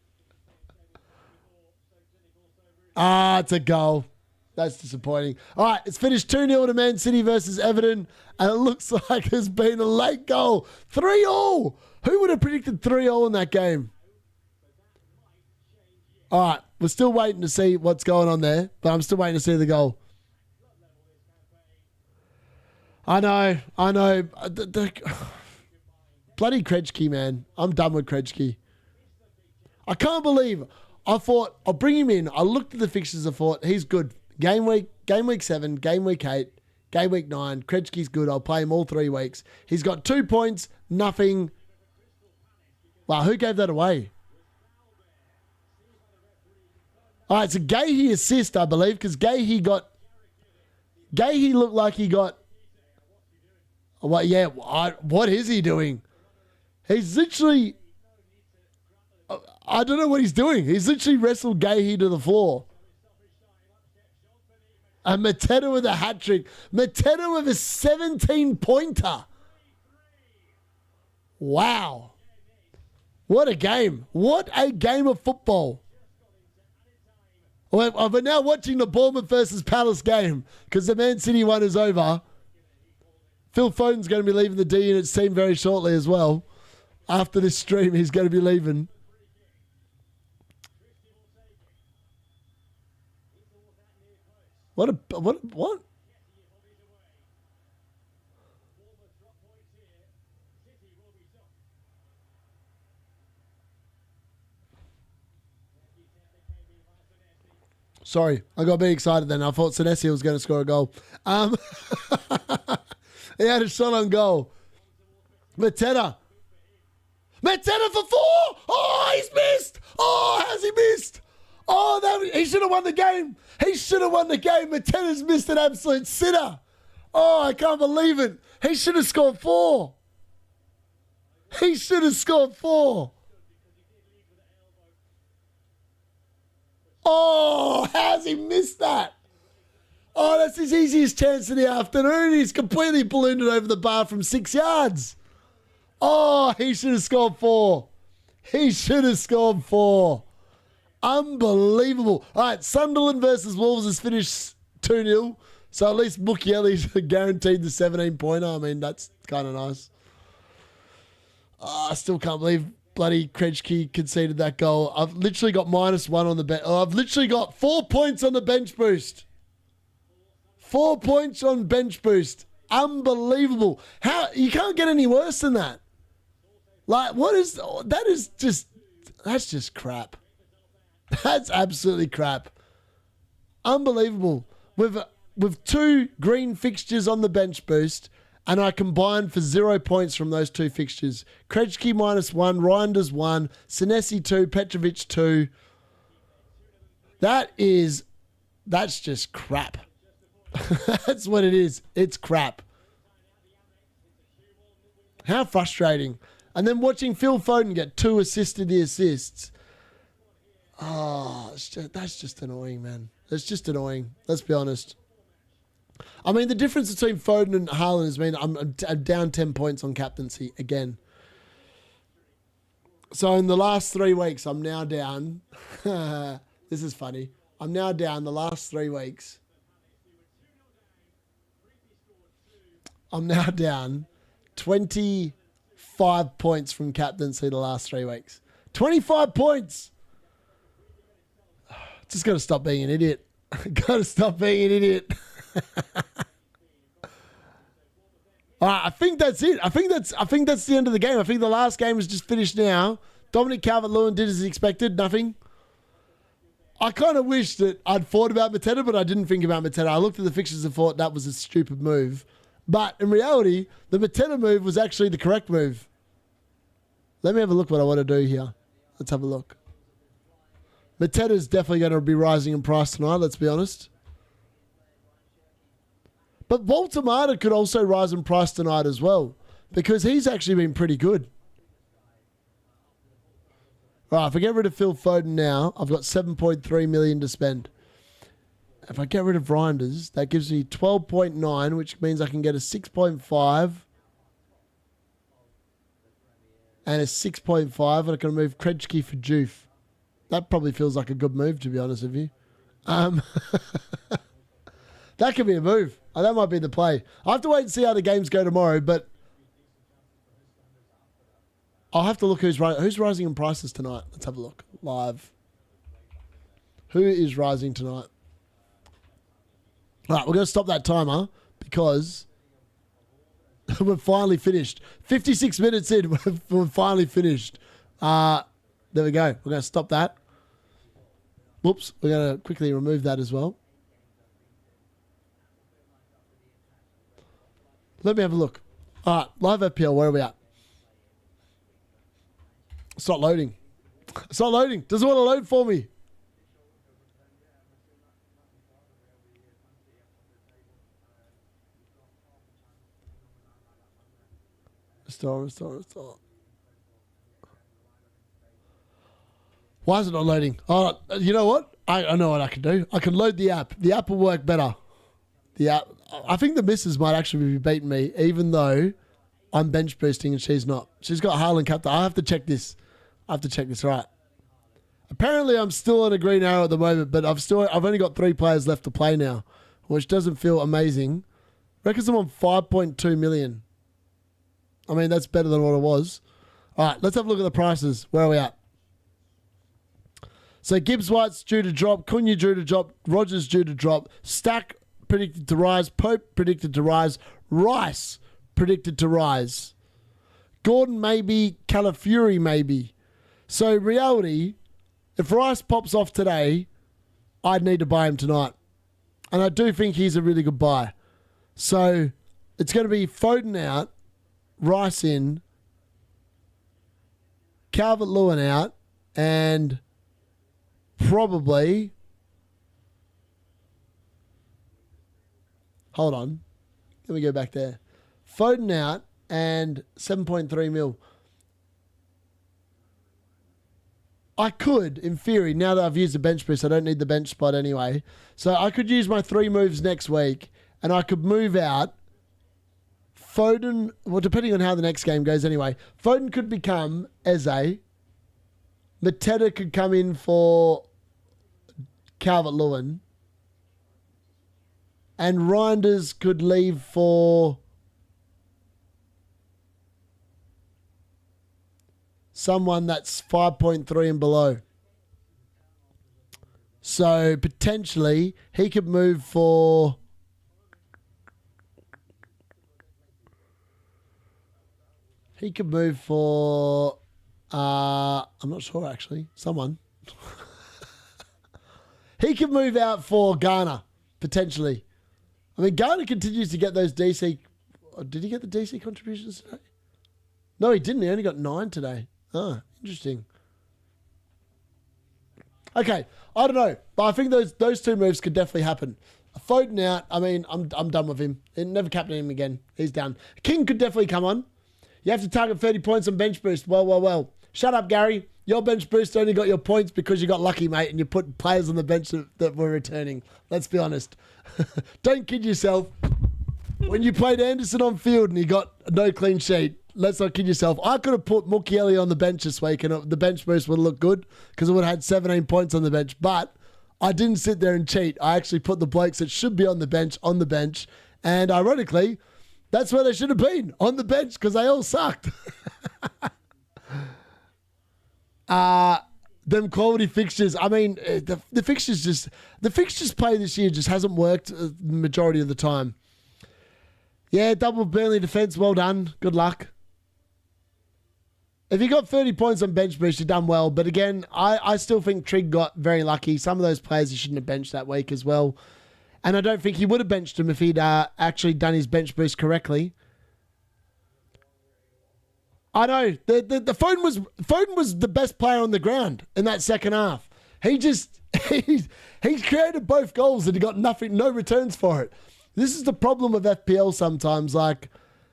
Ah, it's a goal. That's disappointing. All right, it's finished 2-0 to Man City versus Everton, and it looks like there's been a late goal. 3-3. Who would have predicted 3-3 in that game? All right, we're still waiting to see what's going on there, but I'm still waiting to see the goal. I know. Bloody Krejci, man. I'm done with Krejci. I can't believe... I thought, I'll bring him in. I looked at the fixtures. I thought, he's good. Game week 7, game week 8, game week 9. Krejci's good. I'll play him all 3 weeks. He's got 2 points, nothing. Wow, who gave that away? All right, it's a Gahey assist, I believe, because Gahey looked like he got... What? Yeah, what is he doing? He's literally... I don't know what he's doing. He's literally wrestled Gahey to the floor. And Mateta with a hat-trick. Mateta with a 17-pointer. Wow. What a game. What a game of football. We're now watching the Bournemouth versus Palace game because the Man City one is over. Phil Foden's going to be leaving the D-Unit team very shortly as well. After this stream, he's going to be leaving. What? Sorry, I got a bit excited then. I thought Senesi was going to score a goal. He had a shot on goal. Mateta for 4! Oh, he's missed! Oh, has he missed? Oh, he should have won the game. He should have won the game. Mateta's missed an absolute sitter. Oh, I can't believe it. He should have scored 4. He should have scored 4. Oh, how's he missed that? Oh, that's his easiest chance of the afternoon. He's completely ballooned it over the bar from 6 yards. Oh, he should have scored 4. He should have scored 4. Unbelievable. All right, Sunderland versus Wolves has finished 2-0. So at least Mukiele's guaranteed the 17-pointer. I mean, that's kind of nice. I still can't believe bloody Krejci conceded that goal. I've literally got -1 on the bench. I've literally got 4 points on the bench boost. 4 points on bench boost. Unbelievable. How you can't get any worse than that. Like, what is that? That's just crap. That's absolutely crap. Unbelievable. With 2 green fixtures on the bench boost, and I combined for 0 points from those 2 fixtures. Krejci -1, Reinders 1, Senesi 2, Petrovic 2. That's just crap. That's what it is. It's crap. How frustrating. And then watching Phil Foden get 2 assisted assists. Oh, that's just annoying, man. That's just annoying. Let's be honest. I mean, the difference between Foden and Haaland has been I'm down 10 points on captaincy again. So in the last 3 weeks, I'm now down. This is funny. I'm now down the last 3 weeks. I'm now down 25 points from captaincy the last 3 weeks. 25 points. Just got to stop being an idiot. Got to stop being an idiot. All right, I think that's it. I think that's the end of the game. I think the last game is just finished now. Dominic Calvert-Lewin did as expected, nothing. I kind of wish that I'd thought about Mateta, but I didn't think about Mateta. I looked at the fixtures and thought that was a stupid move. But in reality, the Mateta move was actually the correct move. Let me have a look what I want to do here. Let's have a look. Mateta's definitely going to be rising in price tonight, let's be honest. But Walter Mata could also rise in price tonight as well, because he's actually been pretty good. All right, if I get rid of Phil Foden now, I've got 7.3 million to spend. If I get rid of Reinders, that gives me 12.9, which means I can get a 6.5 and a 6.5, and I can move Krejci for Juve. That probably feels like a good move, to be honest with you. That could be a move. Oh, that might be the play. I have to wait and see how the games go tomorrow, but I'll have to look who's rising in prices tonight. Let's have a look live. Who is rising tonight? All right, we're going to stop that timer because we're finally finished. 56 minutes in, we're finally finished. There we go. We're going to stop that. Whoops. We're going to quickly remove that as well. Let me have a look. All right, live FPL, where are we at? It's not loading. It's not loading. Doesn't want to load for me. Restore. Why is it not loading? Oh, you know what? I know what I can do. I can load the app. The app will work better. The app. I think the missus might actually be beating me, even though I'm bench boosting and she's not. She's got Haaland captain. I have to check this. Right. Apparently, I'm still on a green arrow at the moment, but I've only got 3 players left to play now, which doesn't feel amazing. Reckons I'm on 5.2 million. I mean, that's better than what it was. All right, let's have a look at the prices. Where are we at? So Gibbs White's due to drop, Cunha due to drop, Rogers due to drop, Stack predicted to rise, Pope predicted to rise, Rice predicted to rise, Gordon maybe, Calafiori maybe. So reality, if Rice pops off today, I'd need to buy him tonight. And I do think he's a really good buy. So it's going to be Foden out, Rice in, Calvert-Lewin out, and probably, hold on, let me go back there. Foden out and 7.3 mil. I could, in theory, now that I've used the bench boost, I don't need the bench spot anyway. So I could use my 3 moves next week, and I could move out Foden, well, depending on how the next game goes anyway. Foden could become Eze. Mateta could come in for Calvert-Lewin. And Reinders could leave for someone that's 5.3 and below. So potentially he could move for I'm not sure actually. Someone. He could move out for Garner, potentially. I mean, Garner continues to get those DC. Did he get the DC contributions today? No, he didn't. He only got 9 today. Oh, interesting. Okay, I don't know, but I think those 2 moves could definitely happen. Foden out. I mean, I'm done with him. Never captain him again. He's done. King could definitely come on. You have to target 30 points on bench boost. Well. Shut up, Gary. Your bench boost only got your points because you got lucky, mate, and you put players on the bench that were returning. Let's be honest. Don't kid yourself. When you played Anderson on field and he got no clean sheet, let's not kid yourself. I could have put Mukiele on the bench this week and the bench boost would look good because it would have had 17 points on the bench. But I didn't sit there and cheat. I actually put the blokes that should be on the bench. And ironically, that's where they should have been, on the bench, because they all sucked. Them quality fixtures. I mean, the fixtures play this year just hasn't worked the majority of the time. Yeah, double Burnley defence. Well done. Good luck. If you got 30 points on bench boost, you've done well. But again, I still think Trigg got very lucky. Some of those players he shouldn't have benched that week as well. And I don't think he would have benched him if he'd actually done his bench boost correctly. I know. The Foden was the best player on the ground in that second half. He created both goals and he got no returns for it. This is the problem with FPL sometimes. Like,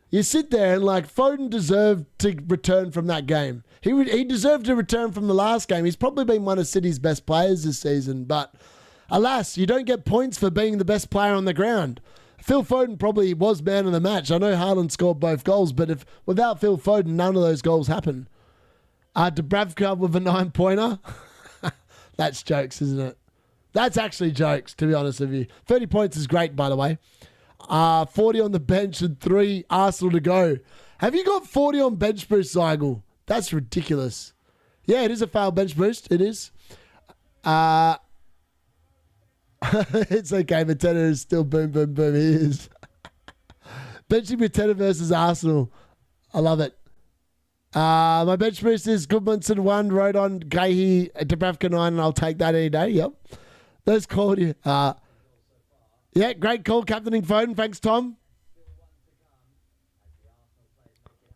you sit there and like Foden deserved to return from that game. He deserved to return from the last game. He's probably been one of City's best players this season, but alas, you don't get points for being the best player on the ground. Phil Foden probably was man of the match. I know Haaland scored both goals, but without Phil Foden, none of those goals happen. Dubravka with a 9-pointer. That's jokes, isn't it? That's actually jokes, to be honest with you. 30 points is great, by the way. 40 on the bench and 3 Arsenal to go. Have you got 40 on bench boost, Zygel? That's ridiculous. Yeah, it is a failed bench boost. It is. It's okay. Mateta is still boom. He is. Benching Mateta versus Arsenal. I love it. My bench boost is Goodmanson 1, Rodon, Gahey, Dubravka 9, and I'll take that any day. Yep. Those quality. Yeah, great call, captaining Foden. Thanks, Tom.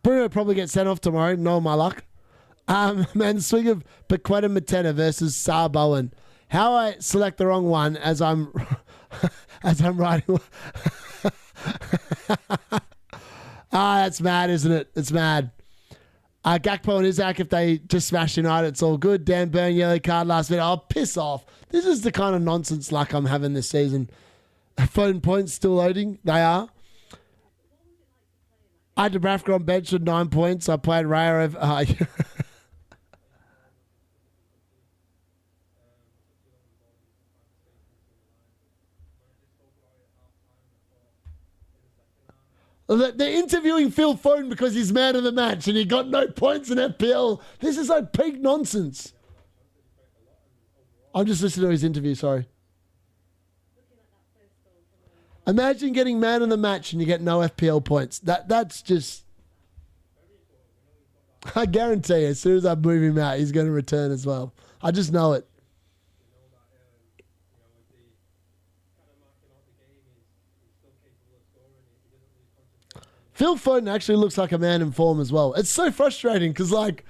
Bruno probably gets sent off tomorrow. No, my luck. Man, swing of Paqueta Mateta versus Saar Bowen. How I select the wrong one as I'm writing. That's mad, isn't it? It's mad. Gakpo and Isaac, if they just smash United, it's all good. Dan Burn, yellow card last minute. Oh, piss off. This is the kind of nonsense luck I'm having this season. Phone points still loading. They are. I had Dubravka on bench with 9 points. I played Raya over... They're interviewing Phil Foden because he's man of the match and he got no points in FPL. This is like peak nonsense. I'm just listening to his interview, sorry. Imagine getting man of the match and you get no FPL points. That's just... I guarantee you, as soon as I move him out, he's going to return as well. I just know it. Phil Foden actually looks like a man in form as well. It's so frustrating because, like,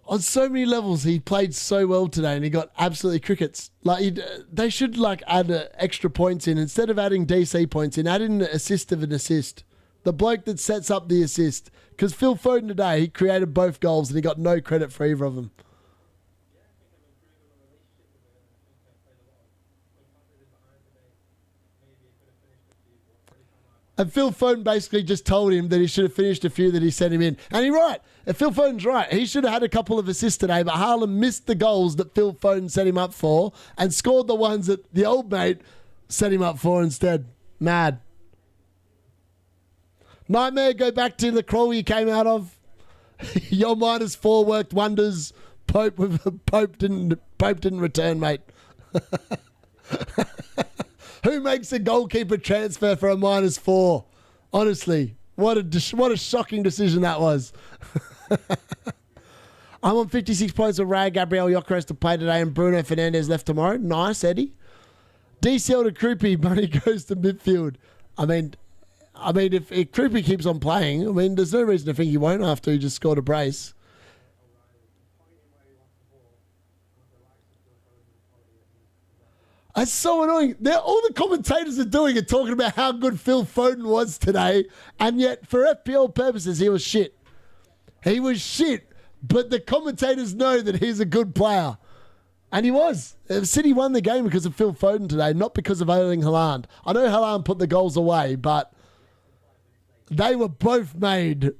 on so many levels, he played so well today and he got absolutely crickets. Like, they should, like, add extra points in. Instead of adding DC points in, add in an assist of an assist. The bloke that sets up the assist. Because Phil Foden today, he created both goals and he got no credit for either of them. And Phil Foden basically just told him that he should have finished a few that he sent him in. And he's right. If Phil Foden's right. He should have had a couple of assists today, but Haaland missed the goals that Phil Foden set him up for and scored the ones that the old mate set him up for instead. Mad. Nightmare, go back to the crawl you came out of. Your -4 worked wonders. Pope didn't return, mate. Who makes a goalkeeper transfer for a -4? Honestly, what a shocking decision that was. I'm on 56 points with Ray Gabriel Gyökeres to play today and Bruno Fernandes left tomorrow. Nice, Eddie. DCL to Krupi, money goes to midfield. I mean, if Krupi keeps on playing, there's no reason to think he won't after he just scored a brace. That's so annoying. All the commentators are doing it, talking about how good Phil Foden was today, and yet for FPL purposes, he was shit. He was shit, but the commentators know that he's a good player. And he was. City won the game because of Phil Foden today, not because of Erling Haaland. I know Haaland put the goals away, but they were both made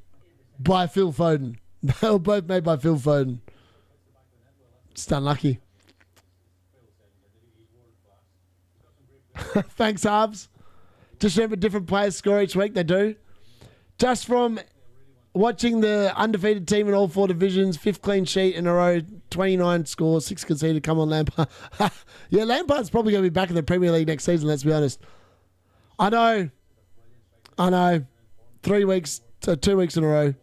by Phil Foden. They were both made by Phil Foden. Just unlucky. Thanks, Harves. Just remember, different players score each week. They do. Just from watching the undefeated team in all 4 divisions, 5th clean sheet in a row, 29 scores, 6 conceded. Come on, Lampard. Yeah, Lampard's probably going to be back in the Premier League next season, let's be honest. I know. 3 weeks, 2 weeks in a row.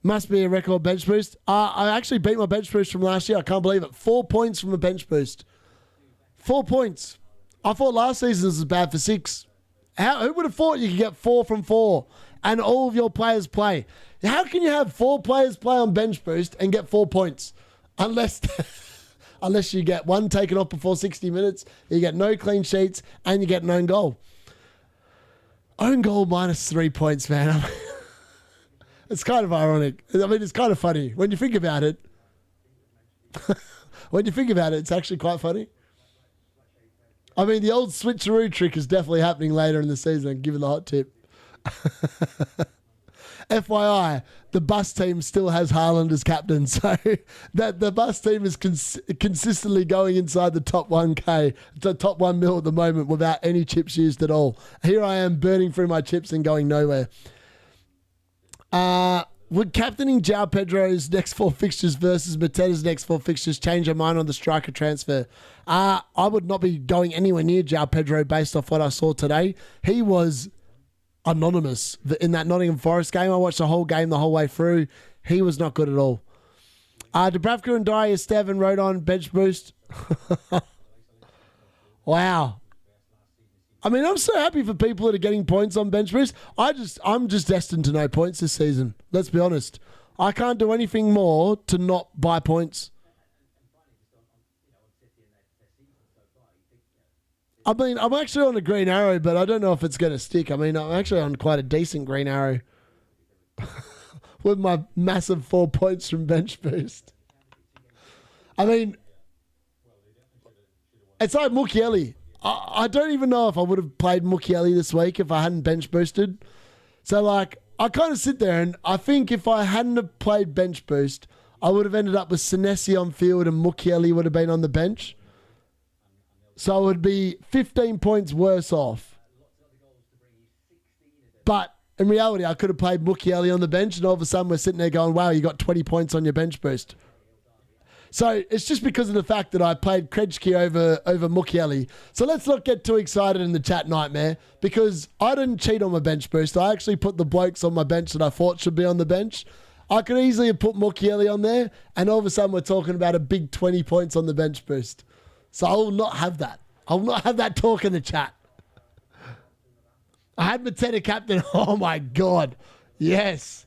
Must be a record bench boost. I actually beat my bench boost from last year. I can't believe it. 4 points from the bench boost. 4 points. I thought last season was bad for 6. Who would have thought you could get 4 from 4 and all of your players play? How can you have 4 players play on bench boost and get 4 points? Unless you get 1 taken off before 60 minutes, you get no clean sheets, and you get an own goal. Own goal -3 points, man. It's kind of ironic. It's kind of funny. When you think about it. It's actually quite funny. The old switcheroo trick is definitely happening later in the season. I'll give you the hot tip. FYI, the bus team still has Haaland as captain, so that the bus team is consistently going inside the top 1K, the top 1 mil at the moment without any chips used at all. Here I am burning through my chips and going nowhere. Would captaining João Pedro's next 4 fixtures versus Mateta's next 4 fixtures change your mind on the striker transfer? I would not be going anywhere near João Pedro based off what I saw today. He was anonymous in that Nottingham Forest game. I watched the whole game the whole way through. He was not good at all. Dubravka and Dyer, Steven, Rodon, bench boost. Wow. I'm so happy for people that are getting points on bench boost. I'm just destined to no points this season. Let's be honest. I can't do anything more to not buy points. I'm actually on a green arrow, but I don't know if it's going to stick. I'm actually on quite a decent green arrow. With my massive 4 points from bench boost. It's like Mukiele. I don't even know if I would have played Mukiele this week if I hadn't bench boosted. So, I kind of sit there and I think if I hadn't have played bench boost, I would have ended up with Senesi on field and Mukiele would have been on the bench. So, it would be 15 points worse off. But in reality, I could have played Mukiele on the bench and all of a sudden we're sitting there going, wow, you got 20 points on your bench boost. So it's just because of the fact that I played Krejci over Mukiele. So let's not get too excited in the chat, Nightmare, because I didn't cheat on my bench boost. I actually put the blokes on my bench that I thought should be on the bench. I could easily have put Mukiele on there, and all of a sudden we're talking about a big 20 points on the bench boost. So I will not have that. I will not have that talk in the chat. I had Mateta captain. Oh my God. Yes.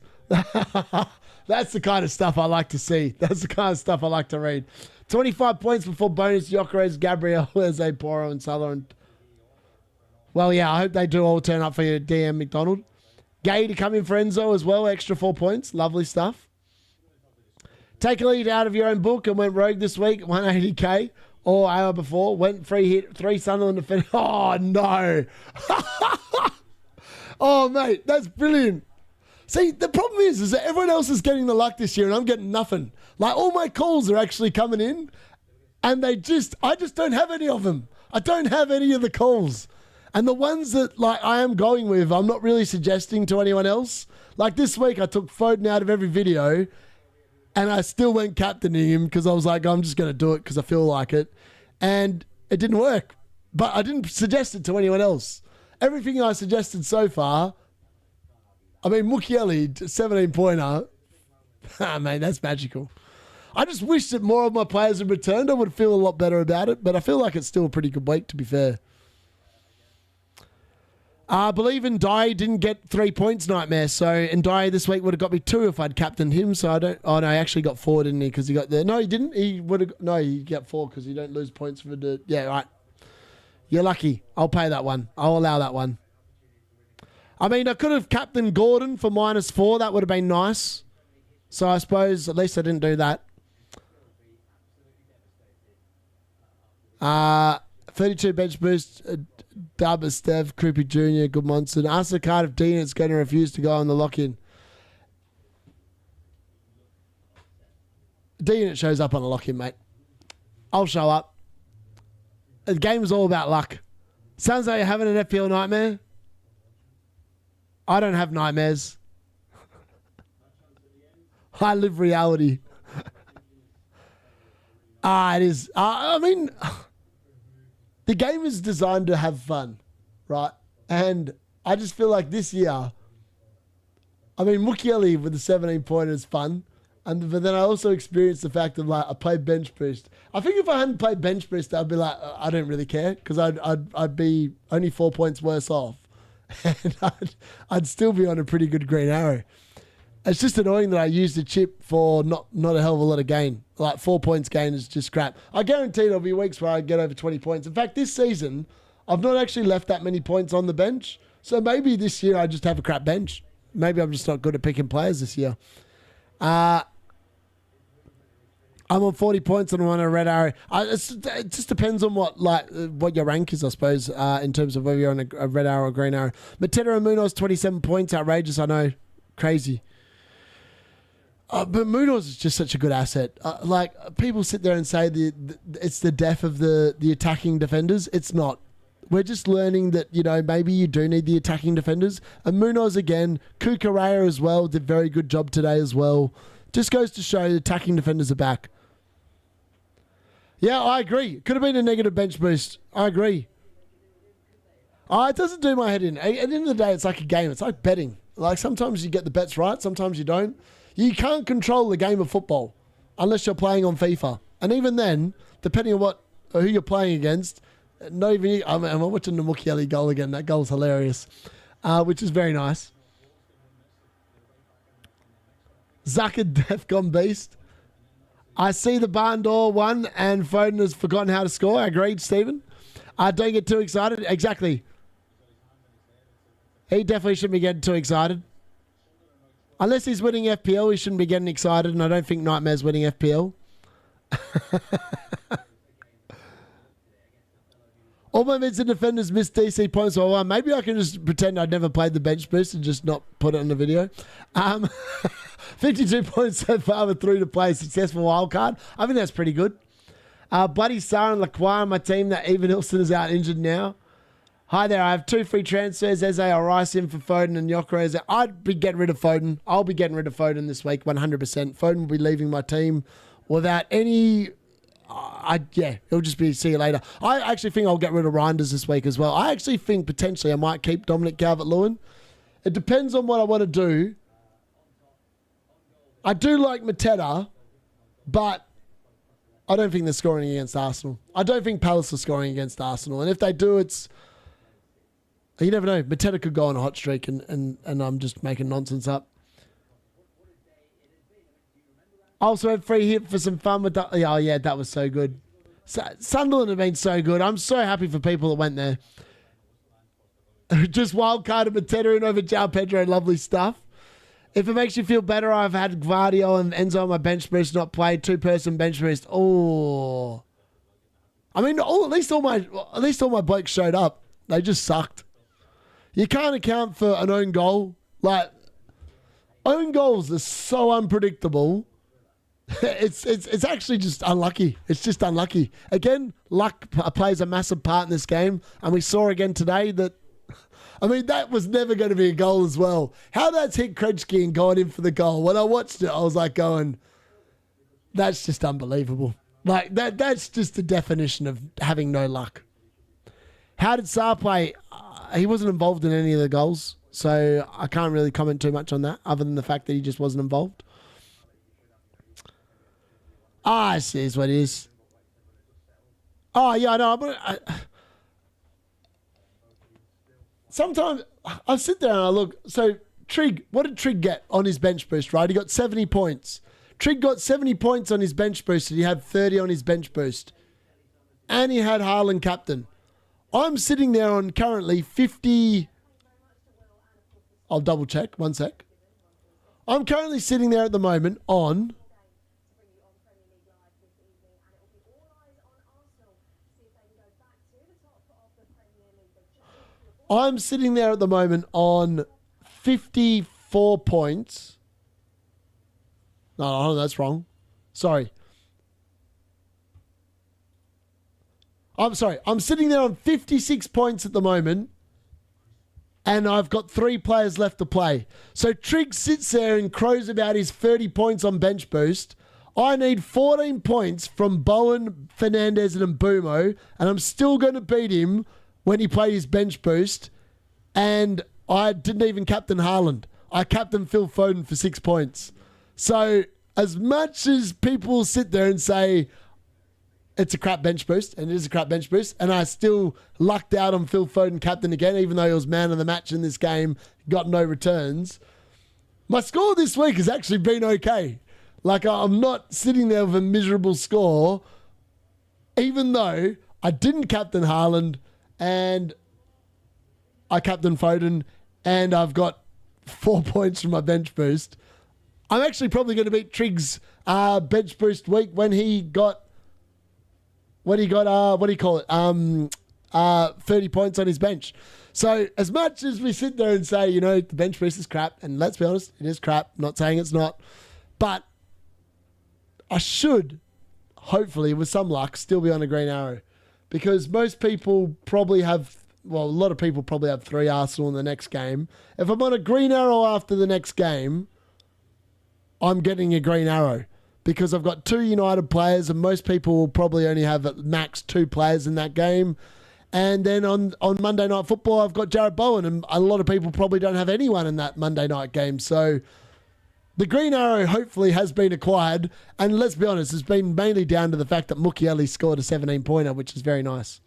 That's the kind of stuff I like to see. That's the kind of stuff I like to read. 25 points before bonus. Gyökeres, Gabriel, Eze, Poro, and Sunderland. Well, yeah, I hope they do all turn up for you, DM McDonald. Gay to come in for Enzo as well. Extra 4 points. Lovely stuff. Take a lead out of your own book and went rogue this week. 180k. or hour before. Went free hit, 3 Sunderland to finish. Oh, no. Oh, mate, that's brilliant. See, the problem is that everyone else is getting the luck this year and I'm getting nothing. Like, all my calls are actually coming in and I just don't have any of them. I don't have any of the calls. And the ones that, like, I am going with, I'm not really suggesting to anyone else. Like, this week, I took Foden out of every video and I still went captaining him because I was like, I'm just going to do it because I feel like it. And it didn't work. But I didn't suggest it to anyone else. Everything I suggested so far, I mean, Mukiele, 17-pointer. Ah, man, that's magical. I just wish that more of my players had returned. I would feel a lot better about it, but I feel like it's still a pretty good week, to be fair. I believe in Dye didn't get 3 points, Nightmare. So, and Dye this week would have got me 2 if I'd captained him. So I don't. Oh no, he actually got 4, didn't he? Because he got there. No, he didn't. He would have. No, he got 4 because you don't lose points for the. Yeah, right. You're lucky. I'll pay that one. I'll allow that one. I mean, I could have captained Gordon for -4. That would have been nice. So I suppose at least I didn't do that. 32 bench boost. Dubba, Steph, Creepy Jr., Good Monson. Ask the card if D-Unit's going to refuse to go on the lock-in. D-Unit shows up on the lock-in, mate. I'll show up. The game is all about luck. Sounds like you're having an FPL nightmare. I don't have nightmares. I live reality. It is. I mean, the game is designed to have fun, right? And I just feel like this year, I mean, Mukiele with the 17-pointer is fun. But then I also experienced the fact that, like, I played bench boost. I think if I hadn't played bench boost, I'd be like, I don't really care because I'd be only 4 points worse off. And I'd still be on a pretty good green arrow. It's just annoying that I used a chip for not a hell of a lot of gain. Like 4 points gain is just crap. I guarantee there'll be weeks where I get over 20 points. In fact, this season, I've not actually left that many points on the bench. So maybe this year I just have a crap bench. Maybe I'm just not good at picking players this year. I'm on 40 points and I'm on a red arrow. It just depends on what your rank is, I suppose, in terms of whether you're on a red arrow or green arrow. Mateta and Munoz, 27 points. Outrageous, I know. Crazy. But Munoz is just such a good asset. Like, people sit there and say it's the death of the attacking defenders. It's not. We're just learning that, maybe you do need the attacking defenders. And Munoz again, Kukurea as well, did a very good job today as well. Just goes to show the attacking defenders are back. Yeah, I agree. Could have been a negative bench boost. I agree. It doesn't do my head in. At the end of the day, it's like a game. It's like betting. Like, sometimes you get the bets right, sometimes you don't. You can't control the game of football unless you're playing on FIFA. And even then, depending on who you're playing against, I'm watching the Mukiele goal again. That goal's hilarious, which is very nice. Zucker Defcon Beast. I see the barn door one and Foden has forgotten how to score. Agreed, Stephen. Don't get too excited. Exactly. He definitely shouldn't be getting too excited. Unless he's winning FPL, he shouldn't be getting excited, and I don't think Nightmare's winning FPL. All my mids and defenders missed DC points. Well, maybe I can just pretend I'd never played the bench boost and just not put it on the video. 52 points so far with 3 to play. Successful wildcard. I think that's pretty good. Bloody Sarah and Lacroix on my team. That Evan Hilson is out injured now. Hi there. I have 2 free transfers. Eze or Rice in for Foden and Yokere. I'd be getting rid of Foden. I'll be getting rid of Foden this week, 100%. Foden will be leaving my team without any... it'll just be see you later. I actually think I'll get rid of Reinders this week as well. I actually think potentially I might keep Dominic Calvert-Lewin. It depends on what I want to do. I do like Mateta, but I don't think they're scoring against Arsenal. I don't think Palace are scoring against Arsenal. And if they do, it's... You never know. Mateta could go on a hot streak and I'm just making nonsense up. Also had free hit for some fun with that. Oh, yeah, that was so good. Sunderland have been so good. I'm so happy for people that went there. Just wildcarded Mateta in over João Pedro. Lovely stuff. If it makes you feel better, I've had Gvardio and Enzo on my bench boost not played. 2-person bench boost. Oh. I mean, at least all my blokes showed up. They just sucked. You can't account for an own goal. Like, own goals are so unpredictable. It's actually just unlucky. It's just unlucky. Again, luck plays a massive part in this game, and we saw again today that. I mean, that was never going to be a goal as well. How that's hit Krejci and gone in for the goal. When I watched it, I was like going, that's just unbelievable. Like, that's just the definition of having no luck. How did Sarr play? He wasn't involved in any of the goals, so I can't really comment too much on that, other than the fact that he just wasn't involved. It is what it is. Oh, yeah, I know. But sometimes I sit there and I look. So, Trig, what did Trig get on his bench boost, right? He got 70 points. Trig got 70 points on his bench boost, and he had 30 on his bench boost. And he had Haaland captain. I'm sitting there on currently 50. I'll double check. One sec. I'm currently sitting there at the moment on. I'm sitting there at the moment on 54 points. No, that's wrong. Sorry. I'm sorry. I'm sitting there on 56 points at the moment, and I've got 3 players left to play. So Trig sits there and crows about his 30 points on bench boost. I need 14 points from Bowen, Fernandez, and Mbumo, and I'm still going to beat him when he played his bench boost. And I didn't even captain Haaland. I captained Phil Foden for 6 points. So as much as people sit there and say it's a crap bench boost, and it is a crap bench boost, and I still lucked out on Phil Foden captain again, even though he was man of the match in this game, got no returns. My score this week has actually been okay. Like, I'm not sitting there with a miserable score, even though I didn't captain Haaland and I captained Foden, and I've got 4 points from my bench boost. I'm actually probably going to beat Trig's bench boost week when he got, what do you call it? 30 points on his bench. So as much as we sit there and say, you know, the bench boost is crap, and let's be honest, it is crap. I'm not saying it's not, but I should, hopefully, with some luck, still be on a green arrow, because most people probably have. Well, a lot of people probably have 3 Arsenal in the next game. If I'm on a green arrow after the next game, I'm getting a green arrow because I've got 2 United players, and most people will probably only have at max 2 players in that game. And then on Monday Night Football, I've got Jarrod Bowen, and a lot of people probably don't have anyone in that Monday night game. So the green arrow hopefully has been acquired. And let's be honest, it's been mainly down to the fact that Mukiele scored a 17-pointer, which is very nice.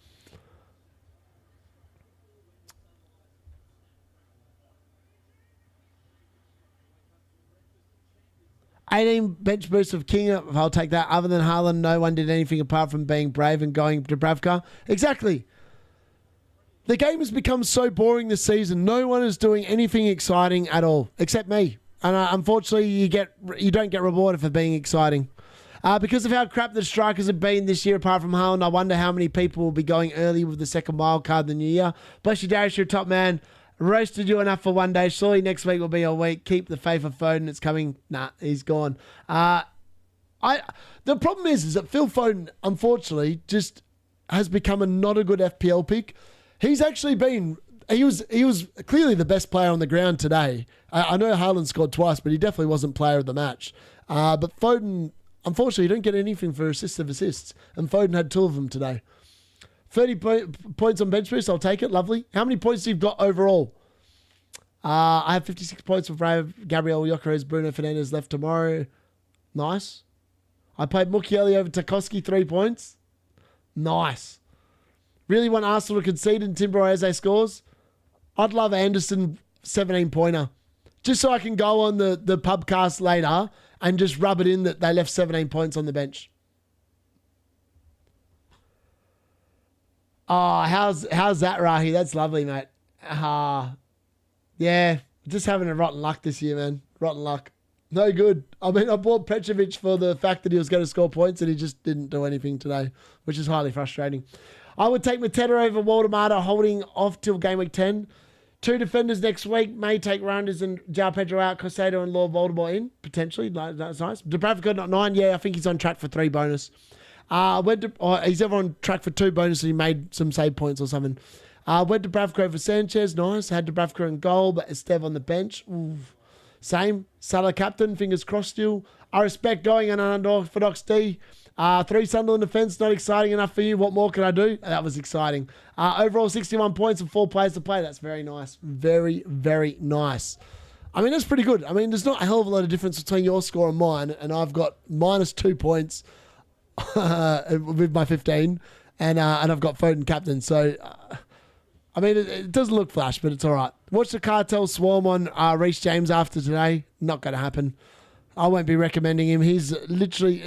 18 bench boost of King. I'll take that. Other than Haaland, no one did anything apart from being brave and going to Dubravka. Exactly. The game has become so boring this season. No one is doing anything exciting at all, except me. And unfortunately, you don't get rewarded for being exciting. Because of how crap the strikers have been this year, apart from Haaland, I wonder how many people will be going early with the second wild card in the new year. Bless you, Darius, you're a top man. Roasted you enough for one day. Surely next week will be a week. Keep the faith of Foden. It's coming. Nah, he's gone. The problem is that Phil Foden, unfortunately, just has become not a good FPL pick. He's actually been. He was clearly the best player on the ground today. I know Haaland scored twice, but he definitely wasn't player of the match. But Foden, unfortunately, you don't get anything for assists, and Foden had 2 of them today. 30 points on bench boost, I'll take it. Lovely. How many points have you got overall? I have 56 points with Gabriel Gyökeres, Bruno Fernandes left tomorrow. Nice. I played Mukiele over Tarkowski, 3 points. Nice. Really want Arsenal to concede and Timber Eze scores? I'd love Anderson 17-pointer. Just so I can go on the pubcast later and just rub it in that they left 17 points on the bench. Oh, how's that, Rahi? That's lovely, mate. Yeah, just having a rotten luck this year, man. Rotten luck. No good. I mean, I bought Petrovic for the fact that he was going to score points and he just didn't do anything today, which is highly frustrating. I would take Mateta over Waldemar, holding off till game week 10. 2 defenders next week. May take Rounders and João Pedro out. Cosado and Lord Voldemort in, potentially. That's nice. Dubravka not 9. Yeah, I think he's on track for 3 bonus. He's ever on track for 2 bonus and he made some save points or something. Went Dubravka over Sanchez. Nice. Had Dubravka in goal, but Estev on the bench. Oof. Same. Salah captain. Fingers crossed still. I respect going an unorthodox D. 3 Sunderland defence, not exciting enough for you. What more can I do? That was exciting. Overall, 61 points and 4 players to play. That's very nice. Very, very nice. I mean, that's pretty good. I mean, there's not a hell of a lot of difference between your score and mine, and I've got -2 points with my 15, and I've got Foden captain. So, I mean, it doesn't look flash, but it's all right. Watch the cartel swarm on Reece James after today. Not going to happen. I won't be recommending him. He's literally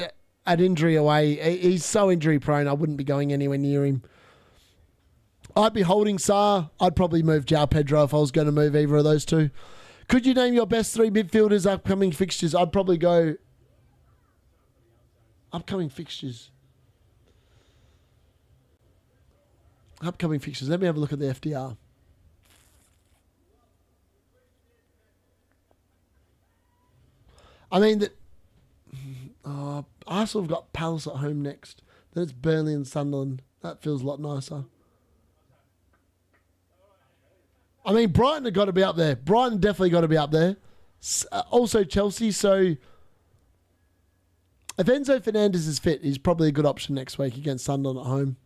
at injury away. He's so injury prone, I wouldn't be going anywhere near him. I'd be holding Saar. I'd probably move João Pedro if I was going to move either of those two. Could you name your best 3 midfielders upcoming fixtures? I'd probably go upcoming fixtures. Upcoming fixtures. Let me have a look at the FDR. I mean, Arsenal have got Palace at home next. Then it's Burnley and Sunderland. That feels a lot nicer. I mean, Brighton have got to be up there. Brighton definitely got to be up there. Also Chelsea. So if Enzo Fernandez is fit, he's probably a good option next week against Sunderland at home.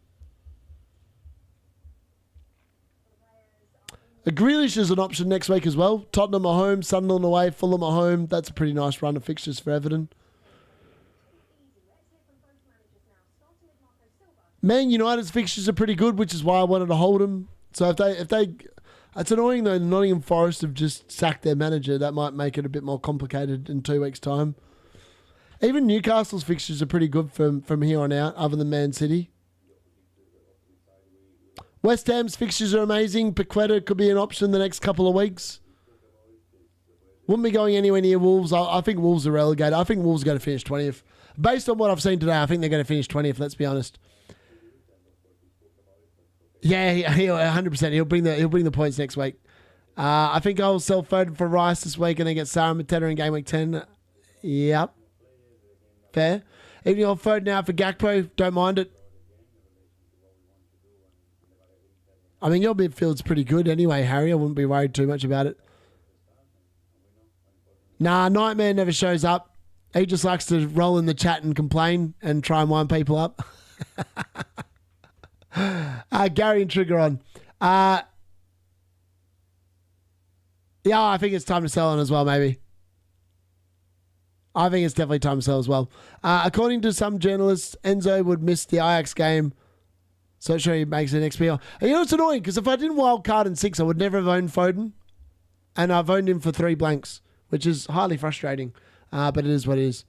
Grealish is an option next week as well. Tottenham at home, Sunderland away, Fulham at home. That's a pretty nice run of fixtures for Everton. Man United's fixtures are pretty good, which is why I wanted to hold them. So if they, it's annoying though. Nottingham Forest have just sacked their manager. That might make it a bit more complicated in 2 weeks' time. Even Newcastle's fixtures are pretty good from here on out, other than Man City. West Ham's fixtures are amazing. Paqueta could be an option the next couple of weeks. Wouldn't be going anywhere near Wolves. I think Wolves are relegated. I think Wolves are going to finish 20th. Based on what I've seen today, I think they're going to finish 20th, let's be honest. Yeah, he'll 100%. He'll bring the points next week. I think I'll sell Foden for Rice this week and then get Sarah Mateta in game week 10. Yep. Fair. Even old Foden out for Gakpo. Don't mind it. I mean, your midfield's pretty good anyway, Harry. I wouldn't be worried too much about it. Nah, Nightmare never shows up. He just likes to roll in the chat and complain and try and wind people up. Gary and Trigger on. Yeah, I think it's time to sell on as well, maybe. I think it's definitely time to sell as well. According to some journalists, Enzo would miss the Ajax game. So sure he makes an XPL. And you know, it's annoying because if I didn't wild card in 6, I would never have owned Foden. And I've owned him for 3 blanks, which is highly frustrating. But it is what it is.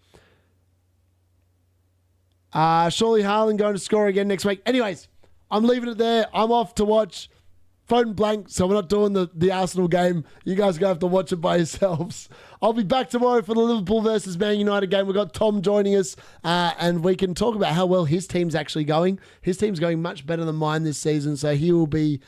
Surely Haaland going to score again next week. Anyways, I'm leaving it there. I'm off to watch Foden blank, so we're not doing the Arsenal game. You guys are going to have to watch it by yourselves. I'll be back tomorrow for the Liverpool versus Man United game. We've got Tom joining us, and we can talk about how well his team's actually going. His team's going much better than mine this season, so he will be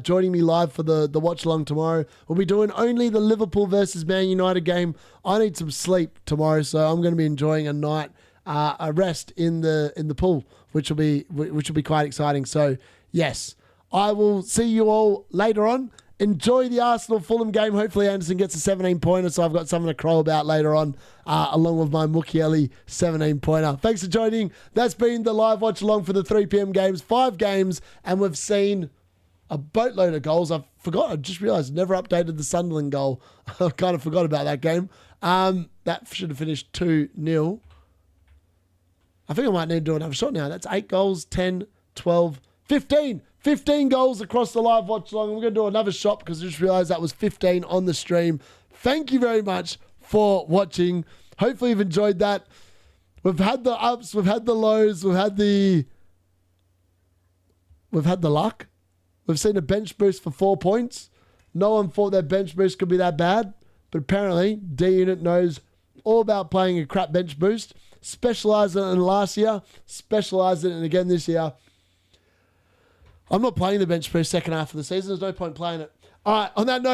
joining me live for the watch-along tomorrow. We'll be doing only the Liverpool versus Man United game. I need some sleep tomorrow, so I'm going to be enjoying a night, a rest in the pool, which will be quite exciting. So, yes. I will see you all later on. Enjoy the Arsenal-Fulham game. Hopefully Anderson gets a 17-pointer, so I've got something to crow about later on, along with my Mukiele 17-pointer. Thanks for joining. That's been the live watch-along for the 3 p.m. games. 5 games, and we've seen a boatload of goals. I just realised I never updated the Sunderland goal. I kind of forgot about that game. That should have finished 2-0. I think I might need to do another shot now. That's 8 goals, 10, 12, 15. 15 goals across the live watch along. We're going to do another shot because I just realized that was 15 on the stream. Thank you very much for watching. Hopefully you've enjoyed that. We've had the ups, we've had the lows, we've had the luck. We've seen a bench boost for 4 points. No one thought that bench boost could be that bad, but apparently D-Unit knows All about playing a crap bench boost. Specialised in it last year. Specialised in it again this year. I'm not playing the bench boost second half of the season. There's no point playing it. All right, on that note,